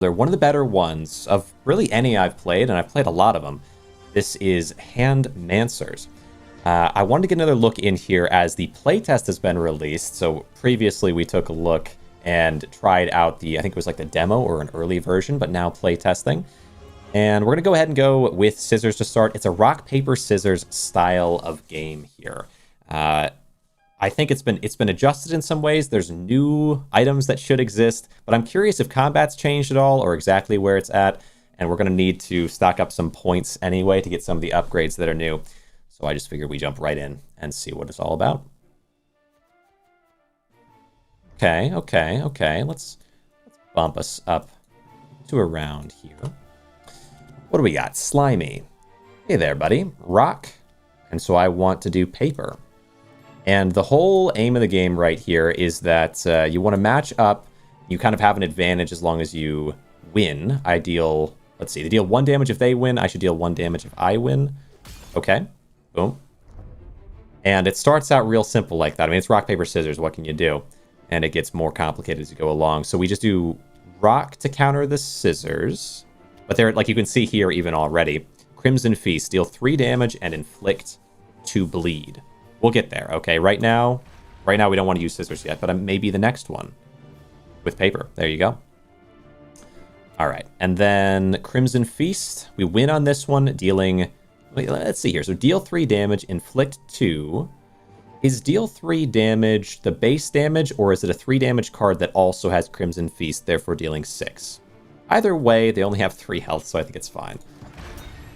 They're one of the better ones of really any I've played, and I've played a lot of them. This is Handmancers. I wanted to get another look in here as the playtest has been released. So previously we took a look and tried out the, I think it was like the demo or an early version, but now playtesting. And we're going to go ahead and go with scissors to start. It's a rock, paper, scissors style of game here. I think it's been adjusted in some ways. There's new items that should exist, but I'm curious if combat's changed at all or exactly where it's at. And we're going to need to stock up some points anyway to get some of the upgrades that are new. So I just figured we jump right in and see what it's all about. Okay. Let's bump us up to around here. What do we got? Slimy. Hey there, buddy. Rock. And so I want to do paper. And the whole aim of the game right here is that you want to match up. You kind of have an advantage as long as you win. I deal, let's see, they deal 1 damage if they win. I should deal 1 damage if I win. Okay. Boom. And it starts out real simple like that. I mean, it's rock, paper, scissors. What can you do? And it gets more complicated as you go along. So we just do rock to counter the scissors. But they're, like you can see here even already, Crimson Feast, deal 3 damage and inflict 2 bleed. We'll get there, okay? Right now we don't want to use scissors yet, but maybe the next one with paper. There you go. All right, and then Crimson Feast. We win on this one, dealing... Let's see here. So deal 3 damage, inflict 2. Is deal 3 damage the base damage, or is it a 3 damage card that also has Crimson Feast, therefore dealing 6? Either way, they only have 3 health, so I think it's fine.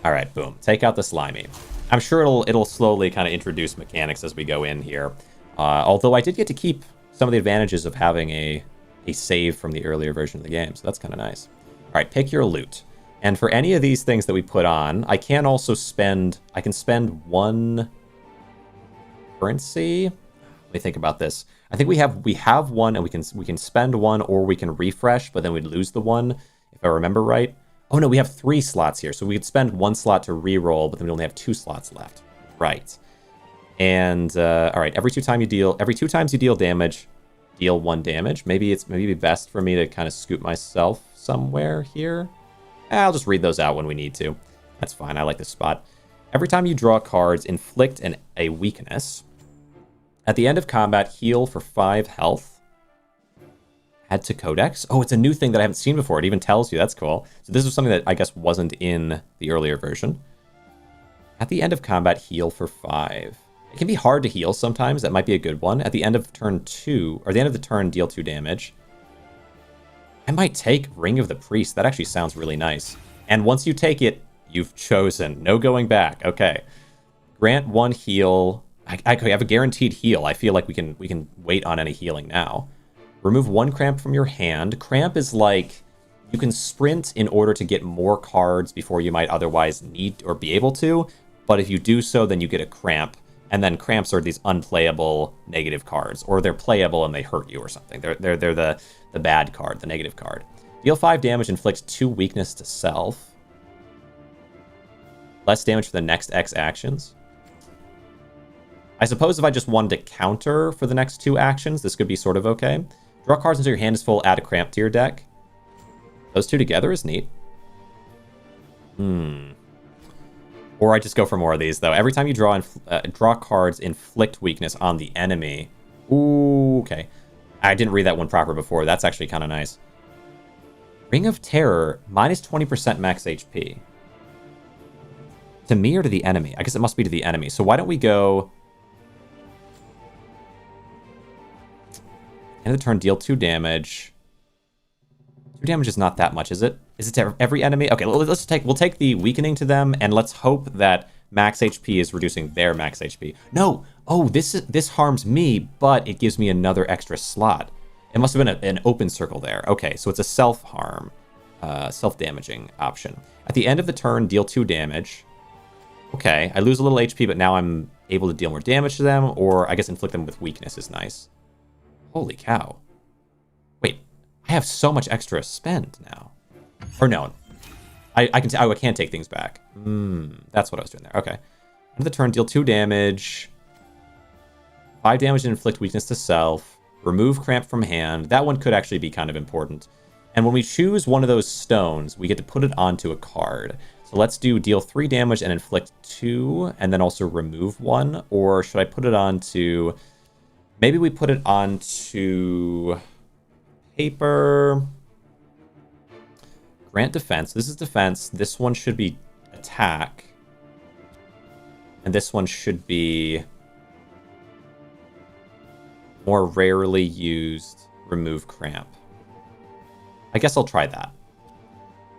All right, boom. Take out the Slimy. I'm sure it'll slowly kind of introduce mechanics as we go in here. Although I did get to keep some of the advantages of having a save from the earlier version of the game, so that's kind of nice. All right, pick your loot. And for any of these things that we put on, I can also spend... I can spend 1 currency. Let me think about this. I think we have 1, and we can spend 1, or we can refresh, but then we'd lose the 1, if I remember right. Oh no, we have 3 slots here, so we could spend 1 slot to re-roll, but then we only have 2 slots left. Right. And all right, every 2 times you deal damage, deal 1 damage. Maybe it'd be best for me to kind of scoot myself somewhere here. I'll just read those out when we need to. That's fine. I like this spot. Every time you draw cards, inflict a weakness. At the end of combat, heal for 5 health. Add to Codex. Oh, it's a new thing that I haven't seen before. It even tells you. That's cool. So this is something that I guess wasn't in the earlier version. At the end of combat, heal for 5. It can be hard to heal sometimes. That might be a good one. At the end of turn 2, or the end of the turn, deal 2 damage. I might take Ring of the Priest. That actually sounds really nice. And once you take it, you've chosen. No going back. Okay. Grant 1 heal. I have a guaranteed heal. I feel like we can wait on any healing now. Remove 1 cramp from your hand. Cramp is like you can sprint in order to get more cards before you might otherwise need or be able to. But if you do so, then you get a cramp. And then cramps are these unplayable negative cards, or they're playable and they hurt you or something. They're the bad card, the negative card. Deal 5 damage, inflict 2 weakness to self. Less damage for the next X actions. I suppose if I just wanted to counter for the next 2 actions, this could be sort of okay. Draw cards until your hand is full, add a cramp to your deck. Those 2 together is neat. Or I just go for more of these, though. Every time you draw cards, inflict weakness on the enemy. Ooh, okay. I didn't read that one proper before. That's actually kind of nice. Ring of Terror, minus 20% max HP. To me or to the enemy? I guess it must be to the enemy. So why don't we go... End of the turn, deal 2 damage. 2 damage is not that much, is it? Is it to every enemy? Okay, we'll take the weakening to them, and let's hope that max HP is reducing their max HP. No! Oh, this harms me, but it gives me another extra slot. It must have been an open circle there. Okay, so it's a self-harm, self-damaging option. At the end of the turn, deal 2 damage. Okay, I lose a little HP, but now I'm able to deal more damage to them, or I guess inflict them with weakness is nice. Holy cow. Wait, I have so much extra spend now. Or no, I can't take things back. That's what I was doing there. Okay. End of the turn, deal 2 damage. 5 damage and inflict weakness to self. Remove cramp from hand. That one could actually be kind of important. And when we choose one of those stones, we get to put it onto a card. So let's do deal 3 damage and inflict 2, and then also remove 1. Or should I put it onto... Maybe we put it onto paper. Grant defense. This is defense. This one should be attack. And this one should be more rarely used remove cramp. I guess I'll try that.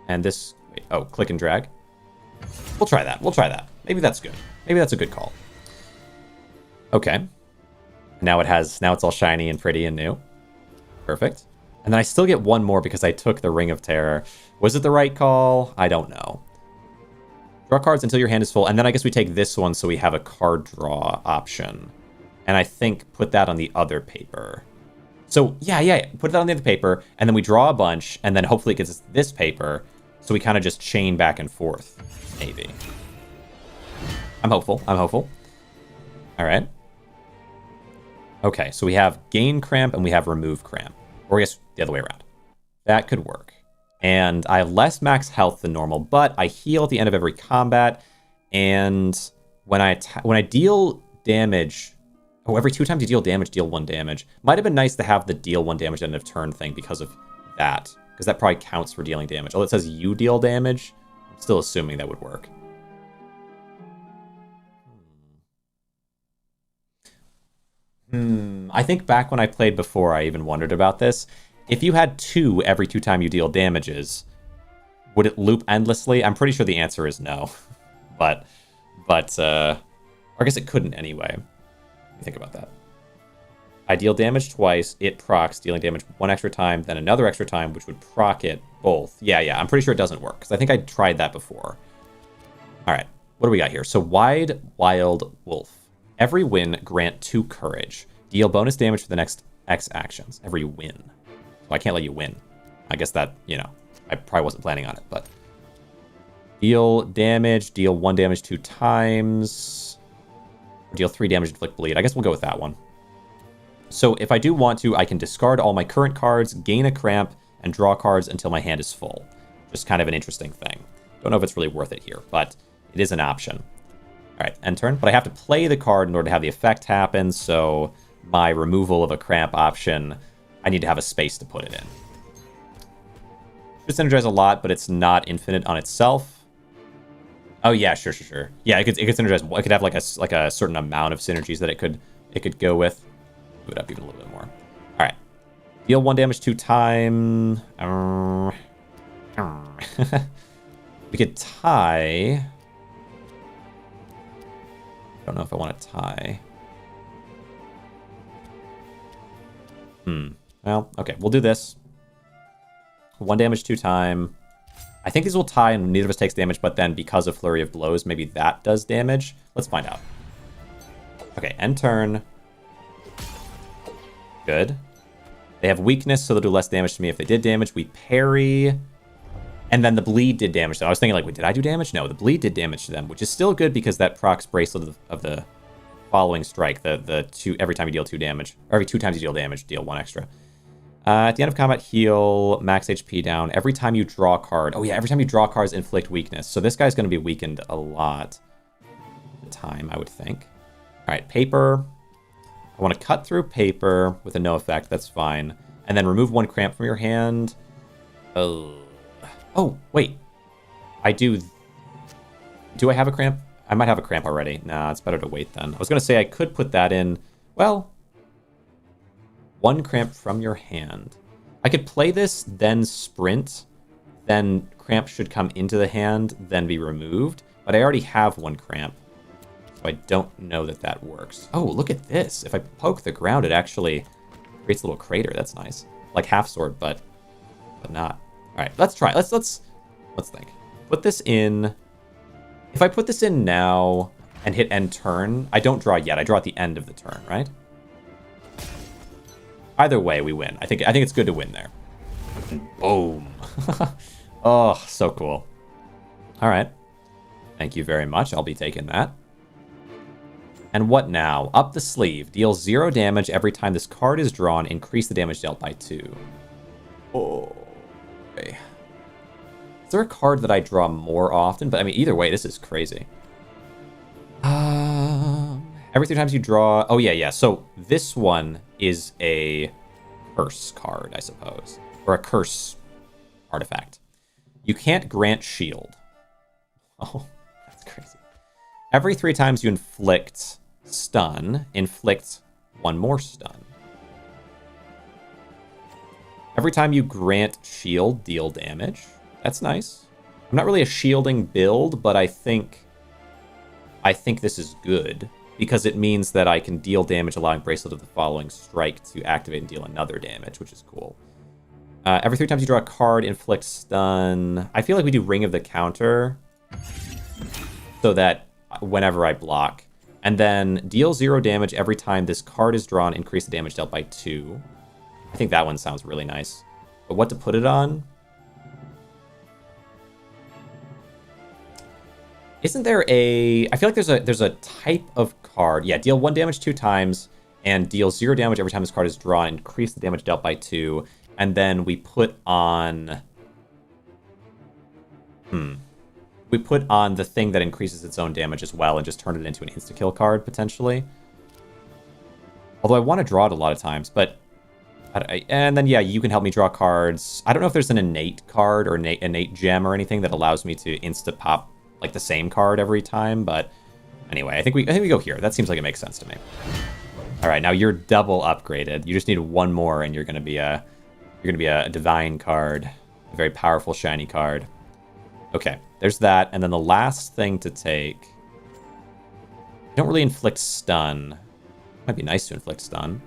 And this... Wait, oh, click and drag. We'll try that. We'll try that. Maybe that's good. Maybe that's a good call. Okay. Now it's all shiny and pretty and new. Perfect. And then I still get one more because I took the Ring of Terror. Was it the right call? I don't know. Draw cards until your hand is full. And then I guess we take this one so we have a card draw option. And I think put that on the other paper. So, yeah. Put that on the other paper. And then we draw a bunch. And then hopefully it gives us this paper. So we kind of just chain back and forth. Maybe. I'm hopeful. All right. Okay, so we have gain cramp and we have remove cramp. Or I guess the other way around. That could work. And I have less max health than normal, but I heal at the end of every combat. And when I deal damage... Oh, every 2 times you deal damage, deal 1 damage. Might have been nice to have the deal 1 damage end of turn thing because of that. Because that probably counts for dealing damage. Oh, it says you deal damage. I'm still assuming that would work. I think back when I played before, I even wondered about this. If you had 2 every 2 times you deal damages, would it loop endlessly? I'm pretty sure the answer is no. but I guess it couldn't anyway. Let me think about that. I deal damage twice, it procs, dealing damage 1 extra time, then another extra time, which would proc it both. Yeah, I'm pretty sure it doesn't work, because I think I tried that before. Alright, what do we got here? So, Wide Wild Wolf. Every win, grant 2 courage. Deal bonus damage for the next X actions. Every win. So I can't let you win. I guess that, I probably wasn't planning on it, but... Deal damage, deal 1 damage 2 times. Deal 3 damage, inflict bleed. I guess we'll go with that one. So if I do want to, I can discard all my current cards, gain a cramp, and draw cards until my hand is full. Just kind of an interesting thing. Don't know if it's really worth it here, but it is an option. All right, end turn. But I have to play the card in order to have the effect happen, so my removal of a cramp option, I need to have a space to put it in. Should synergize a lot, but it's not infinite on itself. Oh yeah, sure. Yeah, it could synergize. It could have like a certain amount of synergies that it could go with. Move it up even a little bit more. All right, deal 1 damage 2 times. We could tie. I don't know if I want to tie. Well, okay, we'll do this. 1 damage 2 times. I think these will tie and neither of us takes damage, but then because of Flurry of Blows, maybe that does damage. Let's find out. Okay, end turn. Good. They have weakness, so they'll do less damage to me if they did damage. We parry. And then the bleed did damage to them. I was thinking, like, wait, did I do damage? No, the bleed did damage to them, which is still good because that procs Bracelet of the following strike. The 2 every time you deal 2 damage, or every 2 times you deal damage, deal 1 extra. At the end of combat, heal, max HP down. Every time you draw a card. Oh yeah, every time you draw cards, inflict weakness. So this guy's going to be weakened a lot at the time, I would think. All right, paper. I want to cut through paper with a no effect. That's fine. And then remove 1 cramp from your hand. Oh, wait. I do... Do I have a cramp? I might have a cramp already. Nah, it's better to wait then. I was going to say I could put that in... Well... 1 cramp from your hand. I could play this, then sprint. Then cramp should come into the hand, then be removed. But I already have 1 cramp. So I don't know that that works. Oh, look at this. If I poke the ground, it actually creates a little crater. That's nice. Like half sword, but not. All right, let's try. Let's think. Put this in. If I put this in now and hit end turn, I don't draw yet. I draw at the end of the turn, right? Either way, we win. I think it's good to win there. Boom. Oh, so cool. All right. Thank you very much. I'll be taking that. And what now? Up the sleeve. Deals 0 damage every time this card is drawn. Increase the damage dealt by 2. Oh. Okay. Is there a card that I draw more often? But I mean, either way, this is crazy. Every 3 times you draw... Oh, yeah. So this one is a curse card, I suppose. Or a curse artifact. You can't grant shield. Oh, that's crazy. Every 3 times you inflict stun, inflict 1 more stun. Every time you grant shield, deal damage. That's nice. I'm not really a shielding build, but I think this is good because it means that I can deal damage allowing Bracelet of the Following Strike to activate and deal another damage, which is cool. Every 3 times you draw a card, inflict stun. I feel like we do Ring of the Counter so that whenever I block. And then deal 0 damage every time this card is drawn, increase the damage dealt by 2. I think that one sounds really nice. But what to put it on? Isn't there a... I feel like there's a type of card. Yeah, deal 1 damage 2 times and deal 0 damage every time this card is drawn, increase the damage dealt by 2. And then we put on... We put on the thing that increases its own damage as well and just turn it into an insta-kill card, potentially. Although I want to draw it a lot of times, but... And then, yeah, you can help me draw cards. I don't know if there's an innate card or innate gem or anything that allows me to insta-pop, like, the same card every time, but... Anyway, I think we go here. That seems like it makes sense to me. All right, now you're double upgraded. You just need 1 more, and you're gonna be a divine card, a very powerful shiny card. Okay, there's that, and then the last thing to take. I don't really inflict stun. Might be nice to inflict stun.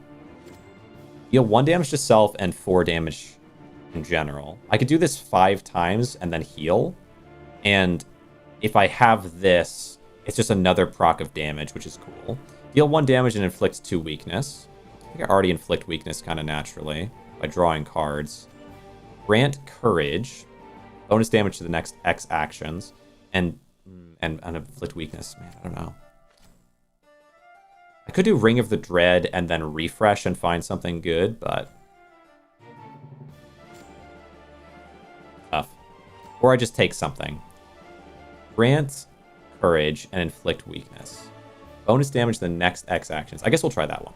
Deal 1 damage to self and 4 damage in general. I could do this 5 times and then heal, and if I have this, it's just another proc of damage, which is cool. Deal 1 damage and inflict 2 weakness. I think I already inflict weakness kind of naturally by drawing cards. Grant courage. Bonus damage to the next X actions. And inflict weakness. Man, I don't know. I could do Ring of the Dread and then refresh and find something good, but... tough. Or I just take something. Grant courage and inflict weakness. Bonus damage to the next X actions. I guess we'll try that one.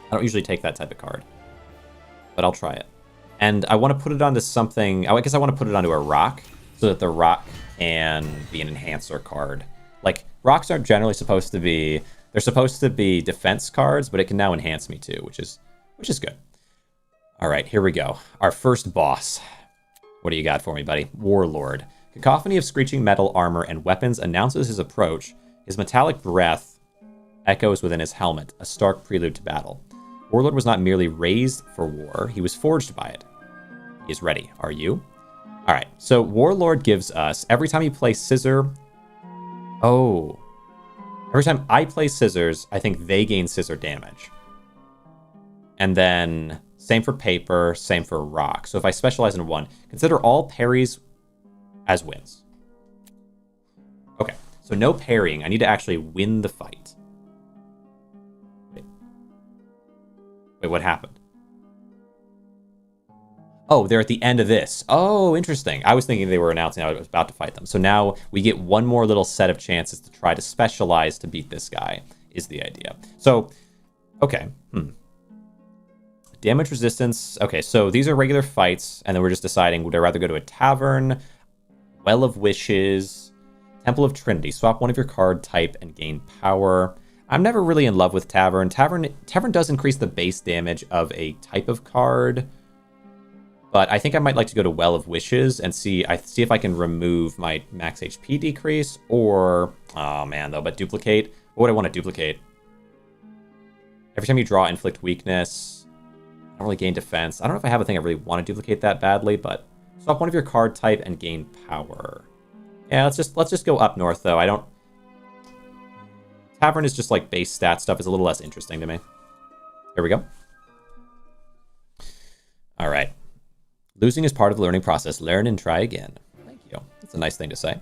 I don't usually take that type of card, but I'll try it. And I want to put it onto something... I guess I want to put it onto a rock so that the rock can be an enhancer card. Like, rocks aren't generally supposed to be... They're supposed to be defense cards, but it can now enhance me too, which is good. All right, here we go. Our first boss. What do you got for me, buddy? Warlord. Cacophony of screeching metal armor and weapons announces his approach. His metallic breath echoes within his helmet, a stark prelude to battle. Warlord was not merely raised for war, he was forged by it. He is ready. Are you? All right, so Warlord gives us, every time you play Scissor... Oh. Every time I play Scissors, I think they gain Scissor damage. And then, same for Paper, same for Rock. So if I specialize in one, consider all parries as wins. Okay, so no parrying. I need to actually win the fight. Wait, what happened? Oh, they're at the end of this. Oh, interesting. I was thinking they were announcing I was about to fight them. So now we get one more little set of chances to try to specialize to beat this guy, is the idea. So, okay. Damage resistance. Okay, so these are regular fights, and then we're just deciding, would I rather go to a tavern, Well of Wishes, Temple of Trinity. Swap one of your card type and gain power. I'm never really in love with Tavern. Tavern does increase the base damage of a type of card, but I think I might like to go to Well of Wishes and see if I can remove my max HP decrease, or... Oh, man, though, but duplicate. What would I want to duplicate? Every time you draw, inflict weakness. I don't really gain defense. I don't know if I have a thing I really want to duplicate that badly, but swap one of your card type and gain power. Yeah, let's just go up north, though. I don't... Tavern is just like base stat stuff. Is a little less interesting to me. Here we go. All right. Losing is part of the learning process. Learn and try again. Thank you. That's a nice thing to say.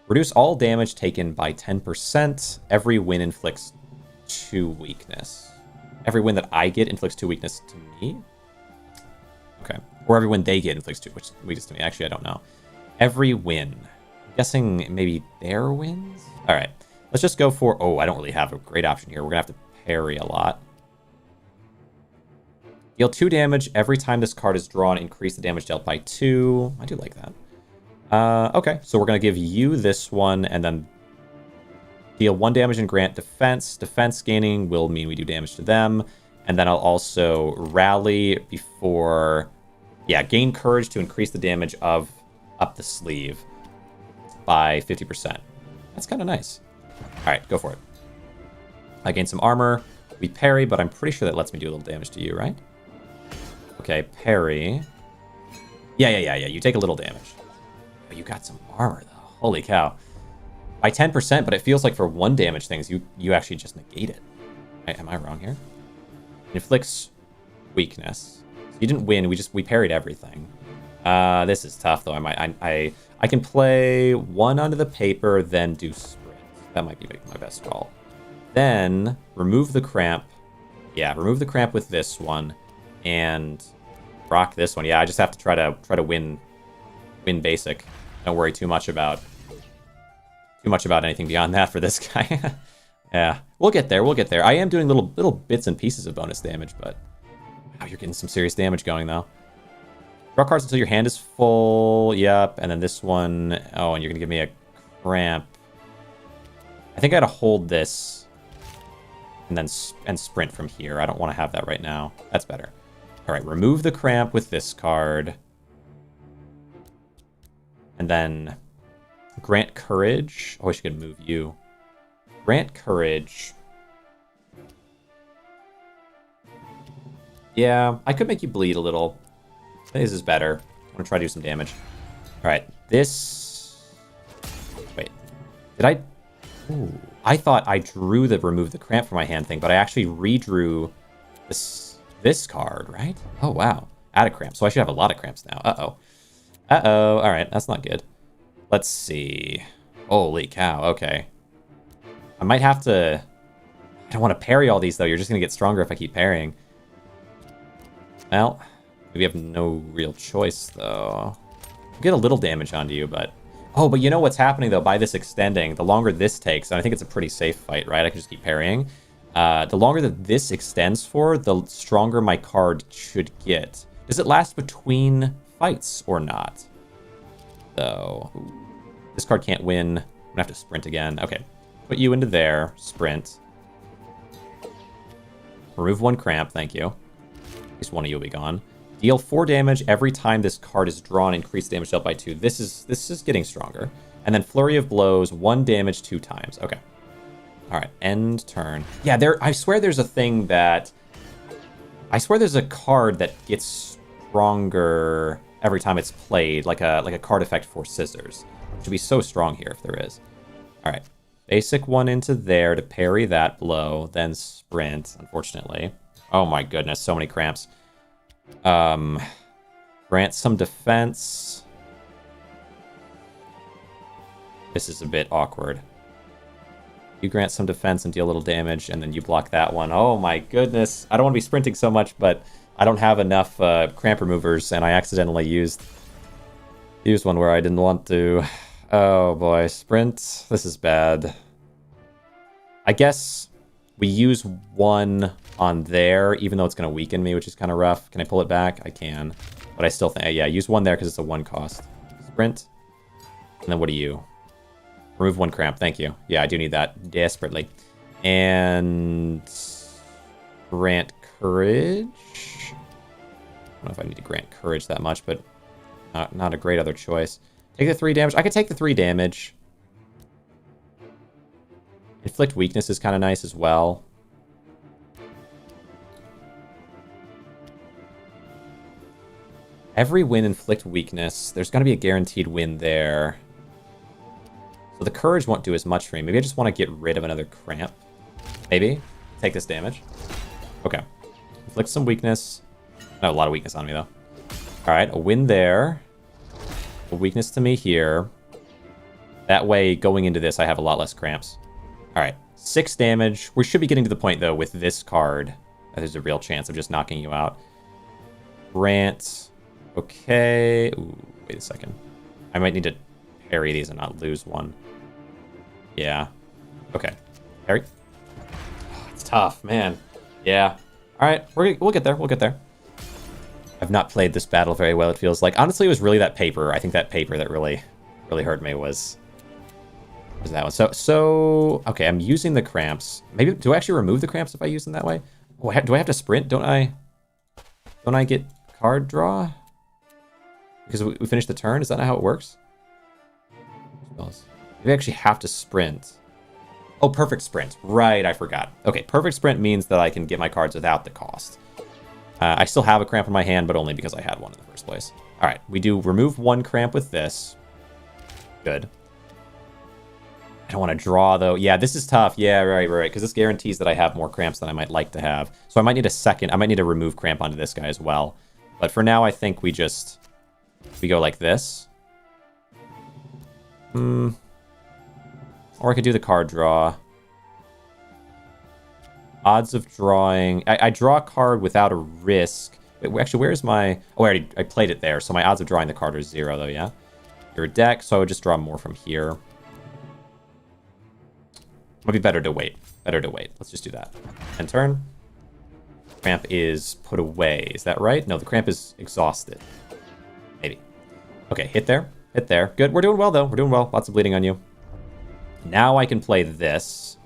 Reduce all damage taken by 10%. Every win inflicts 2 weakness. Every win that I get inflicts 2 weakness to me. Okay. Or every win they get inflicts 2, which is weakest to me. Actually, I don't know. Every win. I'm guessing maybe their wins? All right. Let's just go for... Oh, I don't really have a great option here. We're going to have to parry a lot. Deal 2 damage every time this card is drawn. Increase the damage dealt by 2. I do like that. Okay, so we're going to give you this one, and then deal 1 damage and grant defense. Defense gaining will mean we do damage to them. And then I'll also rally before... Yeah, gain courage to increase the damage of up the sleeve by 50%. That's kind of nice. All right, go for it. I gain some armor. We parry, but I'm pretty sure that lets me do a little damage to you, right? Okay, parry. Yeah. You take a little damage. Oh, you got some armor, though. Holy cow. By 10%, but it feels like for 1 damage things, you actually just negate it. Am I wrong here? Inflicts weakness. So you didn't win. We parried everything. This is tough, though. I can play 1 onto the paper, then do sprint. That might be my best call. Then remove the cramp. Yeah, remove the cramp with this one, and rock this one. Yeah, I just have to try to win basic. Don't worry too much about anything beyond that for this guy. Yeah, we'll get there. I am doing little bits and pieces of bonus damage, but wow, you're getting some serious damage going though. Draw cards until your hand is full. Yep, and then this one. Oh, and you're gonna give me a cramp. I think I gotta hold this and then sprint from here. I don't want to have that right now. That's better. All right, remove the cramp with this card, and then grant courage. Oh, I wish I could move you. Grant courage. Yeah, I could make you bleed a little. I think this is better. I'm gonna try to do some damage. All right, this. Wait, did I? Ooh, I thought I drew the remove the cramp from my hand thing, but I actually redrew this card, right? Oh wow, add a cramp. So I should have a lot of cramps now. Uh-oh. All right, that's not good. Let's see. Holy cow. Okay. I might have to... I don't want to parry all these, though. You're just going to get stronger if I keep parrying. Well, we have no real choice, though. I'll get a little damage onto you, but... Oh, but you know what's happening, though, by this extending? The longer this takes, and I think it's a pretty safe fight, right? I can just keep parrying. The longer that this extends for, the stronger my card should get. Does it last between fights or not? So... This card can't win. I'm going to have to sprint again. Okay. Put you into there. Sprint. Remove 1 cramp. Thank you. At least one of you will be gone. Deal 4 damage every time this card is drawn. Increase damage dealt by 2. This is getting stronger. And then Flurry of Blows. 1 damage 2 times. Okay. All right. End turn. Yeah, I swear there's a thing that... I swear there's a card that gets stronger every time it's played. Like a card effect for Scissors. Should be so strong here if there is. All right. Basic 1 into there to parry that blow. Then sprint, unfortunately. Oh my goodness, so many cramps. Grant some defense. This is a bit awkward. You grant some defense and deal a little damage, and then you block that one. Oh my goodness. I don't want to be sprinting so much, but I don't have enough cramp removers, and I accidentally used one where I didn't want to. Oh boy, sprint. This is bad. I guess we use 1 on there, even though it's going to weaken me, which is kind of rough. Can I pull it back? I can. But I still think, yeah, use 1 there because it's a 1 cost. Sprint. And then what do you? Remove 1 cramp. Thank you. Yeah, I do need that desperately. And grant courage. I don't know if I need to grant courage that much, but not a great other choice. Take the 3 damage. I could take the 3 damage. Inflict weakness is kind of nice as well. Every win inflict weakness. There's going to be a guaranteed win there. So the courage won't do as much for me. Maybe I just want to get rid of another cramp. Maybe. Take this damage. Okay. Inflict some weakness. No, a lot of weakness on me, though. Alright, a win there. A weakness to me here. That way, going into this, I have a lot less cramps. Alright, 6 damage. We should be getting to the point, though, with this card. That there's a real chance of just knocking you out. Grant Okay. Ooh, wait a second. I might need to parry these and not lose one. Yeah. Okay. Parry. Oh, it's tough, man. Yeah. All right. We'll get there. We'll get there. I've not played this battle very well, it feels like. Honestly, it was really that paper. I think that paper that really hurt me was that one. So okay, I'm using the cramps. Maybe, do I actually remove the cramps if I use them that way? Oh, do I have to sprint? Don't I get card draw? Because we finished the turn? Is that not how it works? We actually have to sprint. Oh, perfect sprint. Right, I forgot. Okay, perfect sprint means that I can get my cards without the cost. I still have a cramp in my hand, but only because I had one in the first place. All right, we do remove one cramp with this. Good. I don't want to draw, though. Yeah, this is tough. Yeah, right, because this guarantees that I have more cramps than I might like to have. So I might need a second. I might need to remove cramp onto this guy as well. But for now, I think we go like this. Or I could do the card draw. Odds of drawing. I draw a card without a risk. Actually, where's my... Oh, I played it there. So my odds of drawing the card are 0, though, yeah? Your deck, so I would just draw more from here. Might be better to wait. Better to wait. Let's just do that. End turn. Cramp is put away. Is that right? No, the cramp is exhausted. Maybe. Okay, hit there. Hit there. Good. We're doing well, though. We're doing well. Lots of bleeding on you. Now I can play this.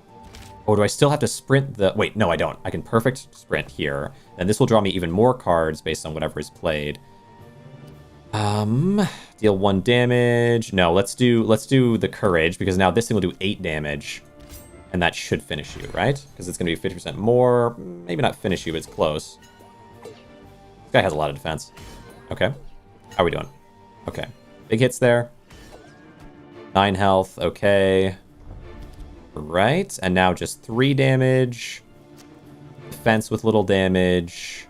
Oh, do I still have to sprint the... Wait, no, I don't. I can perfect sprint here. And this will draw me even more cards based on whatever is played. Deal 1 damage. No, let's do the courage, because now this thing will do 8 damage. And that should finish you, right? Because it's going to be 50% more. Maybe not finish you, but it's close. This guy has a lot of defense. Okay. How are we doing? Okay. Big hits there. 9 health. Okay. Right. And now just 3 damage. Defense with little damage.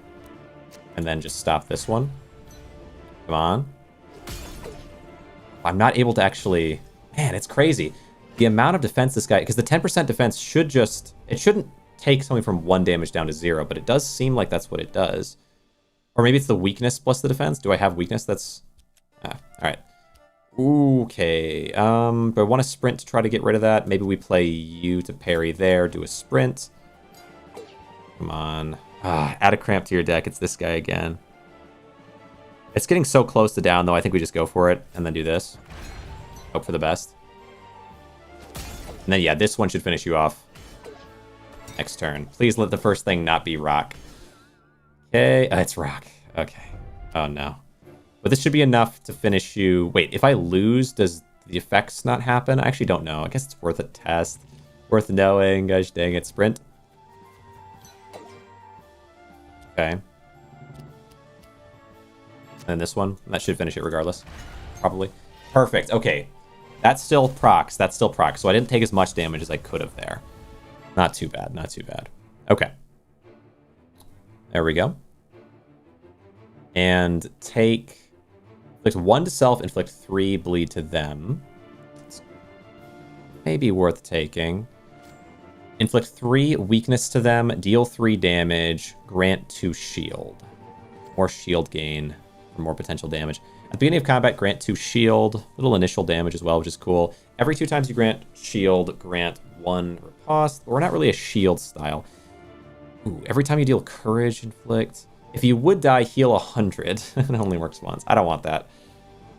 And then just stop this one. Come on. I'm not able to actually... Man, it's crazy. The amount of defense this guy... Because the 10% defense should just... It shouldn't take something from 1 damage down to 0, but it does seem like that's what it does. Or maybe it's the weakness plus the defense. Do I have weakness? That's... alright. Okay. Do I want to sprint to try to get rid of that? Maybe we play you to parry there. Do a sprint. Come on. Add a cramp to your deck. It's this guy again. It's getting so close to down, though. I think we just go for it and then do this. Hope for the best. And then, yeah, this one should finish you off. Next turn. Please let the first thing not be rock. Okay. It's rock. Okay. Oh, no. But this should be enough to finish you. Wait, if I lose, does the effects not happen? I actually don't know. I guess it's worth a test. Worth knowing. Gosh dang it. Sprint. Okay. And then this one. That should finish it regardless. Probably. Perfect. Okay. That's still procs. That's still procs. So I didn't take as much damage as I could have there. Not too bad. Not too bad. Okay. There we go. And take... Inflict 1 to self, inflict 3 bleed to them. It's maybe worth taking. Inflict 3 weakness to them, deal 3 damage, grant 2 shield. More shield gain for more potential damage. At the beginning of combat, grant 2 shield. Little initial damage as well, which is cool. Every 2 times you grant shield, grant 1 riposte. We're not really a shield style. Ooh, every time you deal courage, inflict... If you would die, heal 100. It only works once. I don't want that.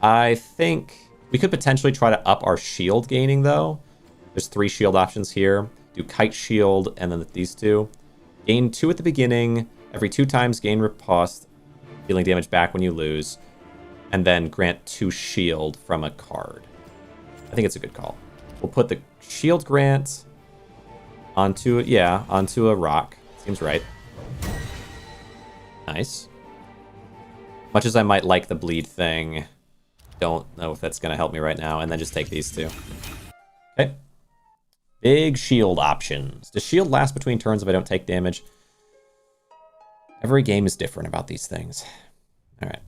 I think we could potentially try to up our shield gaining, though. There's 3 shield options here. Do kite shield, and then these 2. Gain 2 at the beginning. Every 2 times, gain riposte. Dealing damage back when you lose. And then grant 2 shield from a card. I think it's a good call. We'll put the shield grant onto a rock. Seems right. Nice. Much as I might like the bleed thing, don't know if that's going to help me right now. And then just take these 2. Okay. Big shield options. Does shield last between turns if I don't take damage? Every game is different about these things. All right.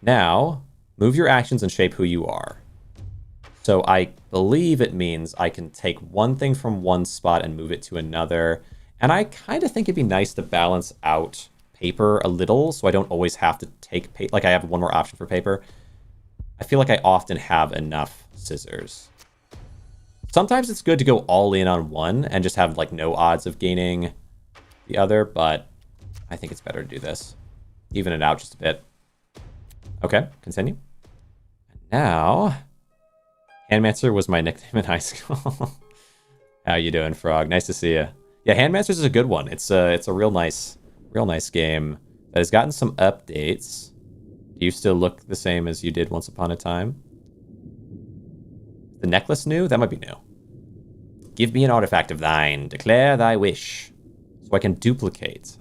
Now, move your actions and shape who you are. So I believe it means I can take one thing from one spot and move it to another. And I kind of think it'd be nice to balance out paper a little, so I don't always have to take like I have one more option for paper. I feel like I often have enough scissors. Sometimes it's good to go all in on one and just have like no odds of gaining the other, but I think it's better to do this. Even it out just a bit. Okay, continue. And now, Handmancer was my nickname in high school. How you doing, Frog? Nice to see you. Yeah, Handmancers is a good one. It's a real nice game that has gotten some updates. Do you still look the same as you did once upon a time? The necklace new? That might be new. Give me an artifact of thine. Declare thy wish. So I can duplicate.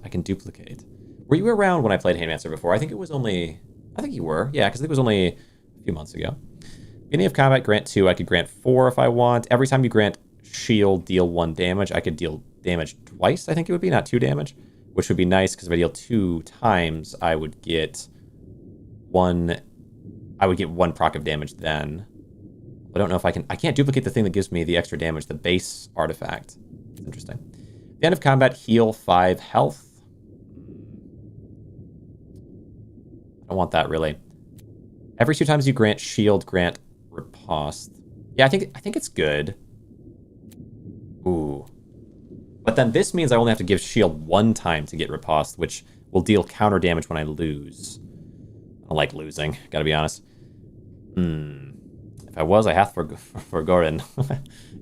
Were you around when I played Handmancer before? I think you were. Yeah, because I think it was only a few months ago. Beginning of combat, grant 2. I could grant 4 if I want. Every time you grant shield, deal 1 damage. I could deal damage twice, I think it would be, not 2 damage. Which would be nice, because if I deal 2 times, I would get 1 proc of damage then. I don't know if I can't duplicate the thing that gives me the extra damage, the base artifact. It's interesting. At the end of combat, heal 5 health. I don't want that, really. Every 2 times you grant shield, grant riposte. Yeah, I think it's good. Ooh. But then this means I only have to give shield 1 time to get riposte, which will deal counter damage when I lose. I don't like losing, gotta be honest. If I was, I have for Gordon.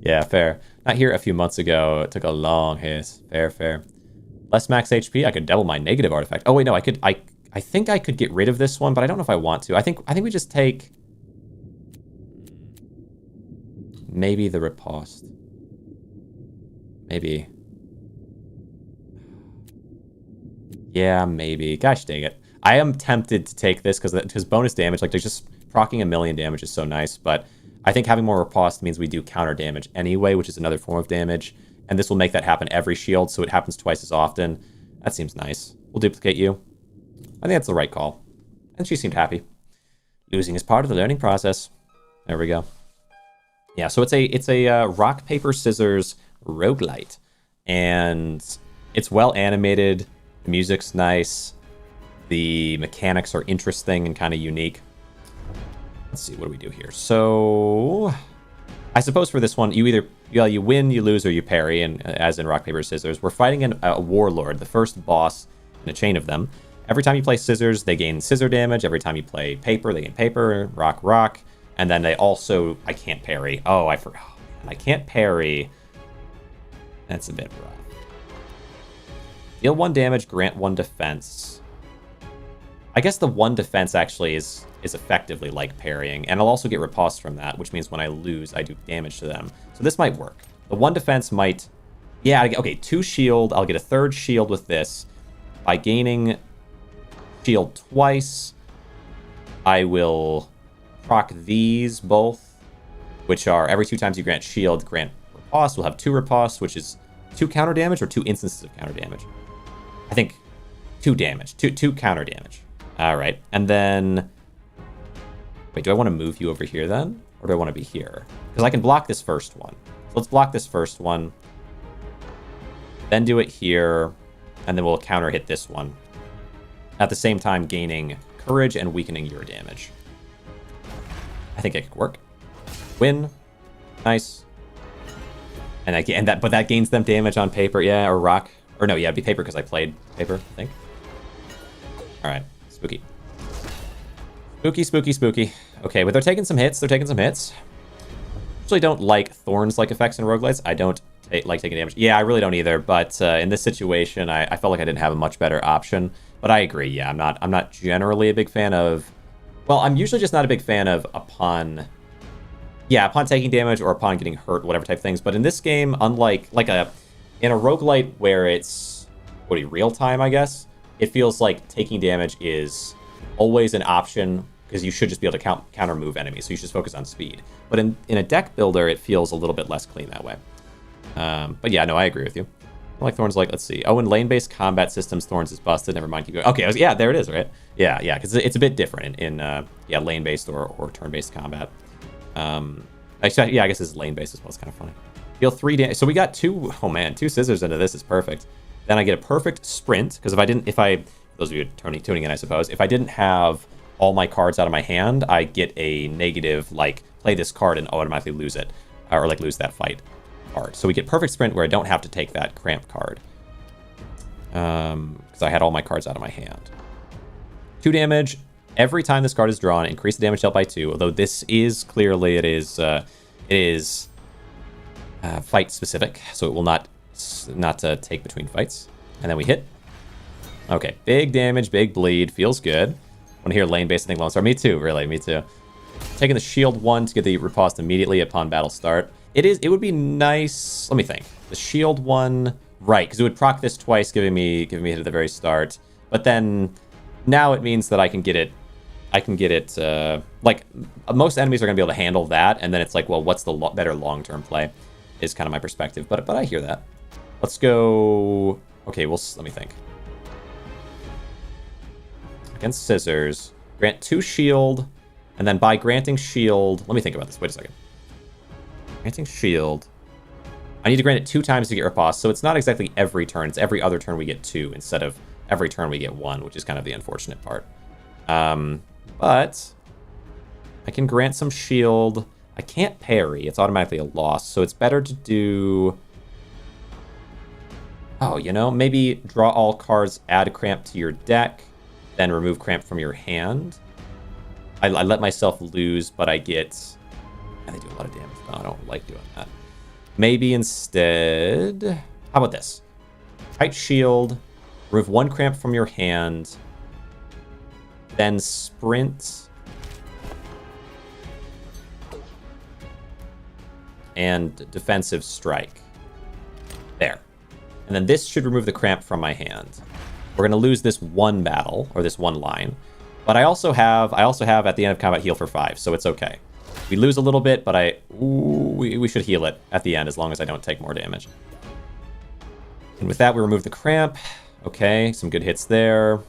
Yeah, fair. Not here a few months ago. It took a long hit. Fair. Less max HP. I could double my negative artifact. Oh wait, no, I think I could get rid of this one, but I don't know if I want to. I think we just take maybe the riposte. Maybe. Yeah, maybe. Gosh dang it. I am tempted to take this because bonus damage, like there's just proccing 1,000,000 damage is so nice, but I think having more riposte means we do counter damage anyway, which is another form of damage, and this will make that happen every shield, so it happens twice as often. That seems nice. We'll duplicate you. I think that's the right call. And she seemed happy. Losing is part of the learning process. There we go. Yeah, so it's a rock, paper, scissors roguelite, and it's well animated. The music's nice. The mechanics are interesting and kind of unique. Let's see, what do we do here? So, I suppose for this one, you win, you lose, or you parry, and as in rock, paper, scissors. We're fighting a warlord, the first boss in a chain of them. Every time you play scissors, they gain scissor damage. Every time you play paper, they gain paper, rock. And then they also, I can't parry. Oh, I forgot. I can't parry. That's a bit rough. Deal 1 damage, grant 1 defense. I guess the 1 defense actually is effectively like parrying, and I'll also get riposte from that, which means when I lose, I do damage to them. So this might work. The 1 defense might... Yeah, okay, 2 shield. I'll get a 3rd shield with this. By gaining shield twice, I will proc these both, which are every 2 times you grant shield, grant riposte. We'll have 2 riposte, which is 2 counter damage or 2 instances of counter damage. I think 2 damage, 2 counter damage. All right, and then... Wait, do I want to move you over here then? Or do I want to be here? Because I can block this first one. So let's block this first one. Then do it here. And then we'll counter hit this one. At the same time, gaining courage and weakening your damage. I think it could work. Win. Nice. But that gains them damage on paper, yeah, or rock. Or no, yeah, it'd be paper because I played paper, I think. All right, spooky. Spooky. Okay, but they're taking some hits. Usually don't like thorns-like effects in roguelites. I don't like taking damage. Yeah, I really don't either, but in this situation, I felt like I didn't have a much better option. But I agree, yeah, I'm not generally a big fan of... Well, I'm usually just not a big fan of upon taking damage or upon getting hurt, whatever type of things. But in this game, unlike in a roguelite where it's real time, I guess, it feels like taking damage is always an option because you should just be able to counter move enemies, so you should just focus on speed. But in a deck builder, it feels a little bit less clean that way. But yeah, no, I agree with you. I like thorns, let's see. Oh, in lane-based combat systems, thorns is busted. Never mind, keep going. Okay, yeah, there it is, right? Yeah, because it's a bit different in lane-based or turn-based combat. Actually, yeah, I guess this is lane-based as well. It's kind of funny. Deal 3 damage. So we got 2 scissors into this is perfect. Then I get a perfect sprint, because if those of you tuning in, I suppose. If I didn't have all my cards out of my hand, I get a negative, like, play this card and automatically lose it. Or, like, lose that fight card. So we get perfect sprint where I don't have to take that cramp card. Because I had all my cards out of my hand. 2 damage. Every time this card is drawn, increase the damage dealt by 2. Although this is clearly, it is fight specific. So it will not take between fights. And then we hit. Okay, big damage, big bleed. Feels good. Want to hear lane-based, I think, Lone Star. Me too, really, me too. Taking the shield 1 to get the riposte immediately upon battle start. It would be nice. Let me think. The shield 1, right? Because it would proc this twice, giving me a hit at the very start. But then now it means that I can get it. Like most enemies are gonna be able to handle that, and then it's like, well, what's the better long-term play? Is kind of my perspective. But I hear that. Let's go. Okay, let me think. Against Scissors, grant 2 shield, and then by granting shield, let me think about this. Wait a second. Granting shield. I need to grant it 2 times to get riposte, so it's not exactly every turn. It's every other turn we get 2 instead of every turn we get 1, which is kind of the unfortunate part. But I can grant some shield. I can't parry. It's automatically a loss, so it's better to do... Oh, you know, maybe draw all cards, add cramp to your deck, then remove cramp from your hand. I let myself lose, but I get... And they do a lot of damage. No, I don't like doing that. Maybe instead... How about this? Tight shield, remove 1 cramp from your hand, then sprint, and defensive strike. There. And then this should remove the cramp from my hand. We're going to lose this 1 battle, or this 1 line. But I also have at the end of combat heal for 5, so it's okay. We lose a little bit, but we should heal it at the end as long as I don't take more damage. And with that, we remove the cramp. Okay, some good hits there.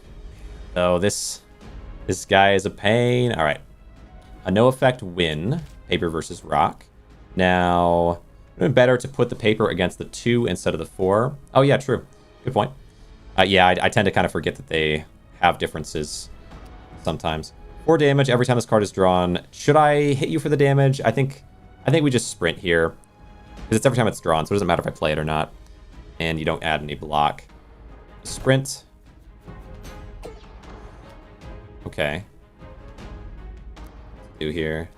Oh, this guy is a pain. All right. A no effect win. Paper versus rock. Now, it would be better to put the paper against the 2 instead of the 4. Oh, yeah, true. Good point. Yeah, I tend to kind of forget that they have differences sometimes. 4 damage every time this card is drawn. Should I hit you for the damage? I think we just sprint here. Because it's every time it's drawn, so it doesn't matter if I play it or not. And you don't add any block. Sprint. Okay. Do here.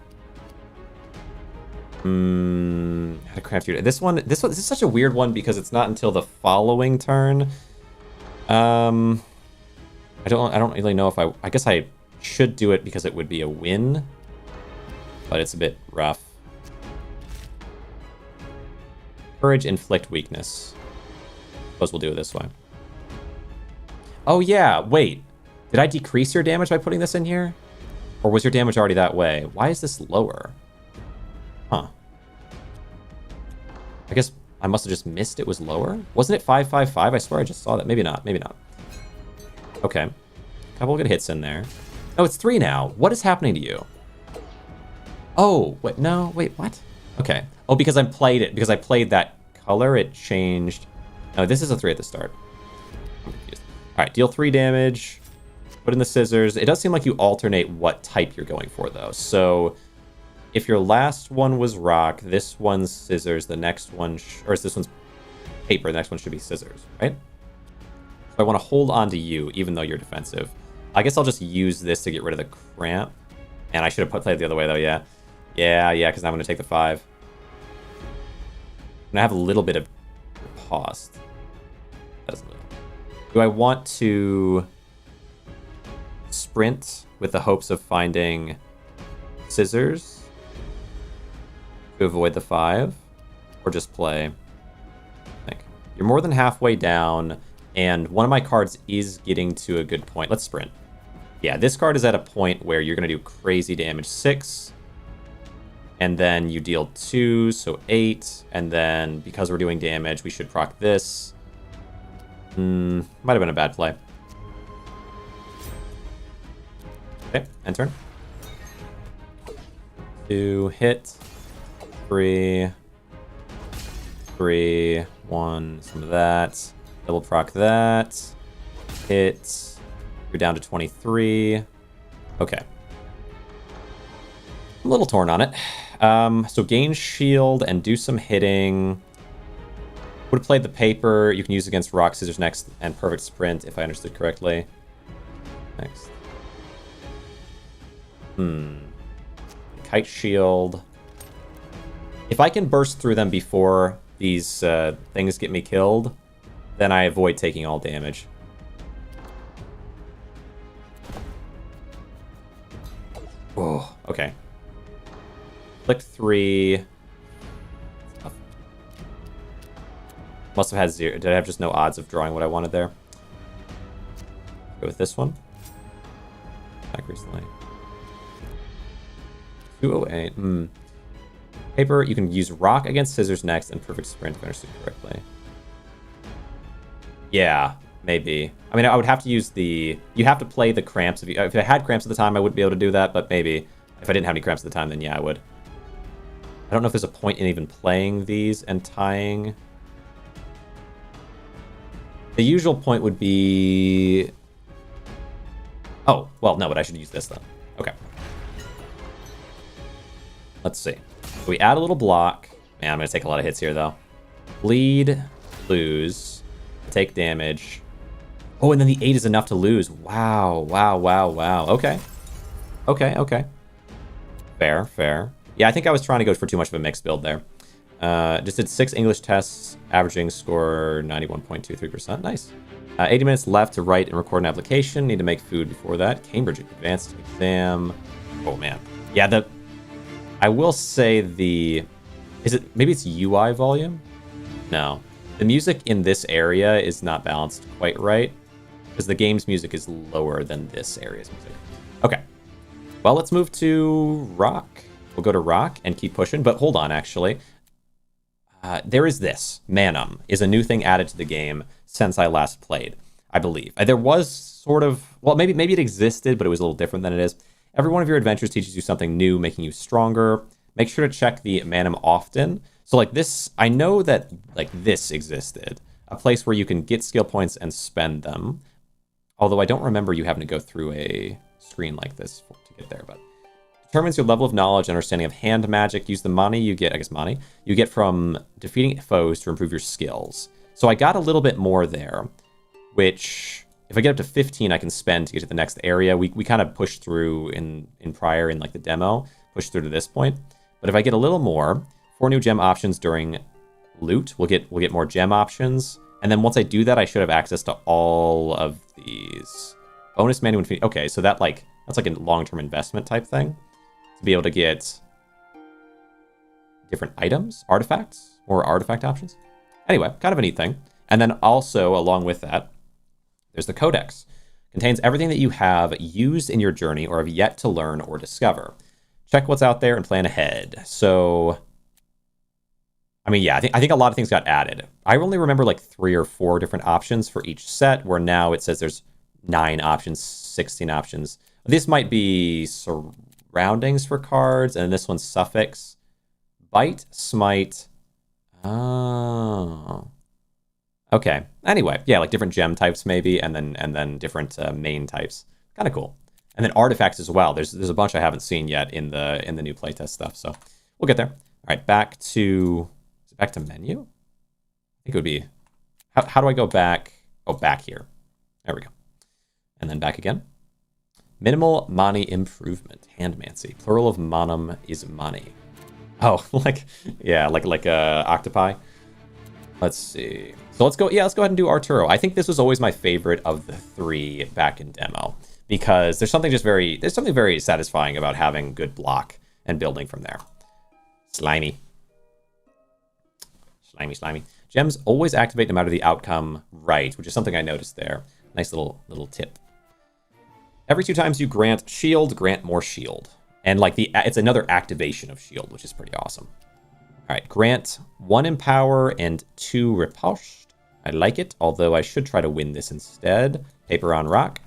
How to craft your... This is such a weird one because it's not until the following turn. I don't really know if I guess I should do it because it would be a win, but it's a bit rough. Courage, inflict weakness. Suppose we'll do it this way. Oh yeah, wait. Did I decrease your damage by putting this in here? Or was your damage already that way? Why is this lower? Huh. I guess I must have just missed it was lower. Wasn't it 555? I swear I just saw that. Maybe not. Maybe not. Okay. Couple good hits in there. Oh, it's 3 now. What is happening to you? Oh, wait, no, wait, what? Okay. Oh, because I played it. Because I played that color, it changed. No, this is a 3 at the start. I'm confused. All right, deal 3 damage. Put in the scissors. It does seem like you alternate what type you're going for, though. So if your last one was rock, this one's scissors, the next one, or this one's paper, the next one should be scissors, right? So I want to hold on to you, even though you're defensive. I guess I'll just use this to get rid of the cramp. And I should have played it the other way, though, yeah. Yeah, because now I'm going to take the 5. And I have a little bit of riposte. That doesn't really... Do I want to sprint with the hopes of finding scissors to avoid the 5? Or just play? I think. You're more than halfway down, and one of my cards is getting to a good point. Let's sprint. Yeah, this card is at a point where you're going to do crazy damage. 6. And then you deal 2, so 8. And then, because we're doing damage, we should proc this. Might have been a bad play. Okay, end turn. 2, hit. 3. 3, 1, some of that. Double proc that. Hit. You're down to 23. Okay. I'm a little torn on it. So gain shield and do some hitting. Would have played the paper. You can use against rock, scissors next, and perfect sprint, if I understood correctly. Next. Kite shield. If I can burst through them before these things get me killed, then I avoid taking all damage. Oh, okay. Click 3. Must have had 0. Did I have just no odds of drawing what I wanted there? Go with this one. Back recently. 208. Paper, you can use rock against scissors next and perfect sprint if I understood correctly. Yeah, maybe. I mean, I would have to use the... You have to play the cramps. If I had cramps at the time, I wouldn't be able to do that, but maybe. If I didn't have any cramps at the time, then yeah, I would. I don't know if there's a point in even playing these and tying. The usual point would be... Oh, well, no, but I should use this then. Okay. Let's see. We add a little block. Man, I'm going to take a lot of hits here, though. Bleed, lose, take damage. Oh, and then the 8 is enough to lose. Wow, wow, wow, wow. Okay. Okay, okay. Fair, fair. Yeah, I think I was trying to go for too much of a mixed build there. Just did 6 English tests, averaging score 91.23%. Nice. 80 minutes left to write and record an application. Need to make food before that. Cambridge Advanced Exam. Oh, man. Yeah, I will say maybe it's UI volume? No. The music in this area is not balanced quite right, because the game's music is lower than this area's music. Okay. Well, let's move to rock. We'll go to rock and keep pushing, but hold on, actually. There is this. Manum is a new thing added to the game since I last played, I believe. There was sort of... Well, maybe it existed, but it was a little different than it is. Every one of your adventures teaches you something new, making you stronger. Make sure to check the Manum often. So, like this, I know that like this existed. A place where you can get skill points and spend them. Although I don't remember you having to go through a screen like this to get there, but... Determines your level of knowledge and understanding of hand magic. Use the money you get, you get from defeating foes to improve your skills. So I got a little bit more there, which if I get up to 15, I can spend to get to the next area. We kind of pushed through in prior in like the demo, pushed through to this point. But if I get a little more, 4 new gem options during loot, we'll get more gem options. And then once I do that, I should have access to all of these. Bonus menu when okay, so that's like a long-term investment type thing. To be able to get different items, artifacts, or artifact options. Anyway, kind of a neat thing. And then also, along with that, there's the Codex. Contains everything that you have used in your journey or have yet to learn or discover. Check what's out there and plan ahead. So, I mean, yeah, I think a lot of things got added. I only remember like 3 or 4 different options for each set, where now it says there's 9 options, 16 options. This might be surroundings for cards, and this one's suffix. Bite, smite. Oh. Okay. Anyway, yeah, like different gem types maybe, and then different main types. Kind of cool. And then artifacts as well. There's a bunch I haven't seen yet in the new playtest stuff, so we'll get there. All right, back to menu. I think it would be how do I go back? Oh, back here. There we go. And then back again. Minimal money improvement. Handmancy. Plural of manum is money. Oh, like octopi. Let's see. So let's go ahead and do Arturo. I think this was always my favorite of the 3 back in demo, because there's something very satisfying about having good block and building from there. Slimy. Gems always activate no matter the outcome right, which is something I noticed there. Nice little tip. Every 2 times you grant shield, grant more shield. And like it's another activation of shield, which is pretty awesome. All right, grant 1 empower and 2 riposte. I like it, although I should try to win this instead. Paper on rock.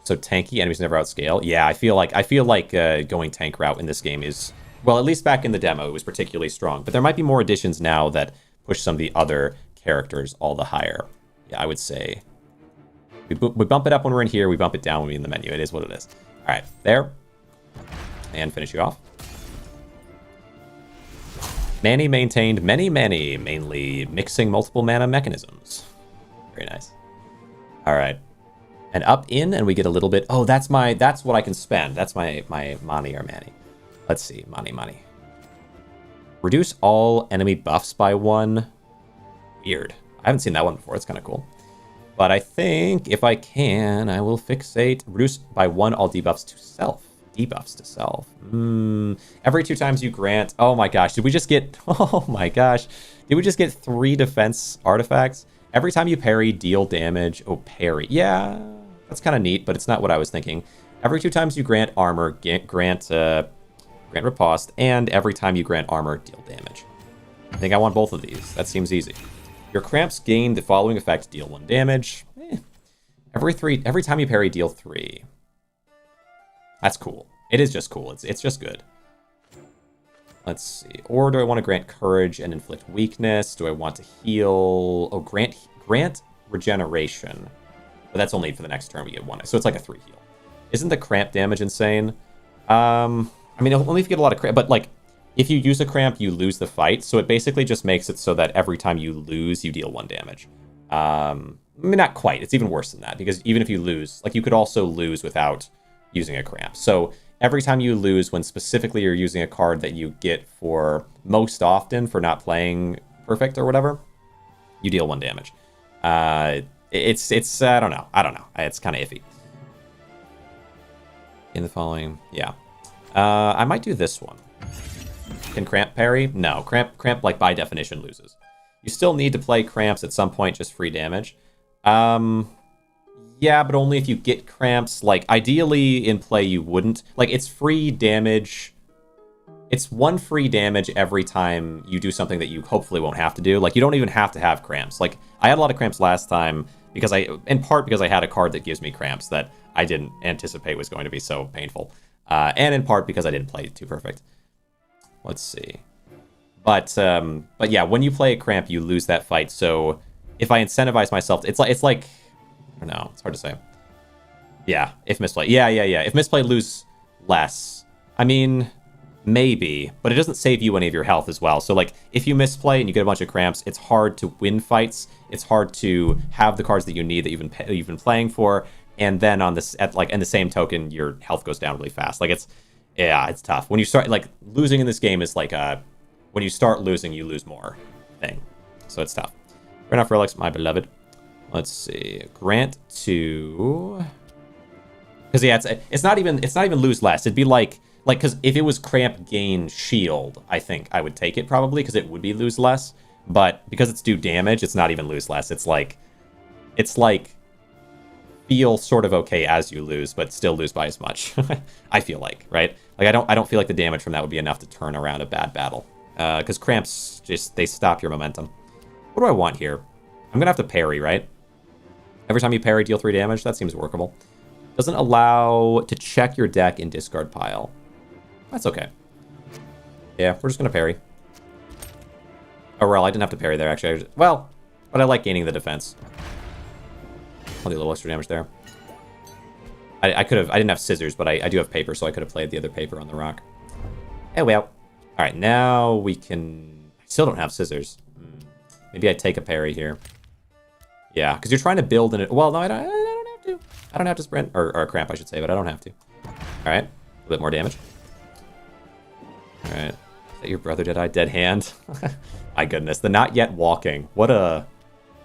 So tanky, enemies never outscale. Yeah, I feel like going tank route in this game is, well, at least back in the demo, it was particularly strong. But there might be more additions now that push some of the other characters all the higher. Yeah, I would say We bump it up when we're in here. We bump it down when we're in the menu. It is what it is. All right, there. And finish you off. Manny maintained many, mainly mixing multiple mana mechanisms. Very nice. All right. And up in, and we get a little bit. Oh, that's what I can spend. That's my Mani or Manny. Let's see, Mani. Reduce all enemy buffs by 1. Weird. I haven't seen that one before. It's kind of cool. But I think if I can, I will fixate. Reduce by 1 all debuffs to self. Debuffs to self. Every 2 times you grant. Oh my gosh. Did we just get. Oh my gosh. Did we just get 3 defense artifacts? Every time you parry, deal damage. Oh, parry. Yeah. That's kind of neat, but it's not what I was thinking. Every 2 times you grant armor, grant riposte, and every time you grant armor, deal damage. I think I want both of these. That seems easy. Your cramps gain the following effect: deal 1 damage. Every time you parry, deal 3. That's cool. It is just cool. It's just good. Let's see. Or do I want to grant courage and inflict weakness? Do I want to heal? Oh, grant regeneration. But that's only for the next turn we get 1. So it's like a 3 heal. Isn't the cramp damage insane? I mean, only if you get a lot of cramp. But like, if you use a cramp, you lose the fight. So it basically just makes it so that every time you lose, you deal 1 damage. I mean, not quite. It's even worse than that. Because even if you lose, like, you could also lose without using a cramp. So every time you lose, when specifically you're using a card that you get for most often for not playing perfect or whatever, you deal 1 damage. It's I don't know. It's kind of iffy. In the following, yeah. I might do this one. Can cramp parry? No, cramp like by definition loses. You still need to play cramps at some point, just free damage. Yeah, but only if you get cramps. Like, ideally in play you wouldn't. Like, it's free damage. It's 1 free damage every time you do something that you hopefully won't have to do. Like, you don't even have to have cramps. Like, I had a lot of cramps last time because in part because I had a card that gives me cramps that I didn't anticipate was going to be so painful. And in part because I didn't play it too perfect. Let's see. But yeah, when you play a cramp, you lose that fight. So if I incentivize myself, it's like I don't know. It's hard to say. Yeah, if misplay. Yeah. If misplay, lose less. I mean, maybe, but it doesn't save you any of your health as well. So like, if you misplay and you get a bunch of cramps, it's hard to win fights. It's hard to have the cards that you need that you've been playing for. And then in the same token, your health goes down really fast. Like, it's tough. When you start, like, losing in this game is like when you start losing, you lose more thing. So it's tough. Fair enough, Relics, my beloved. Let's see. Grant to, because yeah, it's not even lose less. It'd be like because if it was cramp gain shield, I think I would take it probably because it would be lose less. But because it's do damage, it's not even lose less. It's like feel sort of okay as you lose, but still lose by as much. I feel like, right? Like I don't feel like the damage from that would be enough to turn around a bad battle. Because cramps they stop your momentum. What do I want here? I'm gonna have to parry, right? Every time you parry, deal 3 damage. That seems workable. Doesn't allow to check your deck in discard pile. That's okay. Yeah, we're just gonna parry. Oh, well, I didn't have to parry there, actually. But I like gaining the defense. I'll do a little extra damage there. I didn't have scissors, but I do have paper, so I could have played the other paper on the rock. Oh, well. All right, now we can... I still don't have scissors. Maybe I take a parry here. Yeah, because you're trying to build in it. Well, no, I don't have to. I don't have to sprint. Or cramp, I should say, but I don't have to. All right, a little bit more damage. All right. Is that your brother Dead Eye? Dead Hand? My goodness, the not yet walking. What a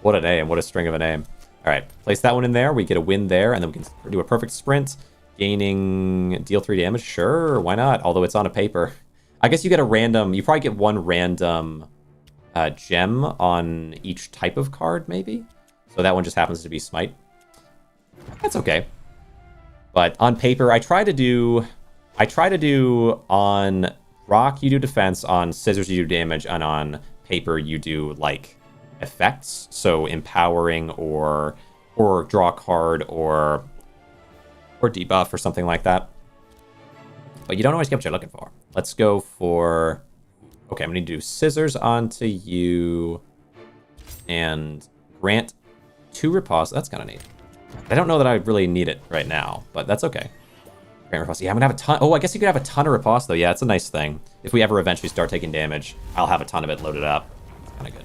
name. What a string of a name. All right, place that one in there. We get a win there, and then we can do a perfect sprint. Gaining deal 3 damage. Sure, why not? Although it's on a paper. I guess you get a random... You probably get 1 random gem on each type of card, maybe? So that one just happens to be Smite. That's okay. But on paper, I try to do on rock, you do defense. On scissors, you do damage. And on paper, you do, like, effects. So empowering or draw a card or debuff or something like that. But you don't always get what you're looking for. Let's go for... Okay, I'm going to do scissors onto you. And grant 2 riposte. That's kind of neat. I don't know that I really need it right now, but that's okay. Grant Riposte. Yeah, I'm gonna have a ton. Oh, I guess you could have a ton of Riposte, though. Yeah, it's a nice thing. If we ever eventually start taking damage, I'll have a ton of it loaded up. It's kind of good.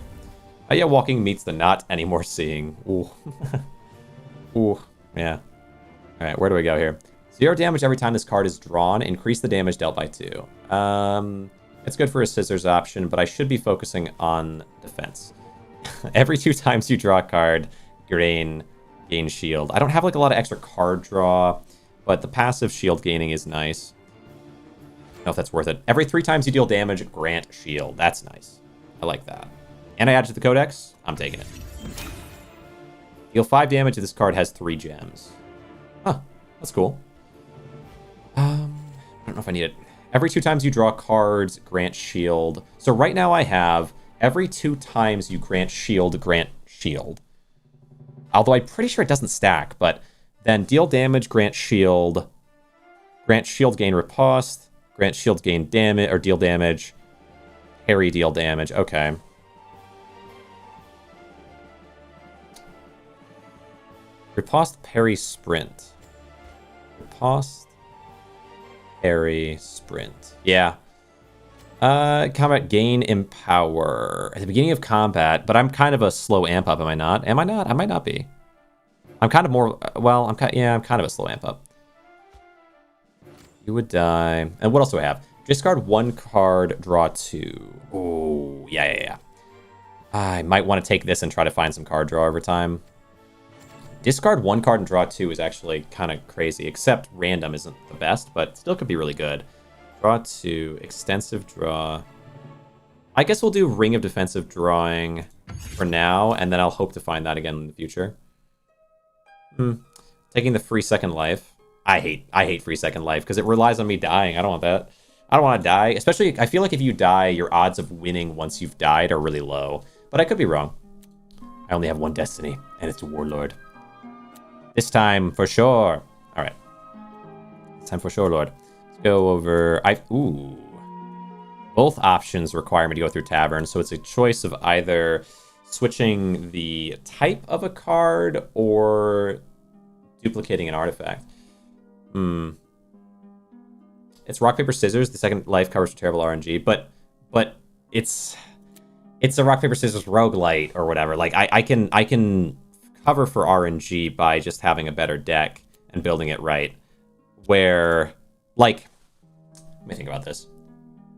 Yeah, walking meets the not anymore seeing. Ooh. Ooh, yeah. All right, where do we go here? 0 damage every time this card is drawn. Increase the damage dealt by 2. It's good for a scissors option, but I should be focusing on defense. Every 2 times you draw a card, gain shield. I don't have like a lot of extra card draw, but the passive shield gaining is nice. I don't know if that's worth it. Every 3 times you deal damage, grant shield. That's nice. I like that. And I add it to the codex. I'm taking it. Deal 5 damage if this card has 3 gems. Huh, that's cool. I don't know if I need it. Every 2 times you draw cards, grant shield. So right now I have every 2 times you grant shield. Although I'm pretty sure it doesn't stack, but then deal damage, grant shield, gain riposte, grant shield, gain damage, or deal damage, parry, deal damage. Okay. Riposte, parry, sprint. Riposte, parry, sprint. Yeah. Combat gain empower at the beginning of combat, but I'm kind of a slow amp up, am I not? Am I not? I might not be. I'm kind of more, well, I'm kind of a slow amp up. You would die. And what else do I have? Discard 1 card, draw 2. Oh, yeah. I might want to take this and try to find some card draw over time. Discard 1 card and draw 2 is actually kind of crazy, except random isn't the best, but still could be really good. Draw 2, extensive draw. I guess we'll do Ring of Defensive Drawing for now, and then I'll hope to find that again in the future. Taking the free second life. I hate free second life because it relies on me dying. I don't want that. I don't want to die. Especially, I feel like if you die, your odds of winning once you've died are really low. But I could be wrong. I only have 1 destiny, and it's a Warlord. This time for sure. All right. This time for sure, Lord. Let's go over. Ooh. Both options require me to go through Tavern, so it's a choice of either switching the type of a card or duplicating an artifact. It's rock, paper, scissors. The second life covers for terrible RNG, but it's a rock, paper, scissors roguelite or whatever. Like I can cover for RNG by just having a better deck and building it right. Where, like, let me think about this.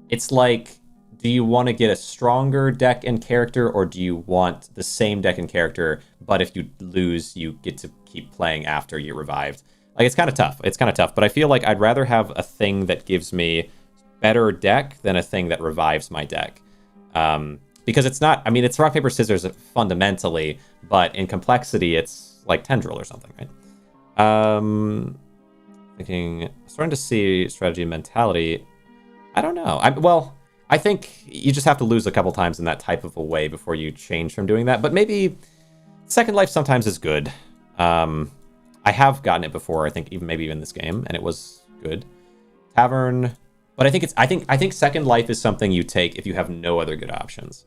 It's like, do you want to get a stronger deck and character, or do you want the same deck and character, but if you lose, you get to keep playing after you're revived? Like, it's kind of tough. But I feel like I'd rather have a thing that gives me better deck than a thing that revives my deck. Because it's not, I mean, it's rock, paper, scissors fundamentally, but in complexity, it's like Tendril or something, right? Starting to see strategy and mentality. I don't know. I think you just have to lose a couple times in that type of a way before you change from doing that. But maybe Second Life sometimes is good. I have gotten it before, I think maybe even this game, and it was good. Tavern, but I think Second Life is something you take if you have no other good options.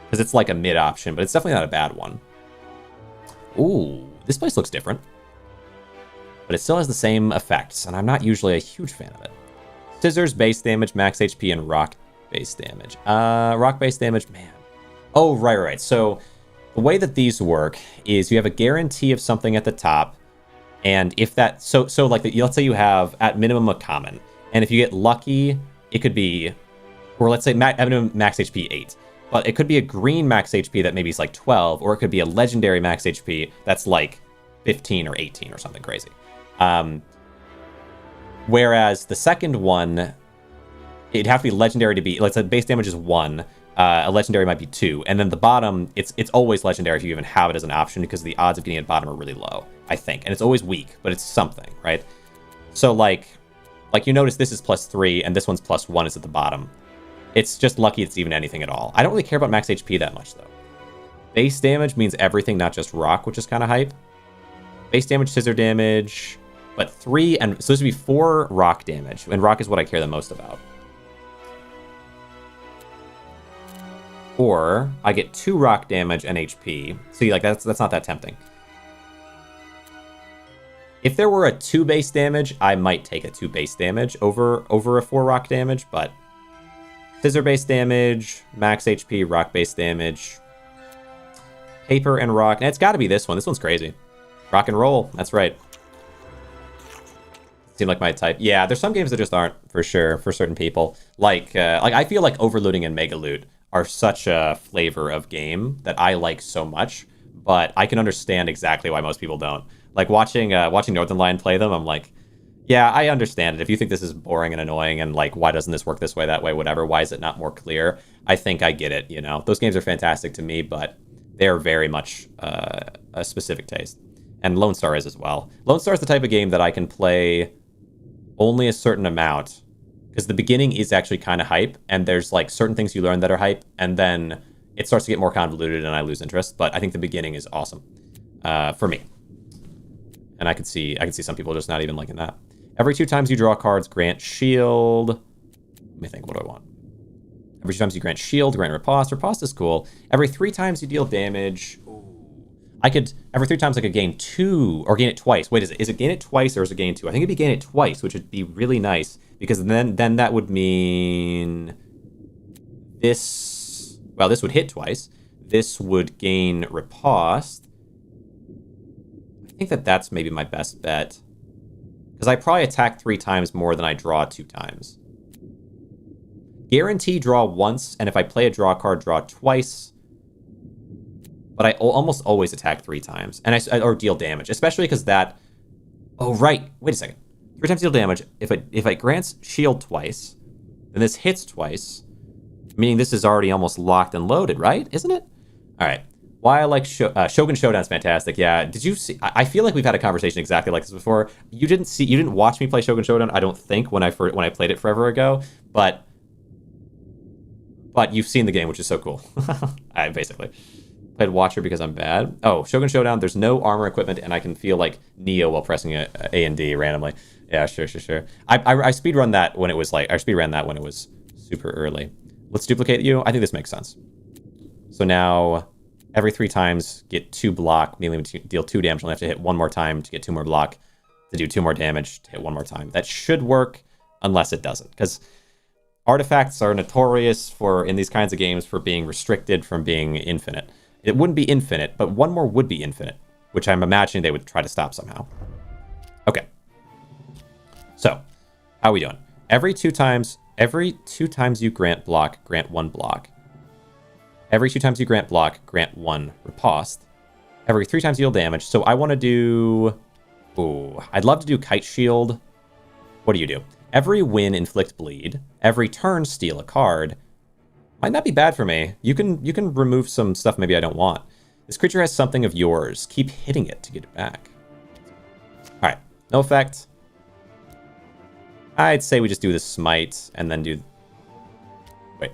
Because it's like a mid option, but it's definitely not a bad one. Ooh, this place looks different. But it still has the same effects, and I'm not usually a huge fan of it. Scissors, base damage, max HP, and rock base damage. Rock base damage, man. Oh, right. So the way that these work is you have a guarantee of something at the top, and if that, so like, let's say you have at minimum a common, and if you get lucky, it could be, or let's say minimum max HP 8. But it could be a green max HP that maybe is like 12, or it could be a legendary max HP that's like 15 or 18 or something crazy. Whereas the second one, it'd have to be legendary to be, let's say base damage is 1, a legendary might be 2, and then the bottom, it's always legendary if you even have it as an option because the odds of getting it at bottom are really low, I think. And it's always weak, but it's something, right? So like you notice this is +3 and this one's +1 is at the bottom. It's just lucky it's even anything at all. I don't really care about max HP that much, though. Base damage means everything, not just rock, which is kind of hype. Base damage, scissor damage, but 3, and so this would be 4 rock damage, and rock is what I care the most about. Or I get 2 rock damage and HP. See, like that's not that tempting. If there were a 2 base damage, I might take a 2 base damage over a 4 rock damage, but scissor base damage, max HP, rock base damage, paper and rock. And it's got to be this one. This one's crazy. Rock and roll. That's right. Seem like my type. Yeah, there's some games that just aren't, for sure, for certain people. Like I feel like Overlooting and Mega Loot are such a flavor of game that I like so much, but I can understand exactly why most people don't. Like watching Northern Lion play them, I'm like, yeah, I understand it. If you think this is boring and annoying and like, why doesn't this work this way, that way, whatever, why is it not more clear? I think I get it, you know? Those games are fantastic to me, but they're very much a specific taste. And Lone Star is as well. Lone Star is the type of game that I can play only a certain amount, because the beginning is actually kind of hype, and there's like certain things you learn that are hype, and then it starts to get more convoluted and I lose interest. But I think the beginning is awesome for me. And I can see some people just not even liking that. Every 2 times you draw cards, grant shield. Let me think, what do I want? Every 2 times you grant shield, grant riposte. Riposte is cool. Every 3 times you deal damage. Every 3 times I could gain 2, or gain it twice. Wait, is it gain it twice or is it gain 2? I think it'd be gain it twice, which would be really nice, because then that would mean this, well, this would hit twice. This would gain riposte. I think that's maybe my best bet, because I probably attack 3 times more than I draw 2 times. Guarantee draw once, and if I play a draw card, draw twice. But I almost always attack 3 times, and or deal damage, especially because that. Oh right, wait a second. 3 times deal damage. If it grants shield twice, then this hits twice, meaning this is already almost locked and loaded, right? Isn't it? All right. Why I like Shogun Showdown's fantastic. Yeah. Did you see? I feel like we've had a conversation exactly like this before. You didn't watch me play Shogun Showdown, I don't think, when I played it forever ago, but you've seen the game, which is so cool. I basically played Watcher because I'm bad. Oh, Shogun Showdown, there's no armor equipment, and I can feel like Neo while pressing A and D randomly. Yeah, sure. I speedrun that when it was like, I speedran that when it was super early. Let's duplicate you. I think this makes sense. So now, every 3 times, get 2 block, melee deal 2 damage. Only have to hit 1 more time to get 2 more block, to do 2 more damage, to hit 1 more time. That should work, unless it doesn't, because artifacts are notorious in these kinds of games for being restricted from being infinite. It wouldn't be infinite, but 1 more would be infinite, which I'm imagining they would try to stop somehow. Okay. So, how are we doing? Every 2 times you grant block, grant 1 block. Every 2 times you grant block, grant 1 riposte. Every 3 times you deal damage. So I want to do... Ooh, I'd love to do Kite Shield. What do? Every win, inflict bleed. Every turn, steal a card. Might not be bad for me. You can remove some stuff maybe I don't want. This creature has something of yours. Keep hitting it to get it back. Alright, no effect. I'd say we just do the smite and then do... Wait.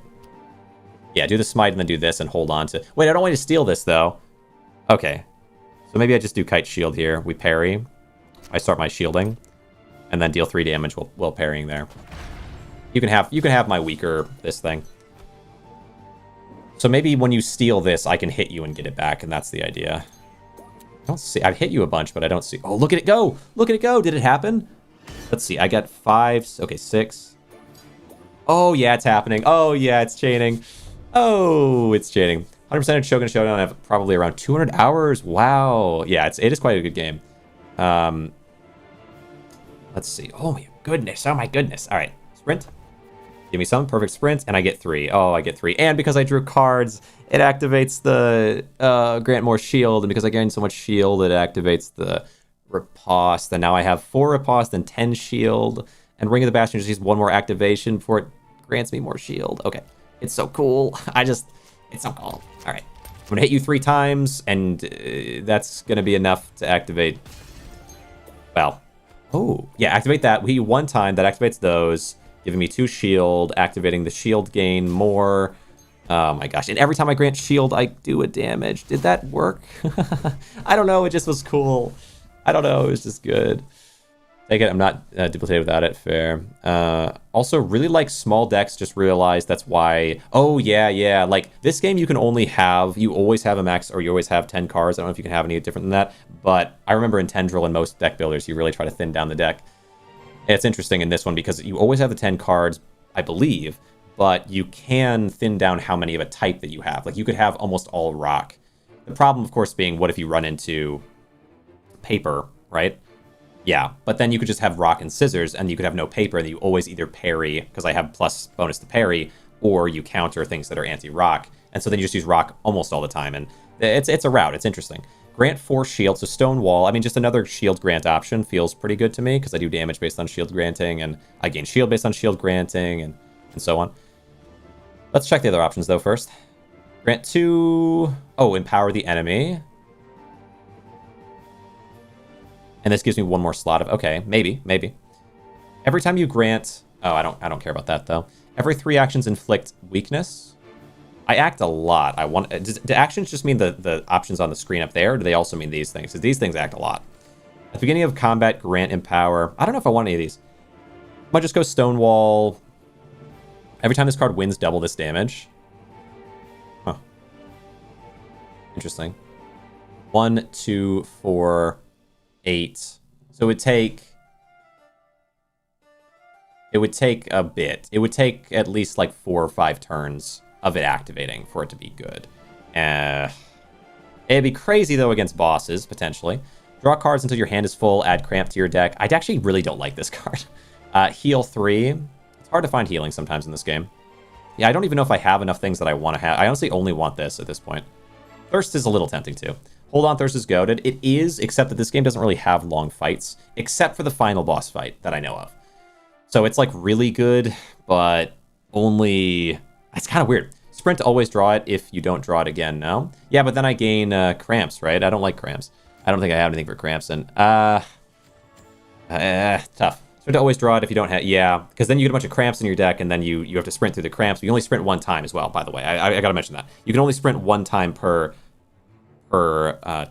Yeah, do the smite and then do this and hold on to... Wait, I don't want you to steal this, though. Okay. So maybe I just do Kite Shield here. We parry. I start my shielding. And then deal 3 damage while parrying there. You can have my weaker this thing. So maybe when you steal this, I can hit you and get it back, and that's the idea. I don't see... I've hit you a bunch, but I don't see... Oh, look at it go! Look at it go! Did it happen? Let's see. I got 5... Okay, 6. Oh, yeah, it's happening. Oh, yeah, it's chaining. Oh, it's chaining. 100% of Shogun Showdown. I have probably around 200 hours. Wow. Yeah, it is quite a good game. Let's see. Oh, my goodness. Oh, my goodness. All right. Sprint. Give me some perfect sprint, and I get 3. Oh, I get 3. And because I drew cards, it activates the grant more shield. And because I gained so much shield, it activates the riposte. And now I have 4 riposte and 10 shield. And Ring of the Bastion just needs 1 more activation before it grants me more shield. Okay. It's so cool. It's so cool. All right. I'm going to hit you 3 times, and that's going to be enough to activate. Well. Oh, yeah. Activate that. We hit you 1 time. That activates those. Giving me 2 shield, activating the shield gain more. Oh my gosh. And every time I grant shield, I do a damage. Did that work? I don't know. It just was cool. I don't know. It was just good. Take it. I'm not duplicated without it. Fair. Also, really like small decks. Just realized that's why. Oh, yeah. Like, this game you can only have... You always have a max, or you always have 10 cards. I don't know if you can have any different than that. But I remember in Tendril and most deck builders, you really try to thin down the deck. It's interesting in this one because you always have the 10 cards, I believe. But you can thin down how many of a type that you have. Like, you could have almost all rock. The problem, of course, being what if you run into paper, right? Yeah, but then you could just have rock and scissors, and you could have no paper, and you always either parry, because I have plus bonus to parry, or you counter things that are anti-rock. And so then you just use rock almost all the time, and it's a route. It's interesting. Grant 4 shield, so stone wall. I mean, just another shield grant option feels pretty good to me, because I do damage based on shield granting, and I gain shield based on shield granting, and so on. Let's check the other options, though, first. Grant 2... Oh, empower the enemy. And this gives me one more slot of... Okay, maybe. Every time you grant... Oh, I don't care about that, though. Every 3 actions inflict weakness. I act a lot. Do actions just mean the options on the screen up there, or do they also mean these things? Because these things act a lot. At the beginning of combat, grant empower. I don't know if I want any of these. I might just go Stonewall. Every time this card wins, double this damage. Huh. Interesting. 1, 2, 4... 8. So it would take a bit. It would take at least like 4 or 5 turns of it activating for it to be good. It'd be crazy though against bosses, potentially. Draw cards until your hand is full, add cramp to your deck. I actually really don't like this card. Heal 3. It's hard to find healing sometimes in this game. Yeah, I don't even know if I have enough things that I want to have. I honestly only want this at this point. Thirst is a little tempting too. Hold on, Thirst is goated. It is, except that this game doesn't really have long fights, except for the final boss fight that I know of. So it's like really good, but only... It's kind of weird. Sprint to always draw it if you don't draw it again, no? Yeah, but then I gain cramps, right? I don't like cramps. I don't think I have anything for cramps, and... tough. Sprint to always draw it if you don't have... Yeah, because then you get a bunch of cramps in your deck, and then you have to sprint through the cramps. You only sprint 1 time as well, by the way. I gotta mention that. You can only sprint 1 time per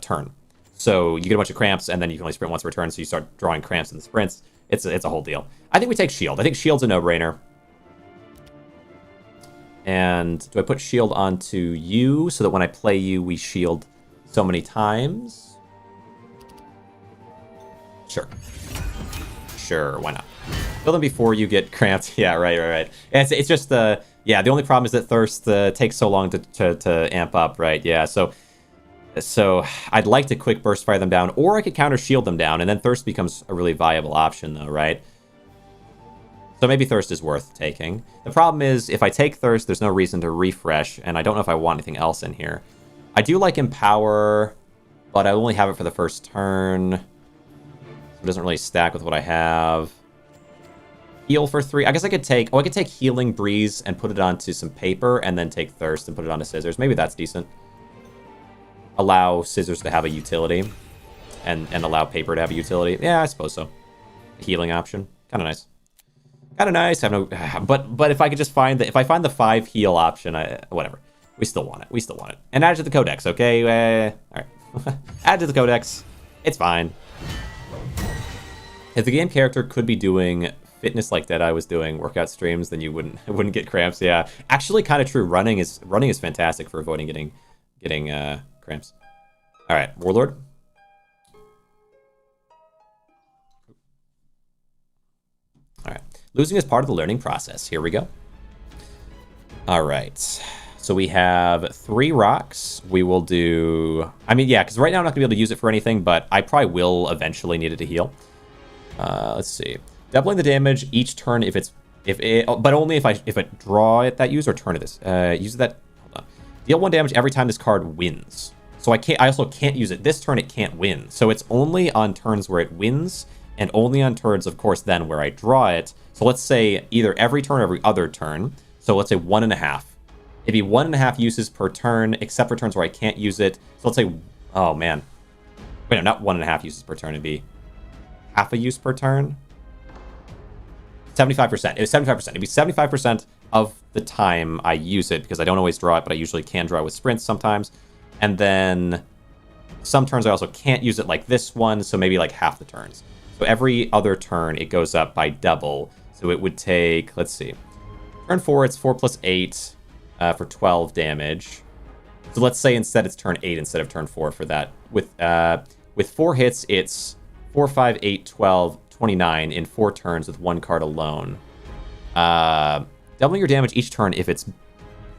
turn. So you get a bunch of cramps, and then you can only sprint once per turn, so you start drawing cramps in the sprints. It's a whole deal. I think we take shield. I think shield's a no-brainer. And do I put shield onto you so that when I play you, we shield so many times? Sure, why not? Kill them before you get cramped. Yeah, right. It's just yeah, the only problem is that Thirst takes so long to amp up, right? Yeah, so I'd like to quick burst fire them down, or I could counter shield them down, and then Thirst becomes a really viable option, though, right? So maybe Thirst is worth taking. The problem is, if I take Thirst, there's no reason to refresh, and I don't know if I want anything else in here. I do like Empower, but I only have it for the first turn. So it doesn't really stack with what I have. Heal for 3. I guess I could take... Oh, I could take Healing Breeze and put it onto some paper, and then take Thirst and put it onto Scissors. Maybe that's decent. Allow Scissors to have a utility, and allow paper to have a utility. Yeah, I suppose so. Healing option. Kind of nice. Kind of nice. I have no... But if I could just find the... If I find the 5 heal option, whatever. We still want it. And add it to the codex, okay? Alright. Add to the codex. It's fine. If the game character could be doing fitness like Deadeye was doing, workout streams, then you wouldn't get cramps. Yeah, actually, kind of true. Running is fantastic for avoiding getting cramps. All right, Warlord. All right, losing is part of the learning process. Here we go. All right. So we have 3 rocks. We will do... I mean, yeah, because right now I'm not going to be able to use it for anything, but I probably will eventually need it to heal. Let's see. Doubling the damage each turn but only if I draw it that use or turn it this. Use that... Hold on. Deal 1 damage every time this card wins. So I also can't use it. This turn it can't win. So it's only on turns where it wins, and only on turns, of course, then where I draw it. So let's say either every turn or every other turn. So let's say 1.5. It'd be 1.5 uses per turn, except for turns where I can't use it. So let's say, oh man. Wait, no, not 1.5 uses per turn. It'd be half a use per turn. 75%. It was 75%. It'd be 75% of the time I use it, because I don't always draw it, but I usually can draw with sprints sometimes. And then some turns I also can't use it, like this one, so maybe like half the turns. So every other turn, it goes up by double. So it would take, let's see. Turn 4, it's 4 plus 8 for 12 damage. So let's say instead it's turn 8 instead of turn 4 for that. With 4 hits, it's 4, 5, 8, 12, 29 in 4 turns with 1 card alone. Doubling your damage each turn if it's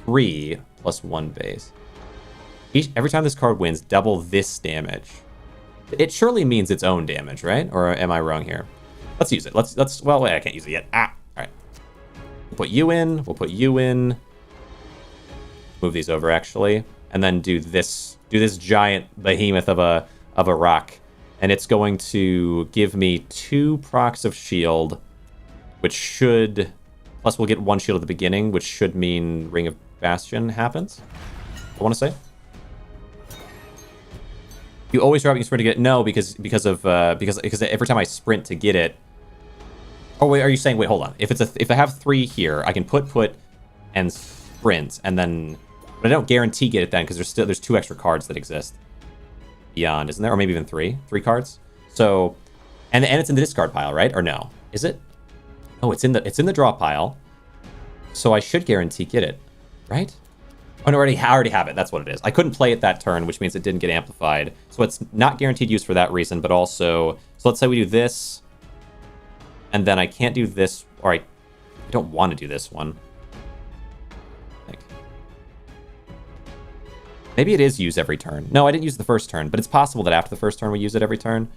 3 plus 1 base. Every time this card wins, double this damage. It surely means its own damage, right? Or am I wrong here? Let's use it. Well, wait, I can't use it yet. All right. We'll put you in. We'll put you in. Move these over, actually. And then do this giant behemoth of a rock. And it's going to give me 2 procs of shield, which should... Plus, we'll get 1 shield at the beginning, which should mean Ring of Bastion happens. I want to say. You always drop it, you sprint to get it. No, because every time I sprint to get it. Oh wait, are you saying? Wait, hold on. If I have 3 here, I can put and sprint, and then, but I don't guarantee get it then because there's 2 extra cards that exist beyond, isn't there? Or maybe even 3 cards. So, and it's in the discard pile, right? Or no? Is it? Oh, it's in the draw pile. So I should guarantee get it, right? Oh, no, I already have it. That's what it is. I couldn't play it that turn, which means it didn't get amplified. So it's not guaranteed use for that reason, but also... So let's say we do this, and then I can't do this, or I don't want to do this one. I think. Maybe it is use every turn. No, I didn't use the first turn, but it's possible that after the first turn we use it every turn.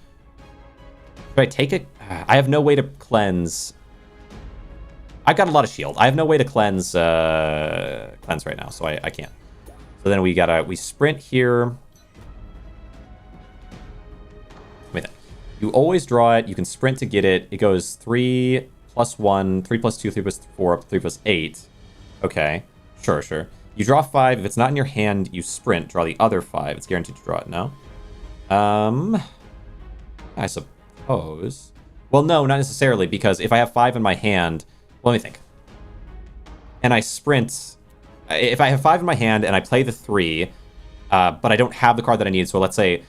Should I take it? I have no way to cleanse... I've got a lot of shield. I have no way to cleanse right now, so I can't. So then we sprint here. Wait, you always draw it. You can sprint to get it. It goes 3 plus 1, 3 plus 2, 3 plus 4, 3 plus 8. Okay, sure. You draw 5. If it's not in your hand, you sprint. Draw the other 5. It's guaranteed to draw it. No. I suppose. Well, no, not necessarily, because if I have 5 in my hand. Let me think. And I sprint. If I have 5 in my hand and I play the 3, but I don't have the card that I need. So let's say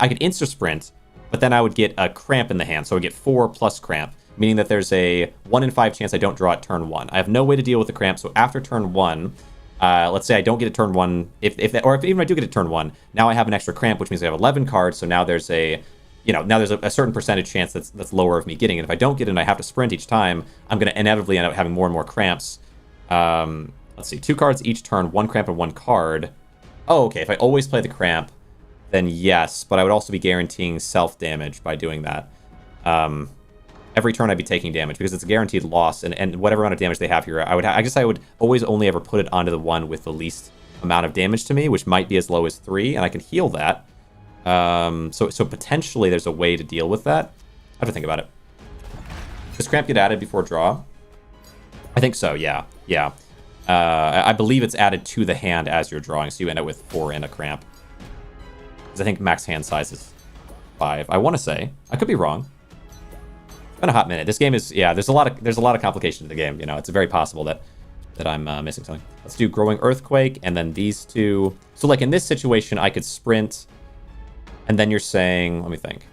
I could insta sprint, but then I would get a cramp in the hand. So I would get 4 plus cramp, meaning that there's a 1 in 5 chance I don't draw at turn 1. I have no way to deal with the cramp. So after turn 1, let's say I don't get a if even I do get a turn 1, now I have an extra cramp, which means I have 11 cards. So now there's a certain percentage chance that's lower of me getting it. If I don't get it and I have to sprint each time, I'm going to inevitably end up having more and more cramps. Let's see, 2 cards each turn, 1 cramp and 1 card. Oh, okay, if I always play the cramp, then yes, but I would also be guaranteeing self-damage by doing that. Every turn I'd be taking damage because it's a guaranteed loss, and whatever amount of damage they have here, I guess I would always only ever put it onto the one with the least amount of damage to me, which might be as low as 3, and I can heal that. So potentially there's a way to deal with that. I have to think about it. Does cramp get added before draw? I think so, yeah. I believe it's added to the hand as you're drawing, so you end up with 4 and a cramp. Because I think max hand size is 5. I want to say. I could be wrong. It's been a hot minute. This game is, there's a lot of complication to the game, It's very possible that I'm missing something. Let's do Growing Earthquake, and then these 2. So like in this situation, I could sprint... And then you're saying, let me think.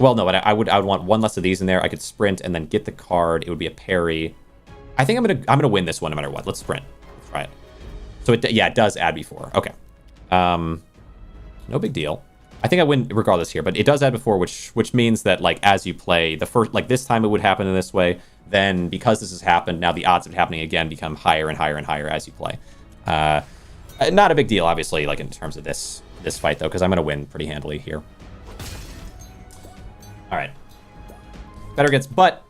Well, no, but I would want 1 less of these in there. I could sprint and then get the card. It would be a parry. I think I'm gonna win this one no matter what. Let's sprint. Let's try it. So it does add before. Okay. No big deal. I think I win regardless here, but it does add before, which means that like as you play the first, like this time it would happen in this way. Then because this has happened, now the odds of it happening again become higher and higher and higher as you play. Not a big deal, obviously, like in terms of this fight, though, because I'm going to win pretty handily here. All right. Better gets, but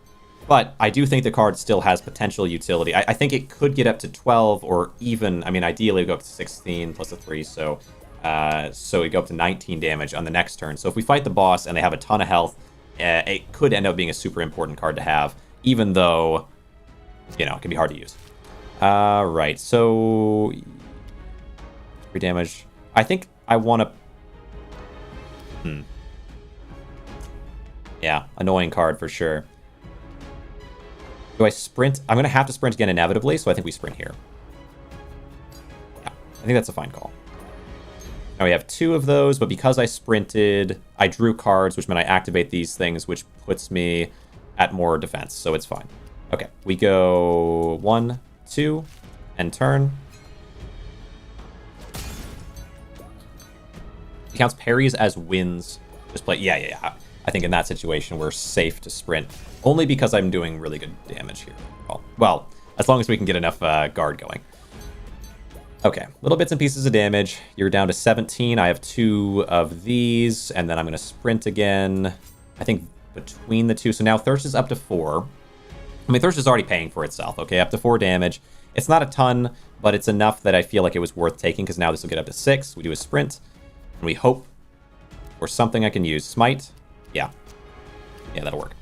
I do think the card still has potential utility. I think it could get up to 12 or even, I mean, ideally go up to 16 plus a 3, so we go up to 19 damage on the next turn. So if we fight the boss and they have a ton of health, it could end up being a super important card to have, even though, it can be hard to use. Right, so 3 damage. I think I want to... Yeah, annoying card for sure. Do I sprint? I'm going to have to sprint again inevitably, so I think we sprint here. Yeah, I think that's a fine call. Now we have 2 of those, but because I sprinted, I drew cards, which meant I activate these things, which puts me at more defense, so it's fine. Okay, we go 1, 2, and turn. It counts parries as wins. Just play. Yeah. I think in that situation, we're safe to sprint, only because I'm doing really good damage here. Well, as long as we can get enough guard going. Okay, little bits and pieces of damage. You're down to 17. I have 2 of these, and then I'm going to sprint again. I think between the 2. So now Thirst is up to 4. I mean, Thirst is already paying for itself, okay? Up to 4 damage. It's not a ton, but it's enough that I feel like it was worth taking, because now this will get up to 6. We do a sprint, and we hope for something I can use. Smite? Yeah. Yeah, that'll work.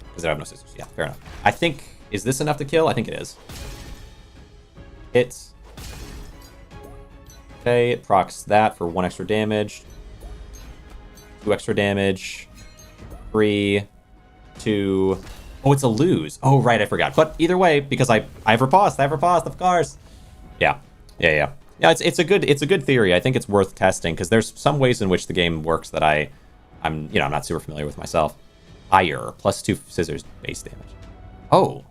Because I have no scissors. Yeah, fair enough. I think... Is this enough to kill? I think it is. Hits. Okay, it procs that for 1 extra damage. 2 extra damage. 3, 2. Oh, it's a lose. Oh, right, I forgot. But either way, because I have riposte, of course. Yeah. Yeah, it's a good theory. I think it's worth testing because there's some ways in which the game works that I'm not super familiar with myself. Ire plus 2 scissors base damage. Oh,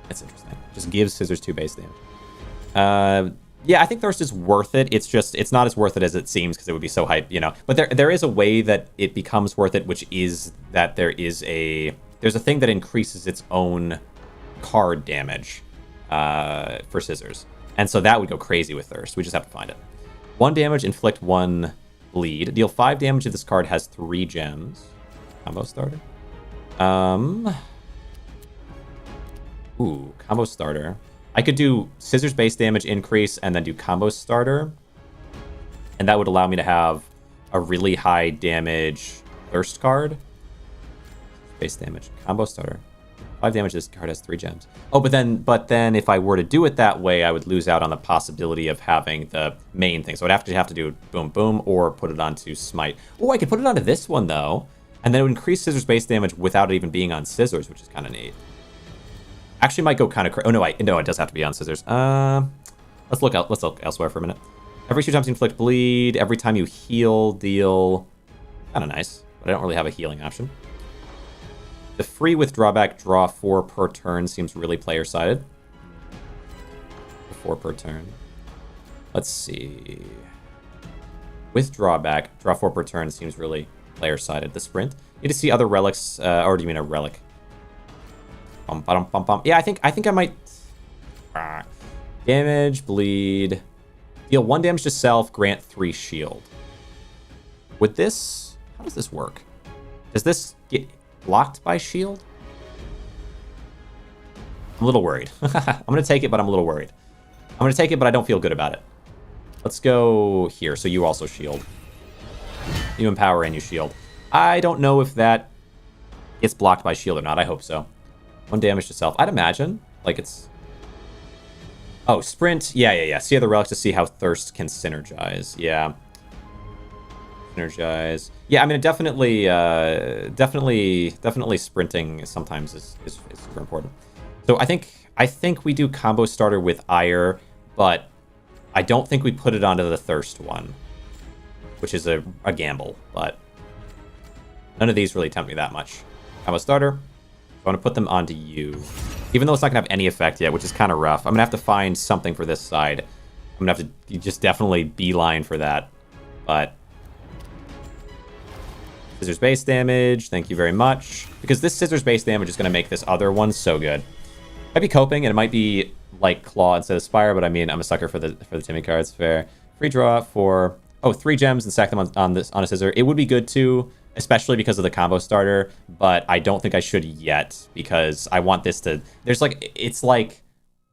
that's interesting. Just gives scissors 2 base damage. Yeah, I think Thirst is worth it. It's not as worth it as it seems because it would be so hype, But there is a way that it becomes worth it, which is that there's a thing that increases its own card damage for scissors. And so that would go crazy with Thirst. We just have to find it. 1 damage, inflict 1 bleed. Deal 5 damage if this card has 3 gems. Combo starter. Ooh, combo starter. I could do scissors base damage increase and then do combo starter. And that would allow me to have a really high damage Thirst card. Base damage, combo starter. 5 damage, this card has 3 gems. Oh, but then if I were to do it that way, I would lose out on the possibility of having the main thing. So I'd have to do boom, boom, or put it onto smite. Oh, I could put it onto this one, though. And then it would increase scissors base damage without it even being on scissors, which is kind of neat. Actually, might go kind of crazy. Oh, no, it does have to be on scissors. Let's look elsewhere for a minute. Every 2 times you inflict bleed, every time you heal, deal. Kind of nice, but I don't really have a healing option. The free with drawback, draw 4 per turn seems really player-sided. 4 per turn. Let's see. With drawback, draw 4 per turn seems really player-sided. The sprint. You need to see other relics, or do you mean a relic? Yeah, I think I might... Damage, bleed. Deal 1 damage to self, grant 3 shield. Would this... How does this work? Does this get blocked by shield? I'm a little worried. I'm going to take it, but I'm a little worried. I'm going to take it, but I don't feel good about it. Let's go here. So you also shield. You empower and you shield. I don't know if that gets blocked by shield or not. I hope so. 1 damage to self. I'd imagine. Like it's... Oh, sprint. Yeah. See other relics to see how Thirst can synergize. Yeah. Synergize. Yeah, I mean, definitely sprinting sometimes is super important. So I think we do combo starter with Ire, but I don't think we put it onto the Thirst one, which is a gamble, but none of these really tempt me that much. Combo starter. I want to put them onto you. Even though it's not going to have any effect yet, which is kind of rough. I'm going to have to find something for this side. I'm going to have to just definitely beeline for that. But... Scissors base damage, thank you very much. Because this scissors base damage is going to make this other one so good. Might be coping, and it might be like Claw instead of Spire, but I mean, I'm a sucker for the Timmy cards. Fair. Free draw for... Oh, 3 gems and stack them on a scissor. It would be good too, especially because of the combo starter, but I don't think I should yet, because I want this to... It's like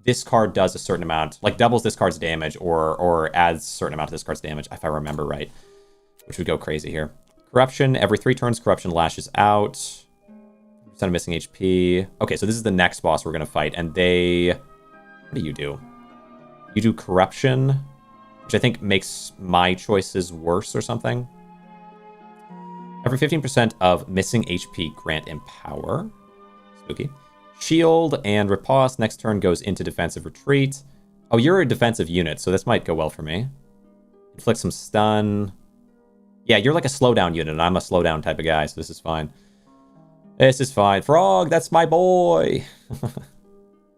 this card does a certain amount, like doubles this card's damage, or adds a certain amount to this card's damage, if I remember right, which would go crazy here. Corruption, every 3 turns, Corruption lashes out. % of missing HP. Okay, so this is the next boss we're going to fight, and they... What do? You do Corruption, which I think makes my choices worse or something. Every 15% of missing HP, grant Empower. Spooky. Shield and Riposte. Next turn goes into defensive retreat. Oh, you're a defensive unit, so this might go well for me. Inflict some stun. Yeah, you're like a slowdown unit, and I'm a slowdown type of guy, so this is fine. This is fine. Frog, that's my boy!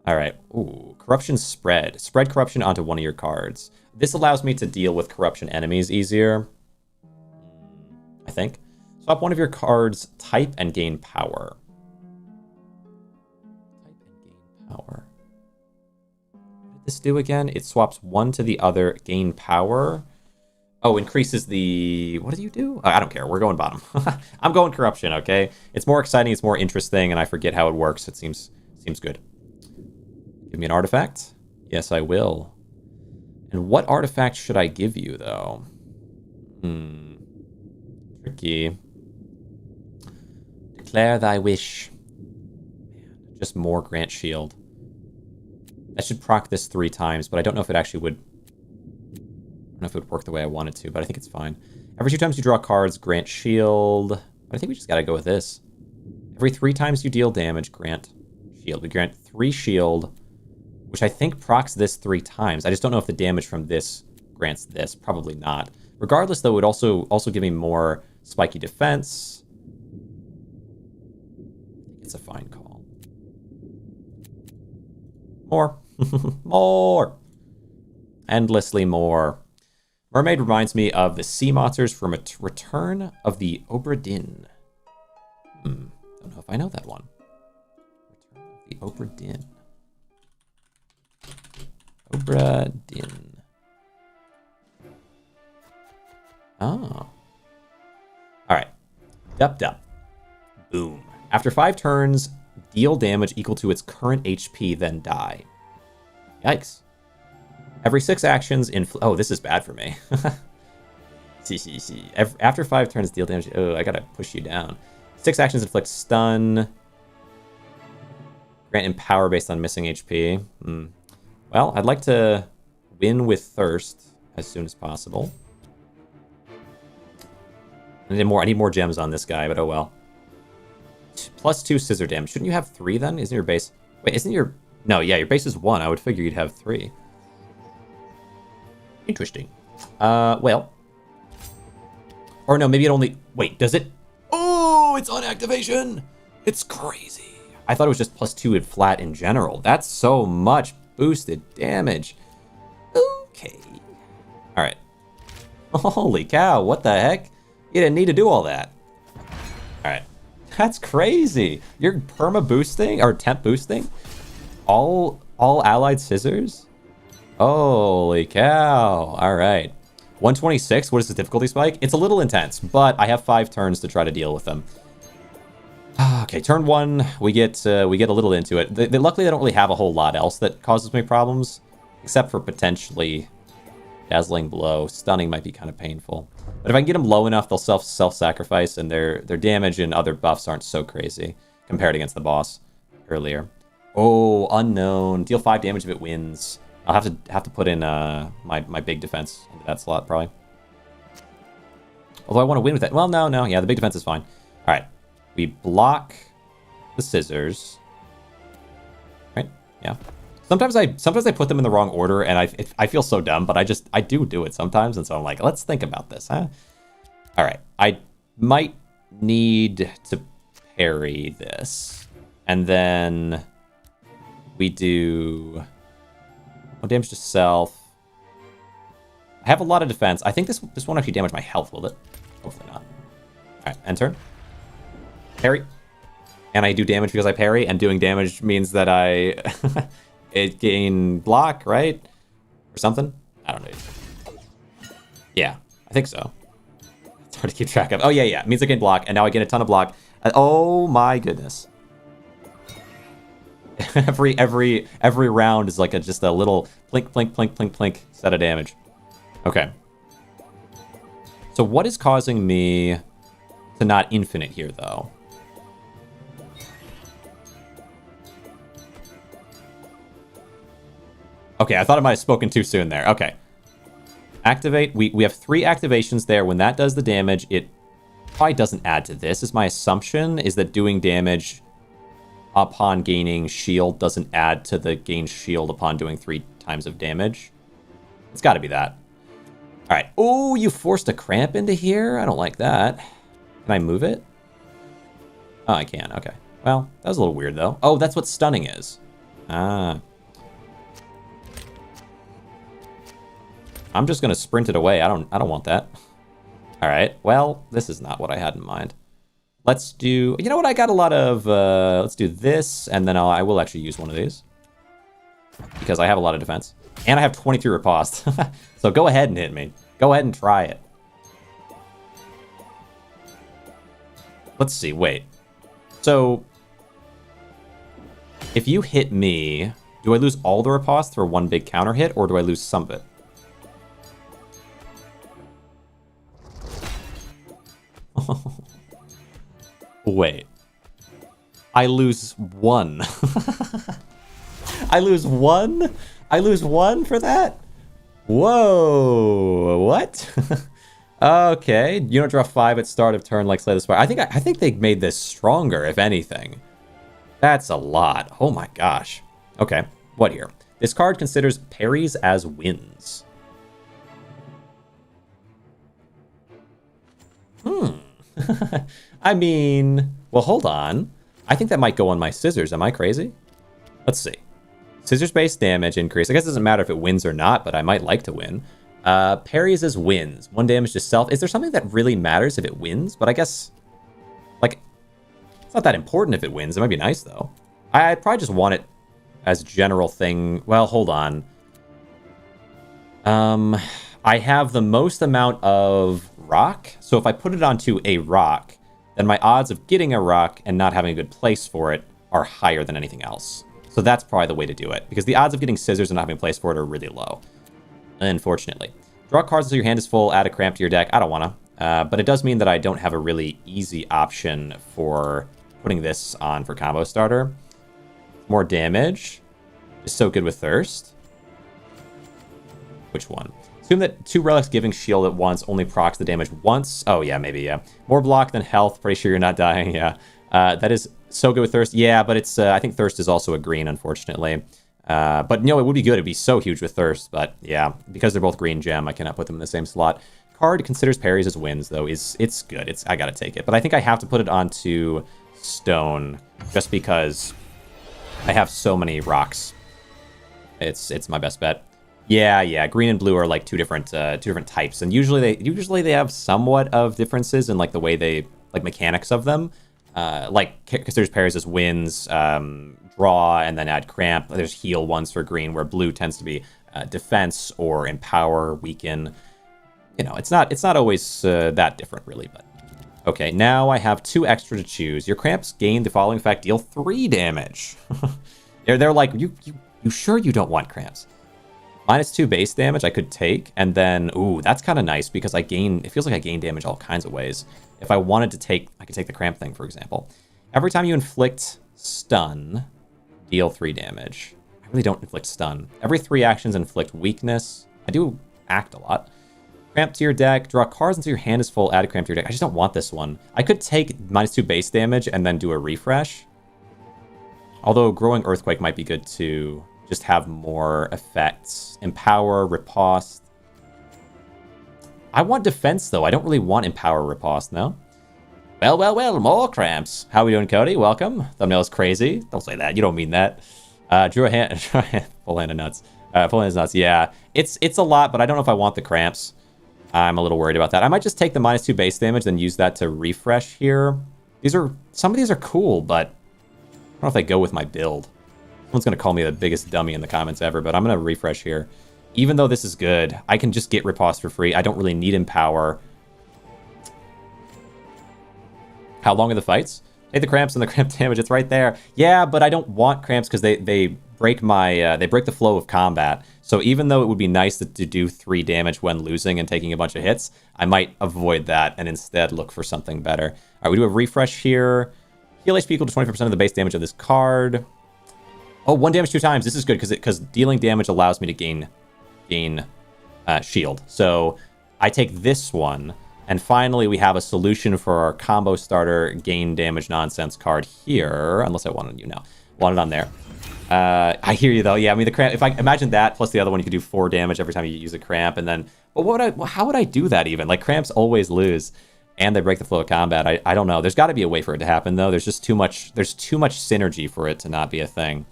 Alright. Ooh, corruption spread. Spread corruption onto one of your cards. This allows me to deal with corruption enemies easier. I think. Swap one of your cards, type, and gain power. Type and gain power. What did this do again? It swaps one to the other, gain power. Oh, increases the... What do you do? I don't care. We're going bottom. I'm going corruption, okay? It's more exciting, it's more interesting, and I forget how it works. It seems good. Give me an artifact? Yes, I will. And what artifact should I give you, though? Tricky. Declare thy wish. Man, just more Grant Shield. That should proc this 3 times, but I don't know if it actually would... I don't know if it would work the way I want it to, but I think it's fine. Every 2 times you draw cards, grant shield. But I think we just gotta go with this. Every 3 times you deal damage, grant shield. We grant 3 shield, which I think procs this 3 times. I just don't know if the damage from this grants this. Probably not. Regardless, though, it would also give me more spiky defense. It's a fine call. More. More. Endlessly more. Mermaid reminds me of the sea monsters from Return of the Obra Dinn. Don't know if I know that one. Return of the Obra Dinn. Obra Dinn. Oh. Alright. Dup. Boom. After 5 turns, deal damage equal to its current HP, then die. Yikes. Every 6 actions oh, this is bad for me. After 5 turns, deal damage. Oh, I gotta push you down. 6 actions inflict stun. Grant Empower based on missing HP. Well, I'd like to win with Thirst as soon as possible. I need more gems on this guy, but oh well. +2 scissor damage. Shouldn't you have 3 then? Isn't your base... Wait, isn't your... No, yeah, your base is 1. I would figure you'd have 3. Interesting. Well. Or no, maybe it only... Wait, does it... Oh, it's on activation! It's crazy. I thought it was just +2 and flat in general. That's so much boosted damage. Okay. Alright. Holy cow, what the heck? You didn't need to do all that. Alright. That's crazy. You're perma boosting, or temp boosting? All allied scissors? Holy cow. Alright. 126, what is the difficulty spike? It's a little intense, but I have 5 turns to try to deal with them. Okay, turn 1, we get a little into it. Luckily, they don't really have a whole lot else that causes me problems, except for potentially Dazzling Blow. Stunning might be kind of painful. But if I can get them low enough, they'll self-sacrifice, and their damage and other buffs aren't so crazy compared against the boss earlier. Oh, unknown. Deal 5 damage if it wins. I'll have to put in my big defense into that slot, probably. Although I want to win with that. Well, no. Yeah, the big defense is fine. All right. We block the scissors. Right? Yeah. Sometimes I put them in the wrong order, and I feel so dumb, but I do it sometimes, and so I'm like, let's think about this, huh? All right. I might need to parry this, and then we do... No damage to self. I have a lot of defense. I think this won't actually damage my health, will it? Hopefully not. Alright, end turn. Parry. And I do damage because I parry, and doing damage means that I it gain block, right? Or something? I don't know. Yeah, I think so. It's hard to keep track of. Oh, yeah. It means I gain block, and now I get a ton of block. Oh my goodness. every round is like just a little plink set of damage. Okay. So what is causing me to not infinite here, though? Okay, I thought I might have spoken too soon there. Okay. Activate. We have 3 activations there. When that does the damage, it probably doesn't add to this, is my assumption, is that doing damage upon gaining shield doesn't add to the gain shield upon doing 3 times of damage. It's got to be that. All right. Oh, you forced a cramp into here? I don't like that. Can I move it? Oh, I can. Okay. Well, that was a little weird, though. Oh, that's what stunning is. Ah. I'm just going to sprint it away. I don't want that. All right. Well, this is not what I had in mind. Let's do... You know what? I got a lot of... let's do this, and then I will actually use one of these. Because I have a lot of defense. And I have 23 riposte. So go ahead and hit me. Go ahead and try it. Let's see. Wait. So... If you hit me, do I lose all the riposte for one big counter hit, or do I lose some of it? Wait. I lose one. I lose one? I lose one for that? Whoa. What? Okay. You don't draw 5 at start of turn like Slay the Spire. I think they made this stronger, if anything. That's a lot. Oh my gosh. Okay. What here? This card considers parries as wins. I mean, well, hold on. I think that might go on my scissors. Am I crazy? Let's see. Scissors base damage increase. I guess it doesn't matter if it wins or not, but I might like to win. Parries as wins. 1 damage to self. Is there something that really matters if it wins? But I guess, like, it's not that important if it wins. It might be nice, though. I'd probably just want it as a general thing. Well, hold on. I have the most amount of rock. So if I put it onto a rock, then my odds of getting a rock and not having a good place for it are higher than anything else. So that's probably the way to do it, because the odds of getting scissors and not having a place for it are really low, unfortunately. Draw cards until your hand is full, add a cramp to your deck. I don't want to, but it does mean that I don't have a really easy option for putting this on for combo starter. More damage is so good with Thirst. Which one? Assume that 2 relics giving shield at once only procs the damage once. Oh, yeah, maybe, yeah. More block than health. Pretty sure you're not dying, yeah. That is so good with Thirst. Yeah, but it's I think Thirst is also a green, unfortunately. But no, it would be good. It'd be so huge with Thirst. But yeah, because they're both green gem, I cannot put them in the same slot. Card considers parries as wins, though. It's good. I gotta take it. But I think I have to put it onto stone just because I have so many rocks. It's my best bet. Yeah. Green and blue are like two different types, and usually they have somewhat of differences in like the way they like mechanics of them. Like considers parries as wins, draw, and then add cramp. There's heal ones for green, where blue tends to be defense or empower, weaken. You know, it's not always that different really, but okay. Now I have 2 extra to choose. Your cramps gain the following effect: deal 3 damage. they're like, you sure you don't want cramps? -2 base damage I could take, and then, ooh, that's kind of nice because it feels like I gain damage all kinds of ways. If I wanted to take, I could take the cramp thing, for example. Every time you inflict stun, deal 3 damage. I really don't inflict stun. Every 3 actions inflict weakness. I do act a lot. Cramp to your deck, draw cards until your hand is full, add a cramp to your deck. I just don't want this one. I could take -2 base damage and then do a refresh. Although Growing Earthquake might be good to just have more effects. Empower, riposte. I want defense, though. I don't really want empower, riposte, no? Well, more cramps. How are we doing, Cody? Welcome. Thumbnail is crazy. Don't say that. You don't mean that. Drew a hand. Full hand of nuts. Full hand of nuts, yeah. It's a lot, but I don't know if I want the cramps. I'm a little worried about that. I might just take the -2 base damage, then use that to refresh here. Some of these are cool, but I don't know if they go with my build. Someone's going to call me the biggest dummy in the comments ever, but I'm going to refresh here. Even though this is good, I can just get riposte for free. I don't really need empower. How long are the fights? Take the cramps and the cramp damage. It's right there. Yeah, but I don't want cramps because they break they break the flow of combat. So even though it would be nice to do 3 damage when losing and taking a bunch of hits, I might avoid that and instead look for something better. All right, we do a refresh here. Heal HP equal to 20% of the base damage of this card. Oh, 1 damage 2 times. This is good because dealing damage allows me to gain shield. So I take this one, and finally we have a solution for our combo starter gain damage nonsense card here. Unless I wanted you now. Want it on there. I hear you though. Yeah, I mean the cramp. If I imagine that plus the other one, you could do 4 damage every time you use a cramp, and then. But how would I do that even? Like cramps always lose, and they break the flow of combat. I don't know. There's got to be a way for it to happen though. There's just too much. There's too much synergy for it to not be a thing.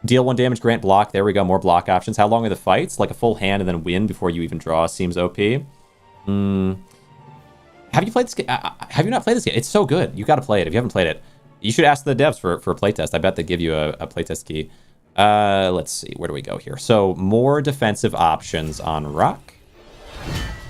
Deal 1 damage, grant block. There we go. More block options. How long are the fights? Like a full hand and then win before you even draw seems OP. Have you played this game? Have you not played this game? It's so good. You got to play it. If you haven't played it, you should ask the devs for a playtest. I bet they give you a playtest key. Let's see. Where do we go here? So more defensive options on Rock.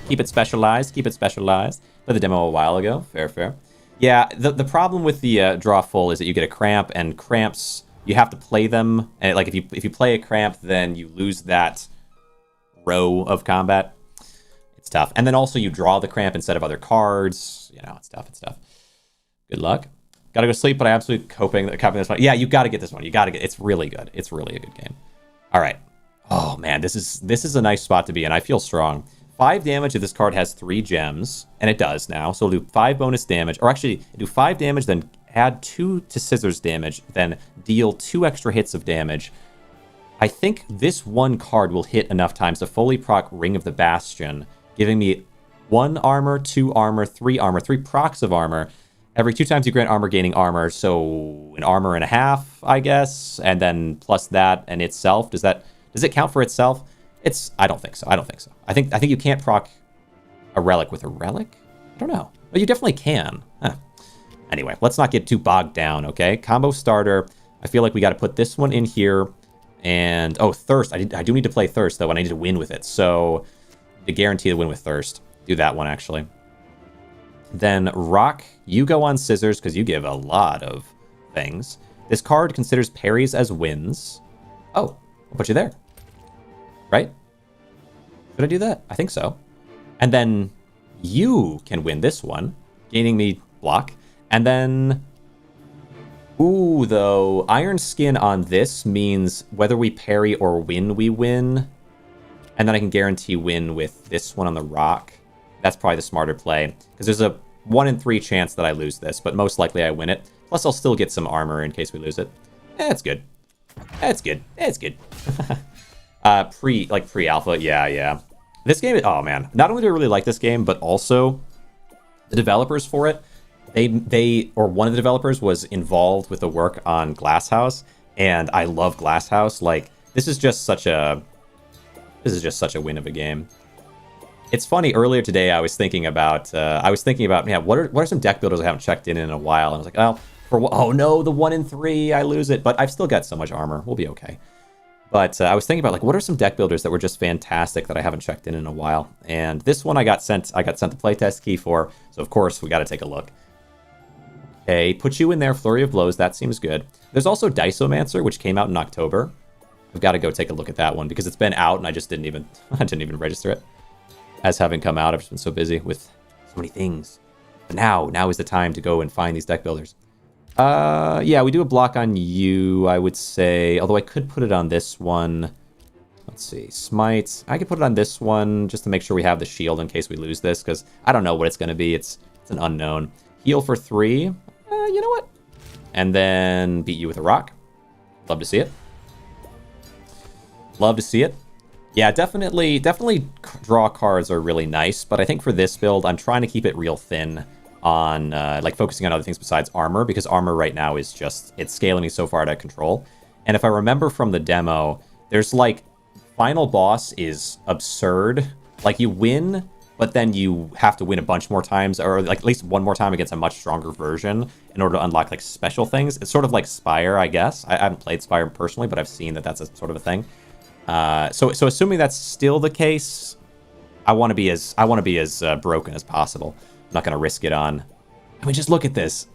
Keep it specialized. Keep it specialized. Played the demo a while ago. Fair. Yeah, the problem with the draw full is that you get a cramp, and cramps, you have to play them. And like if you play a cramp, then you lose that row of combat. It's tough. And then also you draw the cramp instead of other cards. You know, it's tough. Good luck. Gotta go sleep, but I absolutely coping this one. Yeah, you gotta get this one. You gotta get. It's really good. It's really a good game. All right. Oh man, this is a nice spot to be in. I feel strong. 5 damage if this card has 3 gems, and it does now. So we'll do 5 bonus damage, or actually do 5 damage, then add 2 to scissors damage, then deal 2 extra hits of damage. I think this one card will hit enough times to fully proc Ring of the Bastion, giving me 1 armor, 2 armor, 3 armor, 3 procs of armor. Every 2 times you grant armor, gaining armor, so an armor and a half, I guess, and then plus that and itself. Does it count for itself? I don't think so. I think you can't proc a relic with a relic. I don't know, but you definitely can. Huh. Anyway, let's not get too bogged down. Okay, combo starter. I feel like we got to put this one in here, and Thirst. I do need to play Thirst though, and I need to win with it. So to guarantee the win with Thirst, do that one actually. Then Rock, you go on Scissors because you give a lot of things. This card considers parries as wins. Oh, I'll put you there. Right? Should I do that? I think so. And then you can win this one, gaining me block. And then, ooh, though, Iron Skin on this means whether we parry or win, we win. And then I can guarantee win with this one on the Rock. That's probably the smarter play, because there's a 1 in 3 chance that I lose this, but most likely I win it. Plus, I'll still get some armor in case we lose it. It's good. It's good. Pre-alpha, yeah. This game, oh man. Not only do I really like this game, but also the developers for it, one of the developers was involved with the work on Glass House, and I love Glass House. Like, this is just such a win of a game. It's funny, earlier today I was thinking about, what are some deck builders I haven't checked in a while, and I was like, oh no, the 1 in 3, I lose it, but I've still got so much armor, we'll be okay. But I was thinking about, like, what are some deck builders that were just fantastic that I haven't checked in a while? And this one I got sent the playtest key for, so of course we got to take a look. Okay, put you in there, Flurry of Blows, that seems good. There's also Diceomancer, which came out in October. I've got to go take a look at that one because it's been out and I just didn't even register it as having come out. I've just been so busy with so many things. But now is the time to go and find these deck builders. Yeah, we do a block on you, I would say. Although I could put it on this one. Let's see, Smite. I could put it on this one just to make sure we have the shield in case we lose this, because I don't know what it's going to be. It's an unknown. Heal for 3. You know what? And then beat you with a rock. Love to see it. Love to see it. Yeah, definitely draw cards are really nice, but I think for this build, I'm trying to keep it real thin on, focusing on other things besides armor, because armor right now is just, it's scaling me so far out of control. And if I remember from the demo, there's, final boss is absurd. Like, you win, but then you have to win a bunch more times, or, at least one more time against a much stronger version in order to unlock, special things. It's sort of like Spire, I guess. I haven't played Spire personally, but I've seen that that's a sort of a thing. So assuming that's still the case, I want to be as broken as possible. I'm not going to risk it on. I mean, just look at this.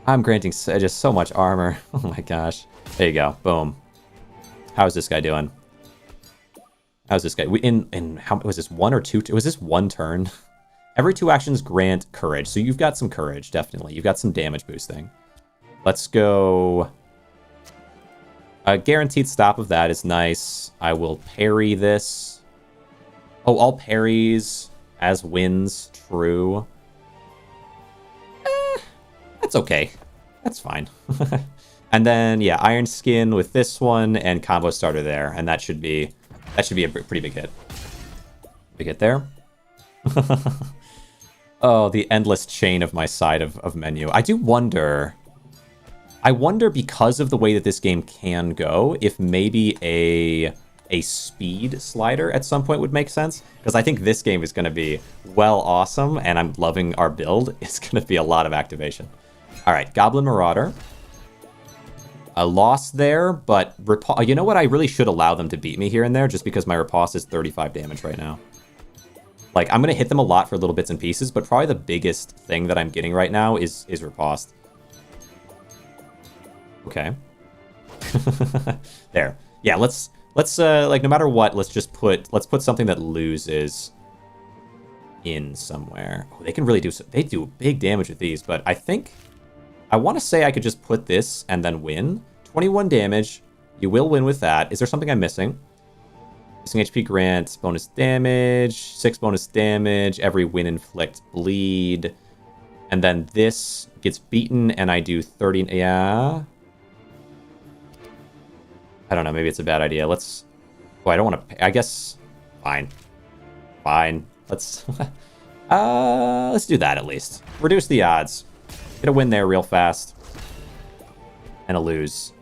I'm granting just so much armor. Oh my gosh. There you go. Boom. How's this guy doing? How's this guy? How was this 1 or 2? Was this 1 turn? Every 2 actions grant courage. So you've got some courage, definitely. You've got some damage boosting. Let's go. A guaranteed stop of that is nice. I will parry this. Oh, all parries as wins. True. That's okay. That's fine. And then, yeah, Iron Skin with this one and Combo Starter there. And that should be a pretty big hit. Big hit there. Oh, the endless chain of my side of menu. I do wonder... I wonder, because of the way that this game can go, if maybe a speed slider at some point would make sense. Because I think this game is going to be, well, awesome, and I'm loving our build. It's going to be a lot of activation. All right, Goblin Marauder. A loss there, but you know what? I really should allow them to beat me here and there, just because my riposte is 35 damage right now. Like, I'm going to hit them a lot for little bits and pieces, but probably the biggest thing that I'm getting right now is riposte. Okay. There. Yeah, let's like, no matter what, let's put something that loses in somewhere. Oh, they can really they do big damage with these, but I want to say I could just put this and then win. 21 damage. You will win with that. Is there something I'm missing? Missing HP grant, bonus damage, 6 bonus damage, every win inflict bleed. And then this gets beaten and I do 30, yeah. I don't know, maybe it's a bad idea. Let's... Oh, I don't want to... I guess... Fine. Fine. Let's do that at least. Reduce the odds. Get a win there real fast. And a lose.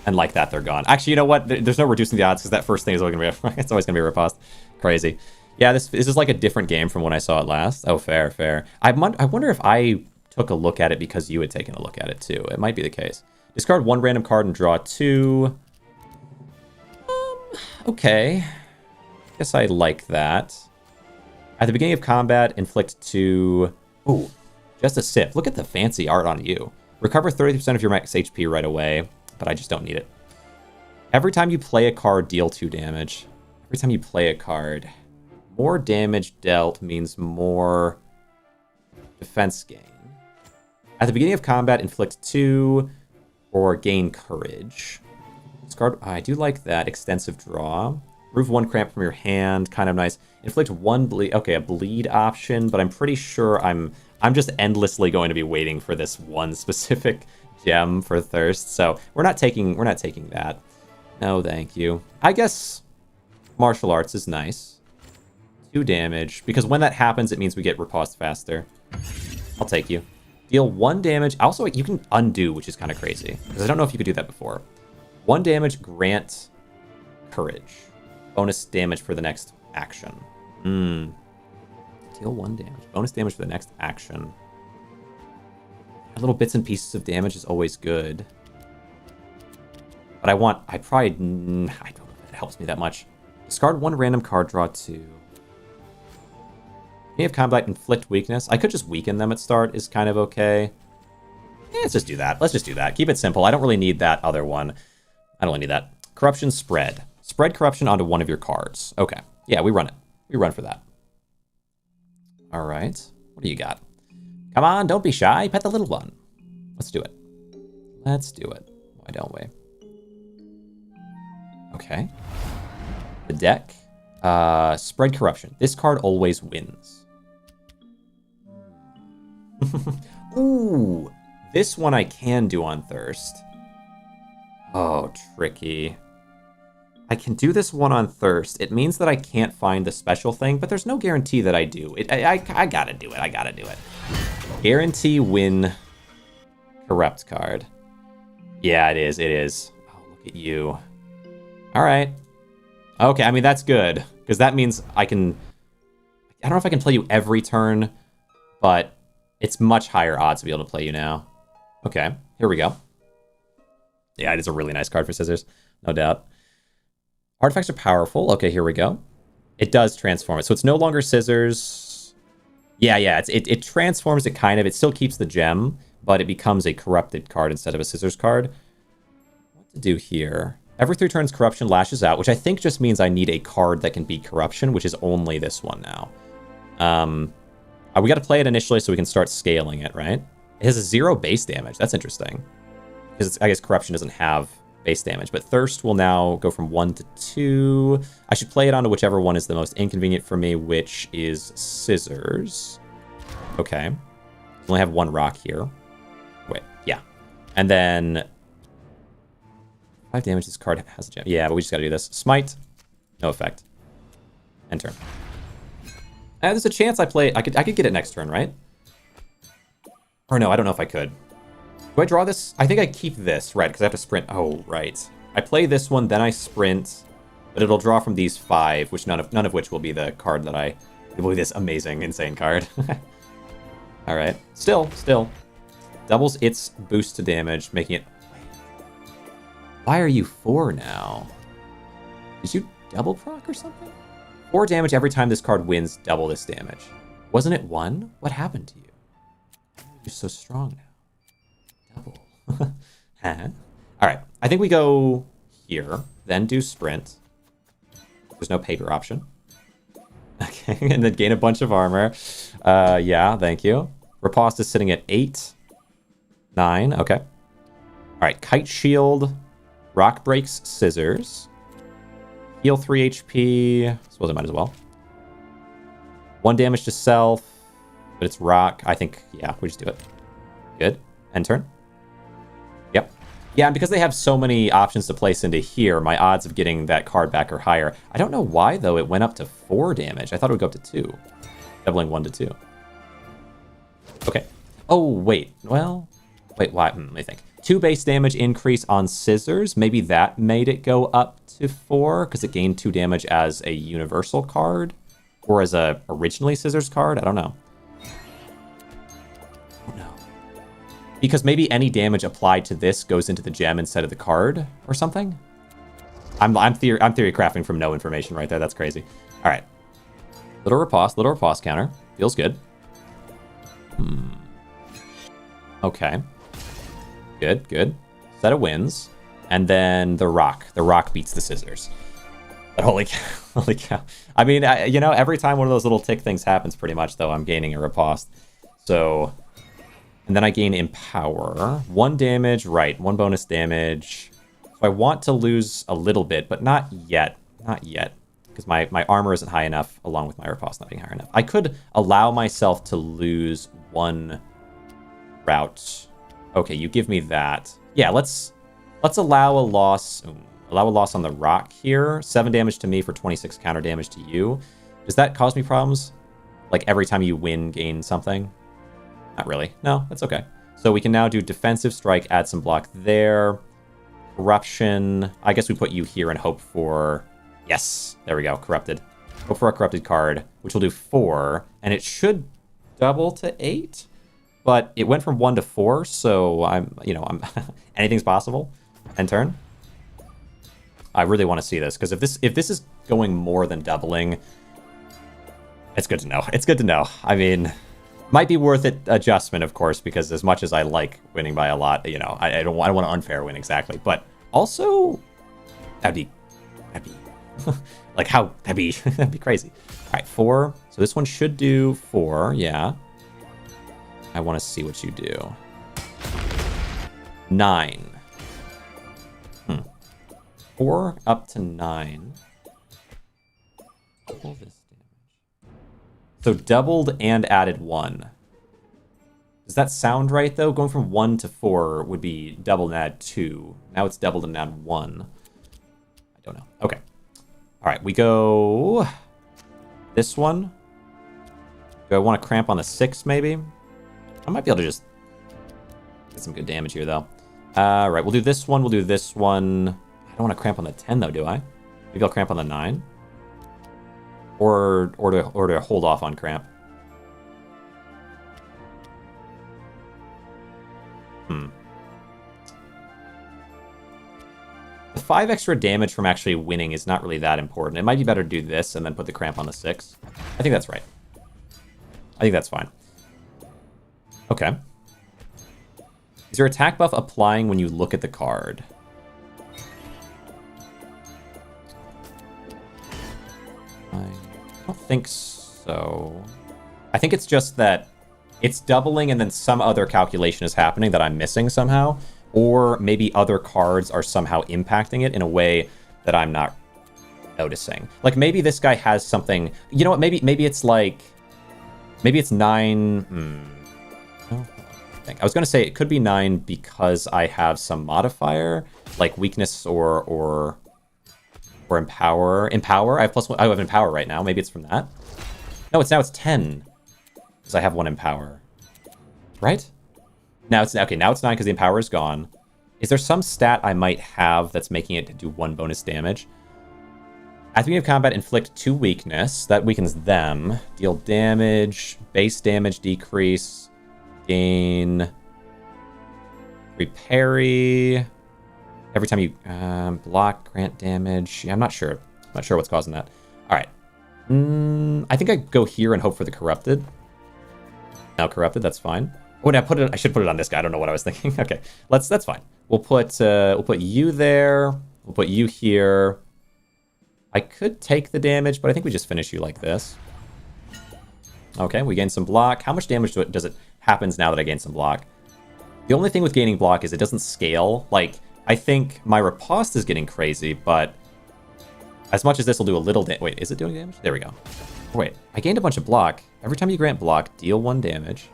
And like that, they're gone. Actually, you know what? There's no reducing the odds because that first thing is always going to be... It's always going to be a riposte. Crazy. Yeah, this is like a different game from when I saw it last. Oh, fair, fair. I wonder if I took a look at it because you had taken a look at it too. It might be the case. Discard 1 random card and draw 2. Okay. Guess I like that. At the beginning of combat, inflict 2... Ooh, just a sip. Look at the fancy art on you. Recover 30% of your max HP right away, but I just don't need it. Every time you play a card, deal 2 damage. Every time you play a card, more damage dealt means more defense gain. At the beginning of combat, inflict 2 or gain courage. Discard. I do like that. Extensive draw. Remove 1 cramp from your hand. Kind of nice. Inflict 1 bleed. Okay, a bleed option, but I'm pretty sure I'm just endlessly going to be waiting for this one specific gem for thirst. So we're not taking that. No, thank you. I guess martial arts is nice. 2 damage, because when that happens, it means we get riposte faster. I'll take you. Deal 1 damage. Also, you can undo, which is kind of crazy, because I don't know if you could do that before. 1 damage, grant courage. Bonus damage for the next action. Deal 1 damage. Bonus damage for the next action. Little bits and pieces of damage is always good. But I probably... I don't know if it helps me that much. Discard 1 random card, draw 2. Beginning of combat, inflict weakness. I could just weaken them at start, is kind of okay. Yeah, let's just do that. Let's just do that. Keep it simple. I don't really need that other one. I don't really need that. Corruption spread. Spread corruption onto one of your cards. Okay. Yeah, we run it. We run for that. All right. What do you got? Come on, don't be shy. Pet the little one. Let's do it. Let's do it. Why don't we? Okay. The deck. Spread corruption. This card always wins. Ooh. This one I can do on thirst. Oh, tricky. I can do this one on thirst. It means that I can't find the special thing, but there's no guarantee that I do. I gotta do it. I gotta do it. Guarantee win corrupt card. Yeah, it is. It is. Oh, look at you. All right. Okay, I mean, that's good, because that means I can... I don't know if I can play you every turn, but it's much higher odds to be able to play you now. Okay, here we go. Yeah, it is a really nice card for Scissors, no doubt. Artifacts are powerful. Okay, here we go. It does transform it, so it's no longer Scissors. Yeah, it transforms it kind of. It still keeps the gem, but it becomes a corrupted card instead of a Scissors card. What to do here? Every 3 turns, Corruption lashes out, which I think just means I need a card that can beat Corruption, which is only this one now. We got to play it initially so we can start scaling it, right? It has a 0 base damage. That's interesting. Because I guess Corruption doesn't have base damage. But Thirst will now go from 1 to 2. I should play it onto whichever one is the most inconvenient for me, which is Scissors. Okay. I only have 1 rock here. Wait, yeah. And then 5 damage, this card has a gem. Yeah, but we just gotta do this. Smite, no effect. End turn. There's a chance I could get it next turn, right? Or no, I don't know if I could. Do I draw this? I think I keep this, right, because I have to sprint. Oh, right. I play this one, then I sprint, but it'll draw from these 5, which none of which will be the card that it will be this amazing, insane card. All right. Still. Doubles its boost to damage, making it... Why are you 4 now? Did you double proc or something? 4 damage every time this card wins double this damage. Wasn't it 1? What happened to you? You're so strong now. Double. Huh? All right. I think we go here, then do sprint. There's no paper option. Okay, and then gain a bunch of armor. Yeah, thank you. Riposte is sitting at 8. 9, okay. All right, Kite Shield, Rock Breaks, Scissors. Heal 3 HP. I suppose I might as well. 1 damage to self, but it's rock. I think, yeah, we just do it. Good. End turn. Yep. Yeah, and because they have so many options to place into here, my odds of getting that card back are higher. I don't know why, though, it went up to 4 damage. I thought it would go up to 2. Doubling 1 to 2. Okay. Oh, wait. Well... Wait, why? Let me think. 2 base damage increase on Scissors. Maybe that made it go up to 4 because it gained 2 damage as a universal card or as a originally Scissors card. I don't know. Oh no. Because maybe any damage applied to this goes into the gem instead of the card or something. I'm theory crafting from no information right there. That's crazy. All right. Little riposte counter. Feels good. Okay. Good. Set of wins. And then the rock. The rock beats the scissors. But holy cow. I mean, every time one of those little tick things happens pretty much, though, I'm gaining a riposte. So, and then I gain Empower. 1 damage, right. 1 bonus damage. So I want to lose a little bit, but not yet. Not yet. Because my armor isn't high enough, along with my riposte not being high enough. I could allow myself to lose 1 route. Okay, you give me that. Yeah, let's allow a loss. Allow a loss on the rock here. 7 damage to me for 26 counter damage to you. Does that cause me problems? Like every time you win, gain something? Not really. No, that's okay. So we can now do defensive strike, add some block there. Corruption. I guess we put you here and hope for... Yes, there we go. Corrupted. Hope for a corrupted card, which will do 4. And it should double to 8. But it went from 1 to 4, so I'm anything's possible. End turn. I really want to see this, because if this is going more than doubling, it's good to know. It's good to know. I mean, might be worth it adjustment, of course, because as much as I like winning by a lot, I don't want an unfair win exactly. But also, that'd be like that'd be crazy. All right, 4. So this one should do 4. Yeah. I want to see what you do. 9. 4 up to 9. Double this damage. So doubled and added 1. Does that sound right, though? Going from 1 to 4 would be double and add 2. Now it's doubled and add 1. I don't know. Okay. All right, we go... This one. Do I want to cramp on the 6, maybe? I might be able to just get some good damage here, though. Right, we'll do this one. We'll do this one. I don't want to cramp on the 10, though, do I? Maybe I'll cramp on the 9. Or to hold off on cramp. The 5 extra damage from actually winning is not really that important. It might be better to do this and then put the cramp on the 6. I think that's right. I think that's fine. Okay. Is your attack buff applying when you look at the card? I don't think so. I think it's just that it's doubling and then some other calculation is happening that I'm missing somehow. Or maybe other cards are somehow impacting it in a way that I'm not noticing. Like maybe this guy has something... You know what? Maybe it's like... Maybe it's 9... I was going to say it could be 9 because I have some modifier, like weakness or empower. Empower? I have +1. I have empower right now. Maybe it's from that. No, it's 10. Because I have 1 empower. Right? Now it's okay, now it's 9 because the empower is gone. Is there some stat I might have that's making it do 1 bonus damage? At the beginning of combat, inflict 2 weakness. That weakens them. Deal damage, base damage decrease, gain parry. Every time you block, grant damage. Yeah, I'm not sure. I'm not sure what's causing that. All right. I think I go here and hope for the corrupted. Now corrupted, that's fine. Oh, now I should put it on this guy. I don't know what I was thinking. Okay, that's fine. We'll put you there. We'll put you here. I could take the damage, but I think we just finish you like this. Okay, we gain some block. How much damage does it happens now that I gain some block? The only thing with gaining block is it doesn't scale. Like, I think my riposte is getting crazy, but as much as this will do a little damage. Wait, is it doing damage? There we go. Wait, I gained a bunch of block. Every time you grant block, deal 1 damage.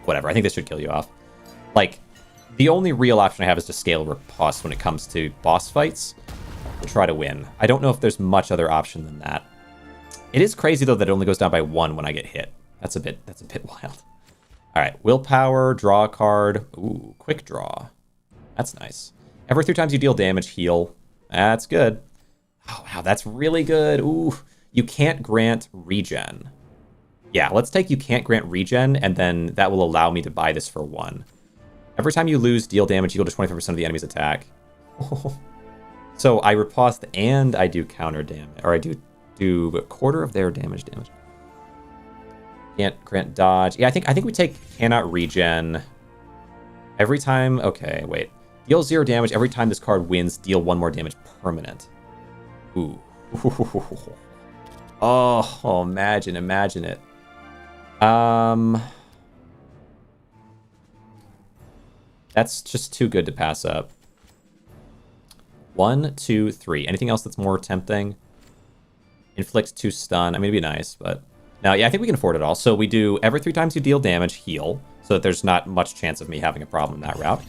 Whatever, I think this should kill you off. Like, the only real option I have is to scale riposte when it comes to boss fights to try to win. I don't know if there's much other option than that. It is crazy, though, that it only goes down by 1 when I get hit. That's a bit wild. All right, willpower, draw a card. Ooh, quick draw. That's nice. Every 3 times you deal damage, heal. That's good. Oh, wow, that's really good. Ooh, you can't grant regen. Yeah, let's take you can't grant regen, and then that will allow me to buy this for 1. Every time you lose, deal damage equal to 25% of the enemy's attack. So I riposte and I do counter damage, or I do a quarter of their damage. Can't grant dodge. Yeah, I think we take cannot regen. Every time, okay, wait. Deal 0 damage every time this card wins, deal 1 more damage permanent. Ooh. Oh, imagine it. That's just too good to pass up. 1, 2, 3. Anything else that's more tempting? Inflict 2 stun. I mean, it'd be nice, but no, yeah, I think we can afford it all. So we do every 3 times you deal damage, heal, so that there's not much chance of me having a problem in that route.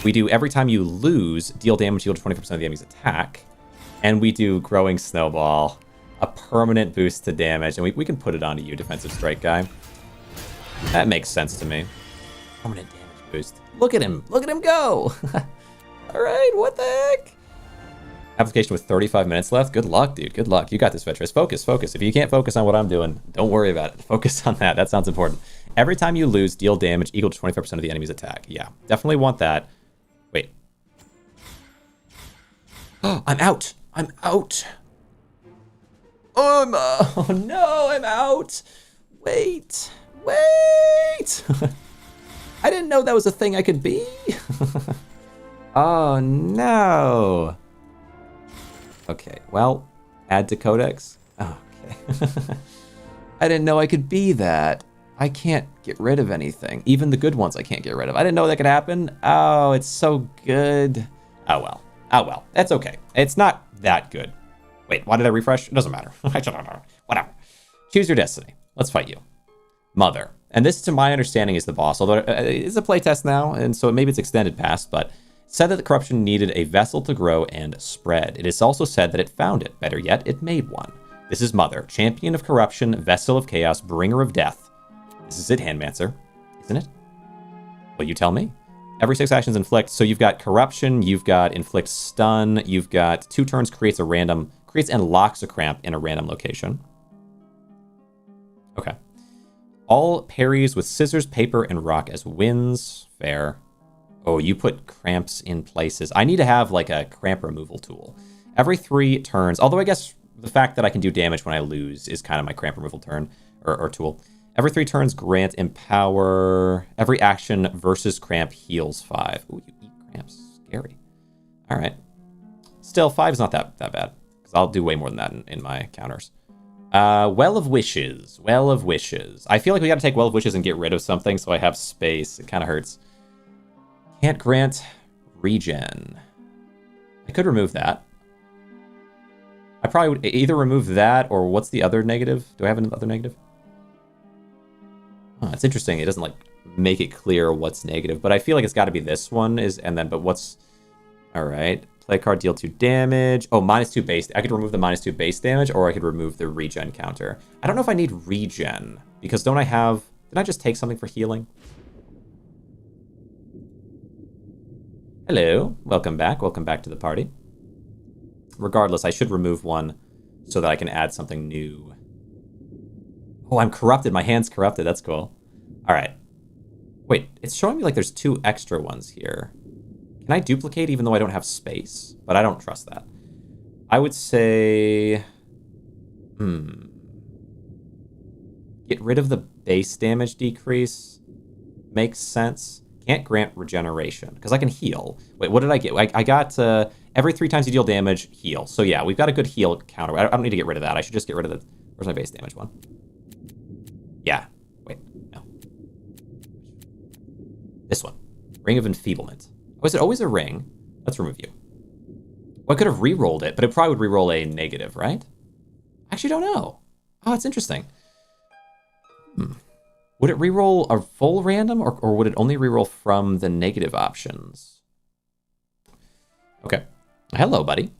We do every time you lose, deal damage equal to 20% of the enemy's attack. And we do growing snowball, a permanent boost to damage, and we can put it onto you, defensive strike guy. That makes sense to me. Permanent damage boost. Look at him go. All right, what the heck? Application with 35 minutes left. Good luck, dude. Good luck. You got this, Veterans. Focus. If you can't focus on what I'm doing, don't worry about it. Focus on that. That sounds important. Every time you lose, deal damage equal to 25% of the enemy's attack. Yeah, definitely want that. Wait. Oh, I'm out. Oh no, I'm out. Wait. I didn't know that was a thing I could be. Oh no. Okay, well, add to codex. Oh, okay. I didn't know I could be that. I can't get rid of anything. Even the good ones I can't get rid of. I didn't know that could happen. Oh, it's so good. Oh well, that's okay. It's not that good. Wait, why did I refresh? It doesn't matter. Whatever. Choose your destiny. Let's fight you. Mother. And this, to my understanding, is the boss, although it's a playtest now, and so maybe it's extended past, but said that the corruption needed a vessel to grow and spread. It is also said that it found it. Better yet, it made one. This is Mother, champion of corruption, vessel of chaos, bringer of death. This is it, Handmancer, isn't it? Well, you tell me. Every 6 actions inflict. So you've got corruption, you've got inflict stun, you've got 2 turns creates and locks a cramp in a random location. Okay. All parries with scissors, paper, and rock as wins. Fair. Oh, you put cramps in places. I need to have like a cramp removal tool. Every 3 turns, although I guess the fact that I can do damage when I lose is kind of my cramp removal turn or tool. Every 3 turns, grant empower. Every action versus cramp heals 5. Ooh, you eat cramps. Scary. All right. Still, 5 is not that bad, because I'll do way more than that in my counters. Well of Wishes. Well of Wishes. I feel like we got to take Well of Wishes and get rid of something so I have space. It kind of hurts. Can't grant regen. I could remove that. I probably would either remove that or what's the other negative? Do I have another negative? Oh, it's interesting. It doesn't like make it clear what's negative, but I feel like it's got to be this one but what's All right. Play card, deal 2 damage. Oh, -2 base. I could remove the -2 base damage, or I could remove the regen counter. I don't know if I need regen, because don't I have... Did I just take something for healing? Hello. Welcome back. Welcome back to the party. Regardless, I should remove one so that I can add something new. Oh, I'm corrupted. My hand's corrupted. That's cool. All right. Wait, it's showing me like there's 2 extra ones here. Can I duplicate even though I don't have space? But I don't trust that. I would say... Get rid of the base damage decrease. Makes sense. Can't grant regeneration, because I can heal. Wait, what did I get? I got every 3 times you deal damage, heal. So yeah, we've got a good heal counter. I don't need to get rid of that. I should just get rid of the... Where's my base damage one? Yeah. Wait, no. This one. Ring of Enfeeblement. Oh, is it always a ring? Let's remove you. Well, I could have re-rolled it, but it probably would re-roll a negative, right? I actually don't know. Oh, it's interesting. Would it re-roll a full random, or would it only re-roll from the negative options? Okay. Hello, buddy.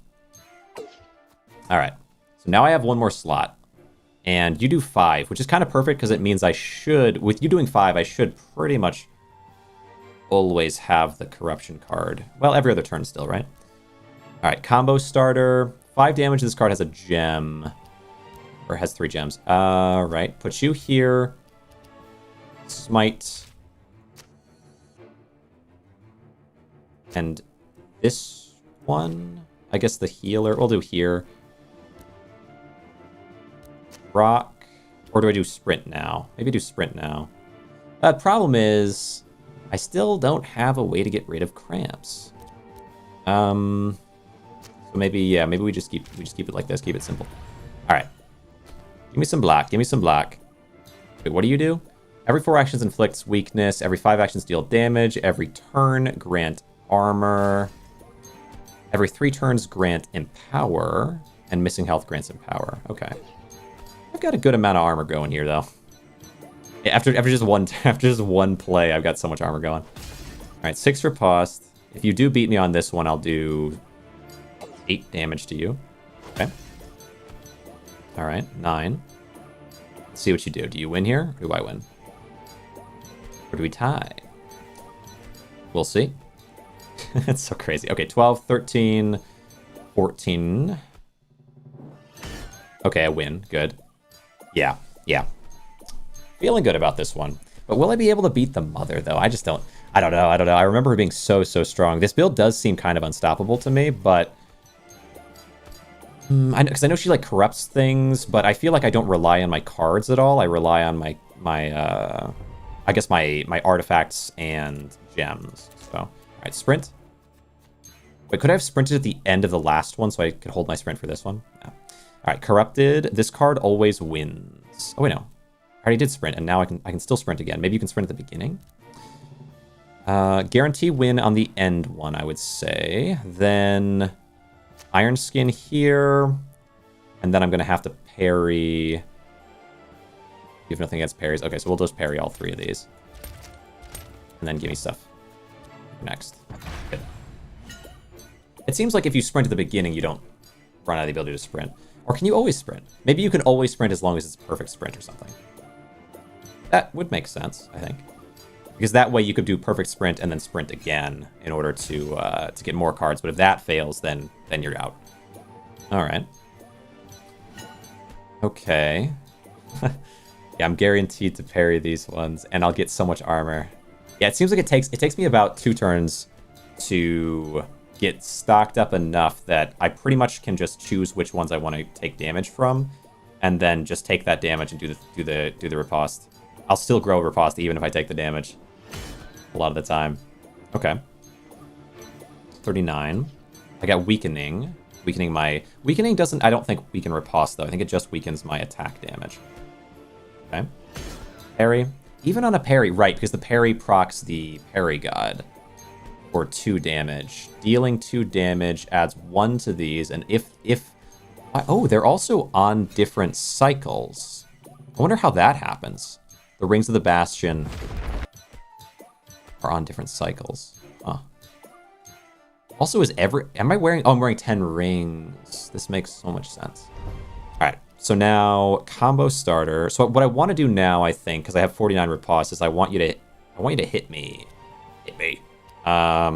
All right. So now I have 1 more slot. And you do 5, which is kind of perfect because it means I should... With you doing 5, I should pretty much always have the corruption card. Well, every other turn still, right? All right, combo starter. 5 damage. This card has a gem. Or has 3 gems. All right, put you here. Smite. And this one, I guess the healer, we'll do here. Rock, or do I do sprint now? Maybe do sprint now. Problem is, I still don't have a way to get rid of cramps. So maybe, yeah, maybe we just keep it like this, keep it simple. All right, give me some black, give me some black. Wait, what do you do? Every 4 actions inflicts weakness. Every 5 actions deal damage. Every turn grant armor. Every 3 turns grant empower. And missing health grants empower. Okay. I've got a good amount of armor going here, though. Yeah, after just one play, I've got so much armor going. All right, 6 riposte. If you do beat me on this one, I'll do 8 damage to you. Okay. All right, 9. Let's see what you do. Do you win here? Or do I win? Or do we tie? We'll see. It's so crazy. Okay, 12, 13, 14. Okay, I win. Good. Yeah, yeah. Feeling good about this one. But will I be able to beat the mother, though? I just don't... I don't know. I remember her being so strong. This build does seem kind of unstoppable to me, but... Because I know she, like, corrupts things, but I feel like I don't rely on my cards at all. I rely on my I guess my artifacts and gems. So, all right, sprint. Wait, could I have sprinted at the end of the last one so I could hold my sprint for this one? No. All right, corrupted. This card always wins. Oh wait, no. I already did sprint, and now I can still sprint again. Maybe you can sprint at the beginning. Guarantee win on the end one, I would say. Then Iron Skin here, and then I'm gonna have to parry. You have nothing against parries. Okay, so we'll just parry all 3 of these. And then give me stuff next. Good. It seems like if you sprint at the beginning, you don't run out of the ability to sprint. Or can you always sprint? Maybe you can always sprint as long as it's a perfect sprint or something. That would make sense, I think. Because that way you could do perfect sprint and then sprint again in order to get more cards. But if that fails, then you're out. All right. Okay. Yeah, I'm guaranteed to parry these ones, and I'll get so much armor. Yeah, it seems like it takes me about 2 turns to get stocked up enough that I pretty much can just choose which ones I want to take damage from, and then just take that damage and do the riposte. I'll still grow riposte even if I take the damage a lot of the time. Okay. 39. I got weakening. Weakening doesn't, I don't think, weaken riposte, though. I think it just weakens my attack damage. Okay. Parry. Even on a parry, right, because the parry procs the parry god for 2 damage. Dealing 2 damage adds 1 to these, and if... Oh, they're also on different cycles. I wonder how that happens. The Rings of the Bastion are on different cycles. Huh. Also, am I wearing... Oh, I'm wearing 10 rings. This makes so much sense. All right, so now combo starter. So what I want to do now, I think, because I have 49 riposte, is I want you to hit me. Hit me. A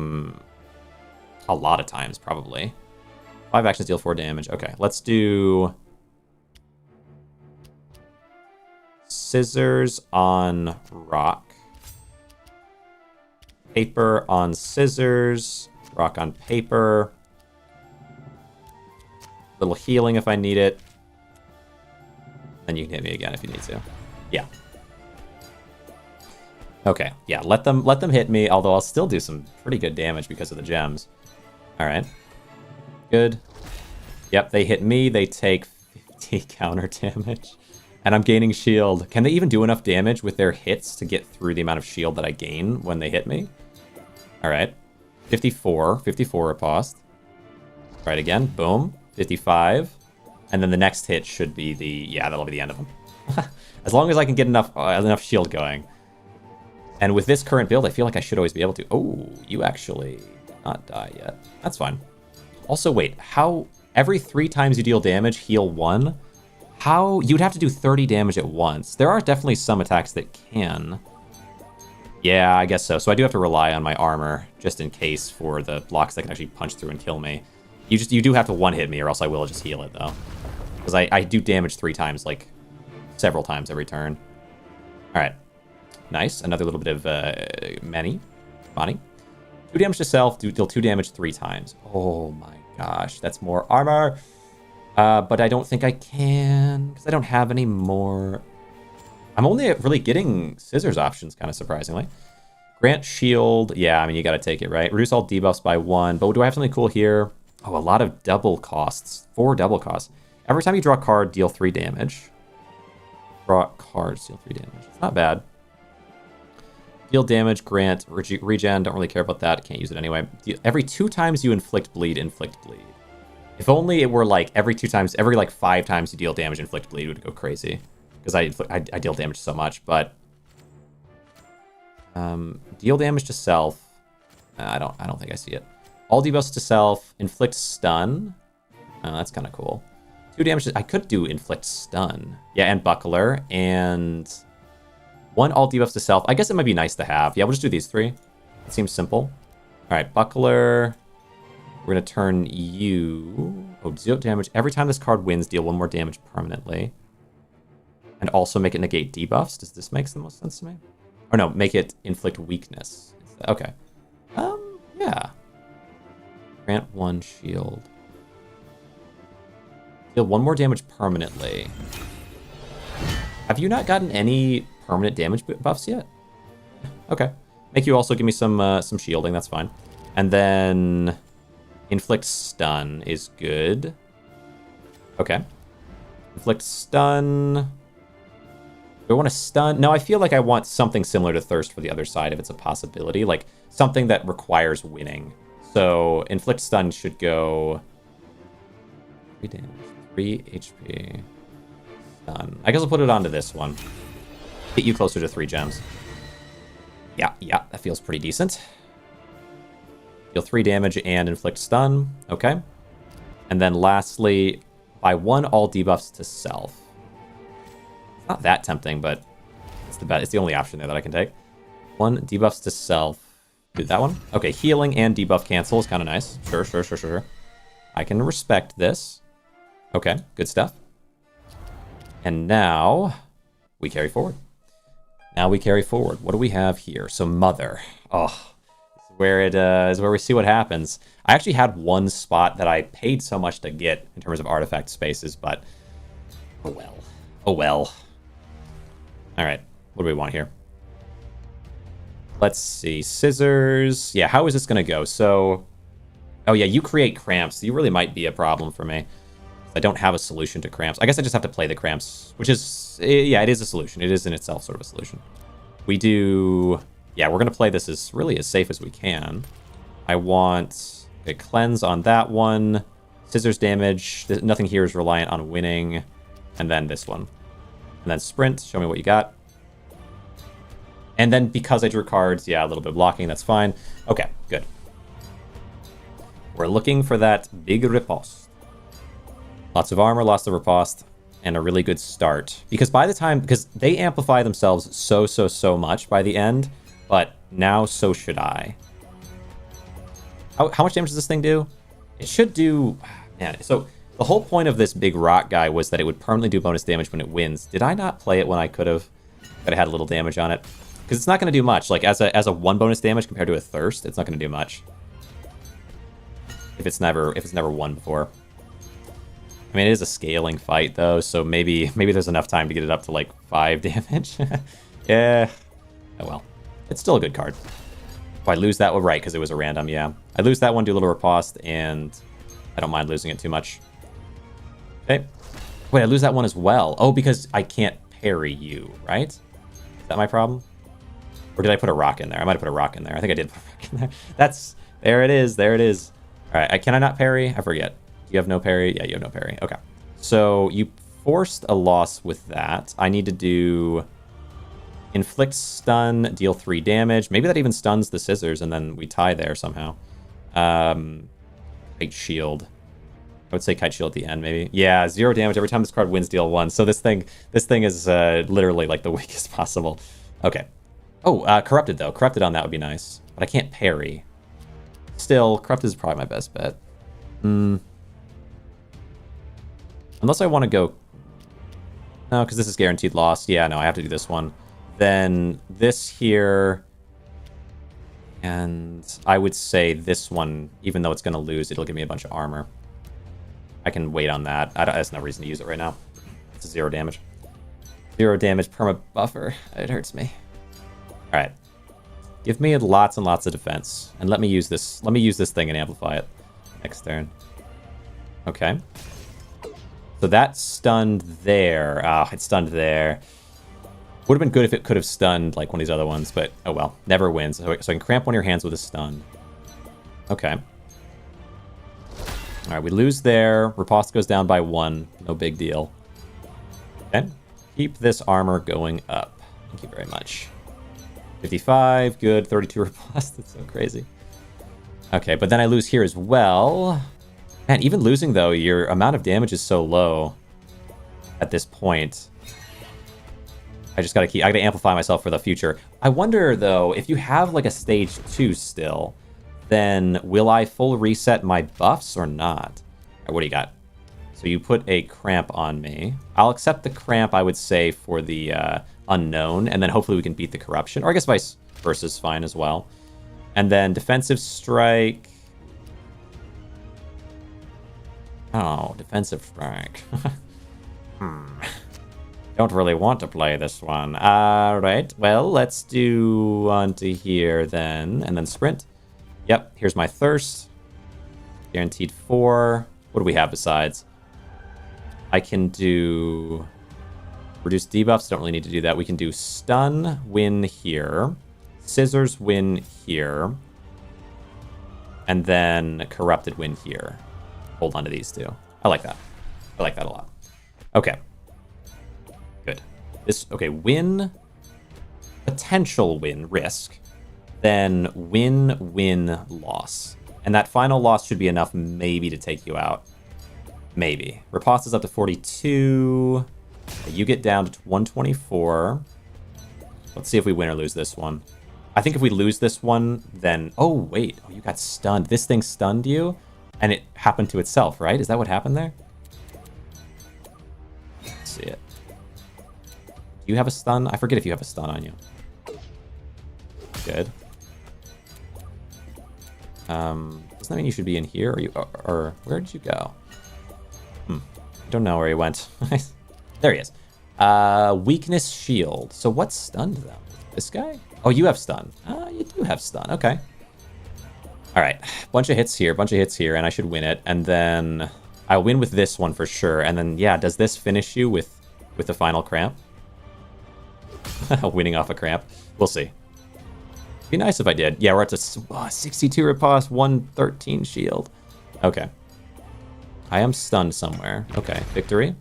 lot of times, probably. 5 actions deal 4 damage. Okay, let's do... Scissors on rock. Paper on scissors. Rock on paper. Little healing if I need it. Then you can hit me again if you need to. Yeah. Okay, yeah, let them hit me, although I'll still do some pretty good damage because of the gems. Alright. Good. Yep, they hit me, they take 50 counter damage. And I'm gaining shield. Can they even do enough damage with their hits to get through the amount of shield that I gain when they hit me? Alright. 54 riposte. Right again, boom. 55. And then the next hit should be that'll be the end of them. As long as I can get enough shield going. And with this current build, I feel like I should always be able to. Oh, you actually did not die yet. That's fine. Also, wait, how every 3 times you deal damage, heal 1? How you'd have to do 30 damage at once. There are definitely some attacks that can. Yeah, I guess so. So I do have to rely on my armor just in case for the blocks that can actually punch through and kill me. You do have to one-hit me, or else I will just heal it, though. Because I do damage 3 times, like, several times every turn. Alright. Nice. Another little bit of, Money. 2 damage to self, deal 2 damage 3 times. Oh my gosh, that's more armor! But I don't think I can, because I don't have any more... I'm only really getting scissors options, kind of surprisingly. Grant shield. Yeah, I mean, you gotta take it, right? Reduce all debuffs by 1. But do I have something cool here? Oh, a lot of double costs. 4 double costs. Every time you draw a card, deal 3 damage. Draw cards, deal 3 damage. It's not bad. Deal damage, grant, regen. Don't really care about that. Can't use it anyway. Every 2 times you inflict bleed, inflict bleed. If only it were like every 2 times, every like 5 times you deal damage, inflict bleed would go crazy. Because I deal damage so much, but... deal damage to self. I don't think I see it. All debuffs to self. Inflict stun. That's kind of cool. 2 damage. I could do inflict stun. Yeah, and buckler. And 1 all debuffs to self. I guess it might be nice to have. Yeah, we'll just do these 3. It seems simple. All right, buckler. We're going to turn you... Oh, 0 damage. Every time this card wins, deal 1 more damage permanently. And also make it negate debuffs. Does this make the most sense to me? Or no, make it inflict weakness. Okay. Yeah. Grant 1 shield. Deal 1 more damage permanently. Have you not gotten any permanent damage buffs yet? Okay. Make you also give me some shielding. That's fine. And then inflict stun is good. Okay. Inflict stun. Do I want to stun? No, I feel like I want something similar to Thirst for the other side if it's a possibility. Like, something that requires winning. So, inflict stun should go... 3 damage, 3 HP. Stun. I guess I'll put it onto this one. Get you closer to 3 gems. Yeah, that feels pretty decent. Deal 3 damage and inflict stun. Okay. And then lastly, by 1 all debuffs to self. Not that tempting, but it's the only option there that I can take. 1 debuffs to self. Do that one. Okay, healing and debuff cancel is kind of nice. Sure. I can respect this. Okay, good stuff. And now we carry forward. What do we have here? So Mother. Oh, this is where it is where we see what happens. I actually had 1 spot that I paid so much to get in terms of artifact spaces, but oh well. All right, what do we want here? Let's see, scissors. Yeah, how is this gonna go? So, oh yeah, you create cramps. You really might be a problem for me. I don't have a solution to cramps. I guess I just have to play the cramps, which is, yeah, it is a solution. It is in itself sort of a solution. We do, yeah, we're gonna play this as really as safe as we can. I want a cleanse on that one. Scissors damage. Nothing here is reliant on winning. And then this one. And then sprint, show me what you got. And then because I drew cards, yeah, a little bit of blocking, that's fine. Okay, good. We're looking for that big riposte. Lots of armor, lots of riposte, and a really good start. Because by the time... Because they amplify themselves so much by the end, but now so should I. How much damage does this thing do? It should do... Man, so the whole point of this big rock guy was that it would permanently do bonus damage when it wins. Did I not play it when I could have? Could have had a little damage on it. Because it's not going to do much. Like, as a 1 bonus damage compared to a thirst, it's not going to do much. If it's never won before. I mean, it is a scaling fight, though, so maybe there's enough time to get it up to, like, 5 damage. Yeah. Oh, well. It's still a good card. Oh, I lose that one, right, because it was a random, yeah. I lose that one, do a little riposte, and I don't mind losing it too much. Okay. Wait, I lose that one as well. Oh, because I can't parry you, right? Is that my problem? Or did I put a rock in there? I might have put a rock in there. I think I did put a rock in there. There it is. There it is. All right. Can I not parry? I forget. You have no parry? Yeah, you have no parry. Okay. So you forced a loss with that. I need to do inflict stun, deal 3 damage. Maybe that even stuns the scissors, and then we tie there somehow. Kite shield. I would say kite shield at the end, maybe. Yeah, 0 damage every time this card wins, deal 1. So this thing is literally like the weakest possible. Okay. Oh, corrupted though. Corrupted on that would be nice, but I can't parry. Still, corrupted is probably my best bet. Unless I want to go... No, because this is guaranteed loss. Yeah, no, I have to do this one. Then this here... And I would say this one, even though it's going to lose, it'll give me a bunch of armor. I can wait on that. There's no reason to use it right now. It's 0 damage. 0 damage perma buffer. It hurts me. All right. Give me lots and lots of defense. And let me use this. Let me use this thing and amplify it next turn. Okay. So that stunned there. Ah, it stunned there. Would have been good if it could have stunned like one of these other ones, but oh well. Never wins. So I can cramp one of your hands with a stun. Okay. All right, we lose there. Riposte goes down by 1. No big deal. Okay. Keep this armor going up. Thank you very much. 55, good. 32 riposte. That's so crazy. Okay, but then I lose here as well. Man, even losing, though, your amount of damage is so low at this point. I just gotta I gotta amplify myself for the future. I wonder, though, if you have, like, a stage 2 still, then will I full reset my buffs or not? Right, what do you got? So you put a cramp on me. I'll accept the cramp, I would say, for the unknown, and then hopefully we can beat the corruption. Or I guess vice versa is fine as well. And then defensive strike. Oh, defensive strike. Don't really want to play this one. Alright, well, let's do onto here then, and then sprint. Yep, here's my thirst. Guaranteed 4. What do we have besides? I can do... Reduce debuffs, don't really need to do that. We can do stun, win here. Scissors, win here. And then corrupted, win here. Hold on to these two. I like that. I like that a lot. Okay. Good. Okay, win. Potential win, risk. Then win, win, loss. And that final loss should be enough maybe to take you out. Maybe. Riposte is up to 42. You get down to 124. Let's see if we win or lose this one. I think if we lose this one, then... Oh, wait. Oh, you got stunned. This thing stunned you, and it happened to itself, right? Is that what happened there? Let's see it. Do you have a stun? I forget if you have a stun on you. Good. Doesn't that mean you should be in here? Or where did you go? I don't know where he went. There he is. Weakness shield. So what stunned them? This guy? Oh, you have stun. You do have stun. Okay. All right. Bunch of hits here, and I should win it. And then I'll win with this one for sure. And then, yeah, does this finish you with the final cramp? Winning off a cramp. We'll see. It'd be nice if I did. Yeah, we're at 62 riposte, 113 shield. Okay. I am stunned somewhere. Okay, victory.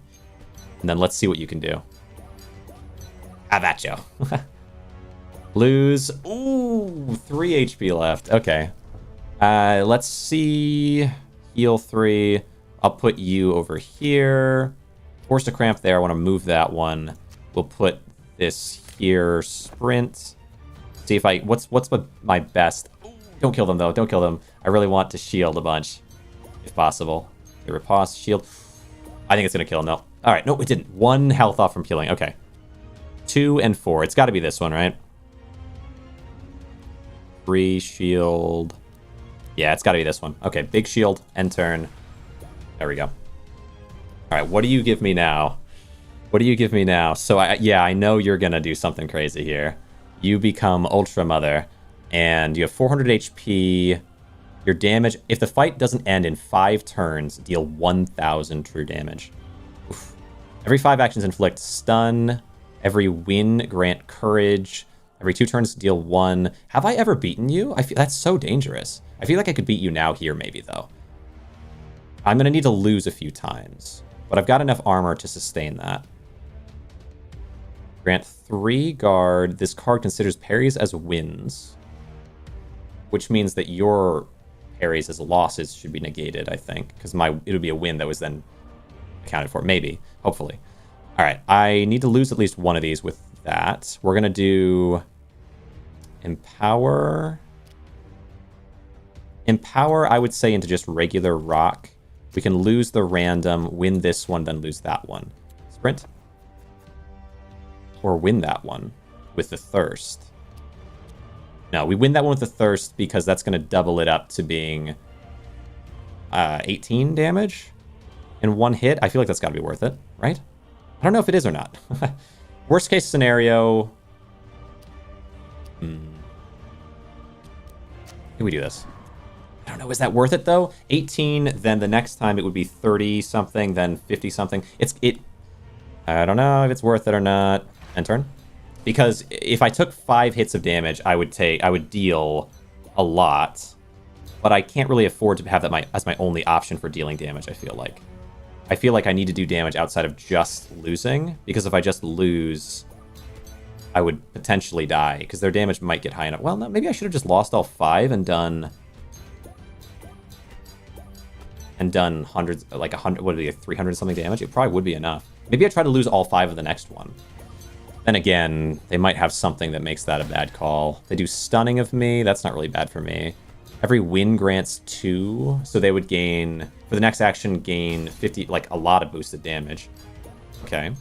And then let's see what you can do. How about you? Lose. Ooh, 3 HP left. Okay. Let's see. Heal 3. I'll put you over here. Force a cramp there. I want to move that one. We'll put this here. Sprint. See if I... What's my best... Don't kill them, though. Don't kill them. I really want to shield a bunch, if possible. Okay, riposte, shield. I think it's going to kill him, though. All right. No, it didn't. 1 health off from killing. Okay. 2 and 4. It's got to be this one, right? 3 shield. Yeah, it's got to be this one. Okay, big shield, end turn. There we go. All right, what do you give me now? What do you give me now? So, I know you're going to do something crazy here. You become Ultra Mother, and you have 400 HP. Your damage, if the fight doesn't end in 5 turns, deal 1,000 true damage. Oof. Every 5 actions inflict stun. Every win grant courage. Every 2 turns deal 1. Have I ever beaten you? I feel that's so dangerous. I feel like I could beat you now here, maybe, though. I'm going to need to lose a few times. But I've got enough armor to sustain that. Grant 3 guard. This card considers parries as wins. Which means that your parries as losses should be negated, I think. Because it would be a win that was then accounted for. Maybe. Hopefully. Alright. I need to lose at least one of these with that. We're going to do... Empower... Empower, I would say, into just regular rock. We can lose the random, win this one, then lose that one. Sprint. Or win that one with the thirst. No, we win that one with the thirst because that's going to double it up to being 18 damage in 1 hit. I feel like that's got to be worth it, right? I don't know if it is or not. Worst case scenario. Can we do this? I don't know. Is that worth it, though? 18, then the next time it would be 30-something, then 50-something. I don't know if it's worth it or not. End turn. Because if I took 5 hits of damage, I would deal a lot. But I can't really afford to have that as my only option for dealing damage, I feel like. I feel like I need to do damage outside of just losing. Because if I just lose, I would potentially die. Because their damage might get high enough. Well, no, maybe I should have just lost all 5 and done... hundreds, like 100, what would it be, 300 something damage? It probably would be enough. Maybe I try to lose all 5 of the next one. Then again, they might have something that makes that a bad call. They do stunning of me. That's not really bad for me. Every win grants 2. So they would gain, for the next action, gain 50, like a lot of boosted damage. Okay.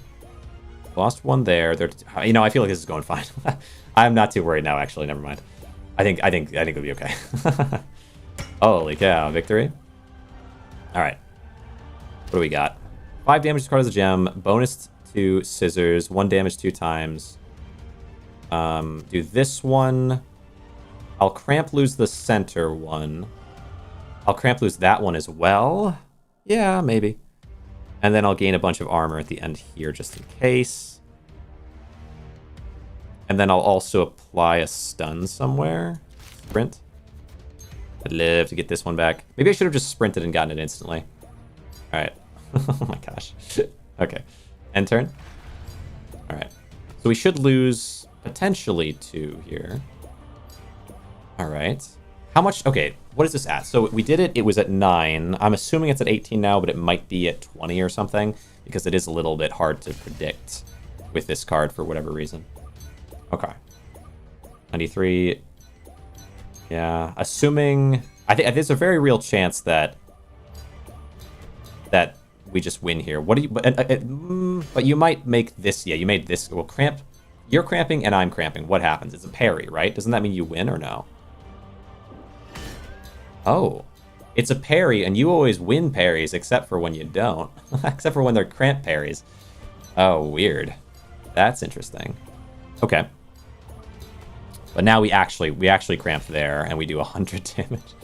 Lost 1 there. I feel like this is going fine. I'm not too worried now, actually. Never mind. I think it'll be okay. Holy cow, victory. All right. What do we got? 5 damage to card as a gem. Bonus to scissors. 1 damage 2 times. Do this one. I'll cramp lose the center one. I'll cramp lose that one as well. Yeah, maybe. And then I'll gain a bunch of armor at the end here just in case. And then I'll also apply a stun somewhere. Sprint. I'd love to get this one back. Maybe I should have just sprinted and gotten it instantly. All right. Oh my gosh. Okay. End turn. All right. So we should lose potentially 2 here. All right. How much? Okay. What is this at? So we did it. It was at 9. I'm assuming it's at 18 now, but it might be at 20 or something because it is a little bit hard to predict with this card for whatever reason. Okay. 93. Yeah, assuming... I think there's a very real chance that we just win here. What do you... But you might make this... Yeah, you made this... Well, cramp... You're cramping and I'm cramping. What happens? It's a parry, right? Doesn't that mean you win or no? Oh. It's a parry and you always win parries except for when you don't. Except for when they're cramp parries. Oh, weird. That's interesting. Okay. But now we actually cramp there, and we do 100 damage.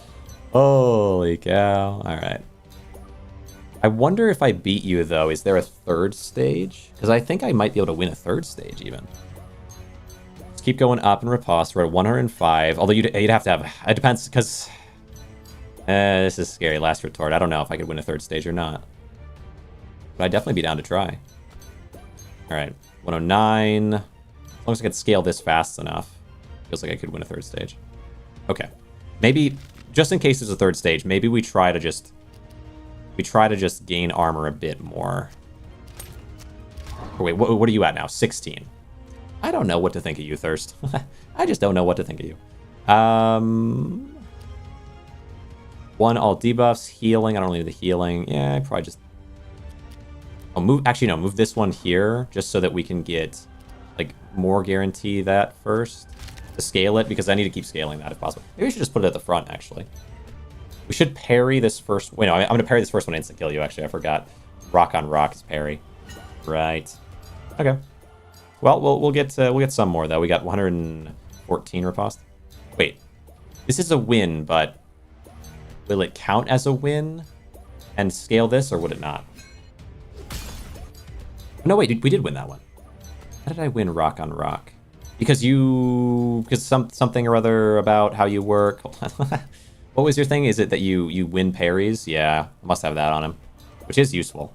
Holy cow. All right. I wonder if I beat you, though. Is there a 3rd stage? Because I think I might be able to win a 3rd stage, even. Let's keep going up and riposte. We're at 105. Although you'd have to have... It depends, because... this is scary. Last retort. I don't know if I could win a 3rd stage or not. But I'd definitely be down to try. All right. 109. As long as I could scale this fast enough. Feels like I could win a 3rd stage. Okay. Maybe just in case there's a third stage, maybe we try to just gain armor a bit more. Oh, wait, what are you at now? 16. I don't know what to think of you, Thirst. I just don't know what to think of you. 1 all debuffs, healing. I don't need the healing. Yeah, I probably just... Oh, move... Actually, no, move this one here, just so that we can get, like, more guarantee that first. To scale it, because I need to keep scaling that if possible. Maybe we should just put it at the front, actually. We should parry this first... Wait, no, I'm going to parry this first one instant kill you, actually. I forgot. Rock on rock is parry. Right. Okay. Well, we'll get some more, though. We got 114 riposte. Wait. This is a win, but... Will it count as a win and scale this, or would it not? No, wait, we did win that one. How did I win rock on rock? Because something or other about how you work. What was your thing? Is it that you win parries? Yeah, I must have that on him, which is useful.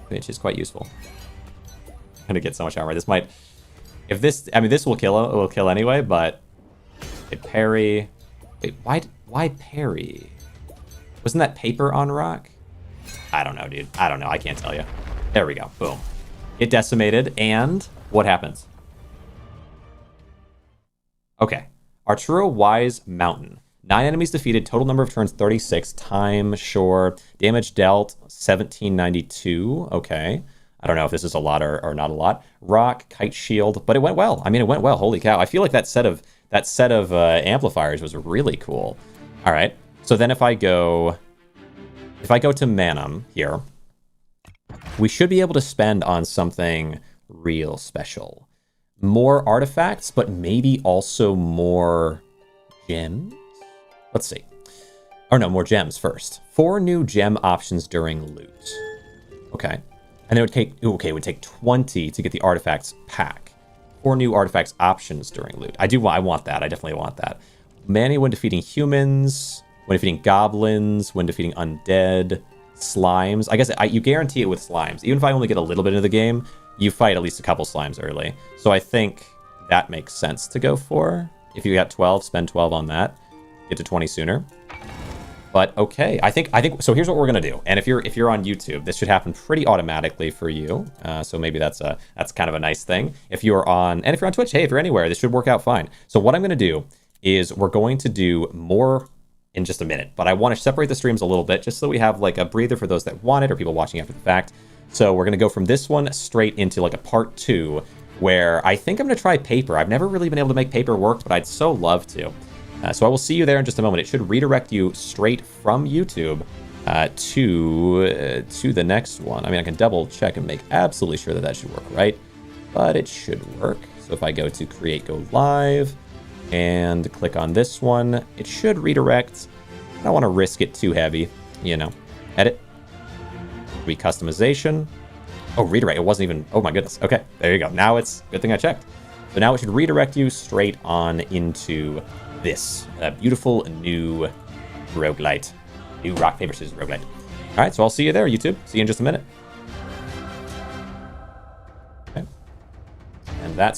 Which is quite useful. I'm gonna get so much armor. This might, if this, I mean, this will kill. It will kill anyway. But a parry. Wait, why parry? Wasn't that paper on rock? I don't know, dude. I don't know. I can't tell you. There we go. Boom. It decimated, and what happens? Okay. Arturo Wise Mountain. 9 enemies defeated. Total number of turns 36. Time, sure. Damage dealt 1792. Okay. I don't know if this is a lot or not a lot. Rock, kite shield, but it went well. I mean, it went well. Holy cow! I feel like that set of amplifiers was really cool. All right. So then if I go to Manum here, we should be able to spend on something real special. More artifacts, but maybe also more gems. Let's see. Or no, more gems first. 4 new gem options during loot. Okay. And it would take, okay, it would take 20 to get the artifacts pack. 4 new artifacts options during loot. I want that. I definitely want that. Manny when defeating humans, when defeating goblins, when defeating undead, slimes. I guess you guarantee it with slimes. Even if I only get a little bit into the game, you fight at least a couple slimes early. So I think that makes sense to go for. If you got 12, spend 12 on that. Get to 20 sooner. But okay, I think so. Here's what we're gonna do. And if you're on YouTube, this should happen pretty automatically for you. So maybe that's kind of a nice thing. If you're on Twitch, hey, if you're anywhere, this should work out fine. So what I'm gonna do is we're going to do more in just a minute, but I want to separate the streams a little bit just so we have like a breather for those that want it or people watching after the fact. So we're gonna go from this one straight into like a part 2 where I think I'm gonna try paper. I've never really been able to make paper work, but I'd so love to. So I will see you there in just a moment. It should redirect you straight from YouTube to the next one. I mean, I can double check and make absolutely sure that should work, right? But it should work. So if I go to Create Go Live and click on this one, it should redirect. I don't want to risk it too heavy, you know. Edit. Recustomization. Oh, redirect. It wasn't even... Oh my goodness. Okay, there you go. Now it's... Good thing I checked. So now it should redirect you straight on into... this beautiful new roguelite, new rock paper scissors roguelite. All right, so I'll see you there, YouTube. See you in just a minute.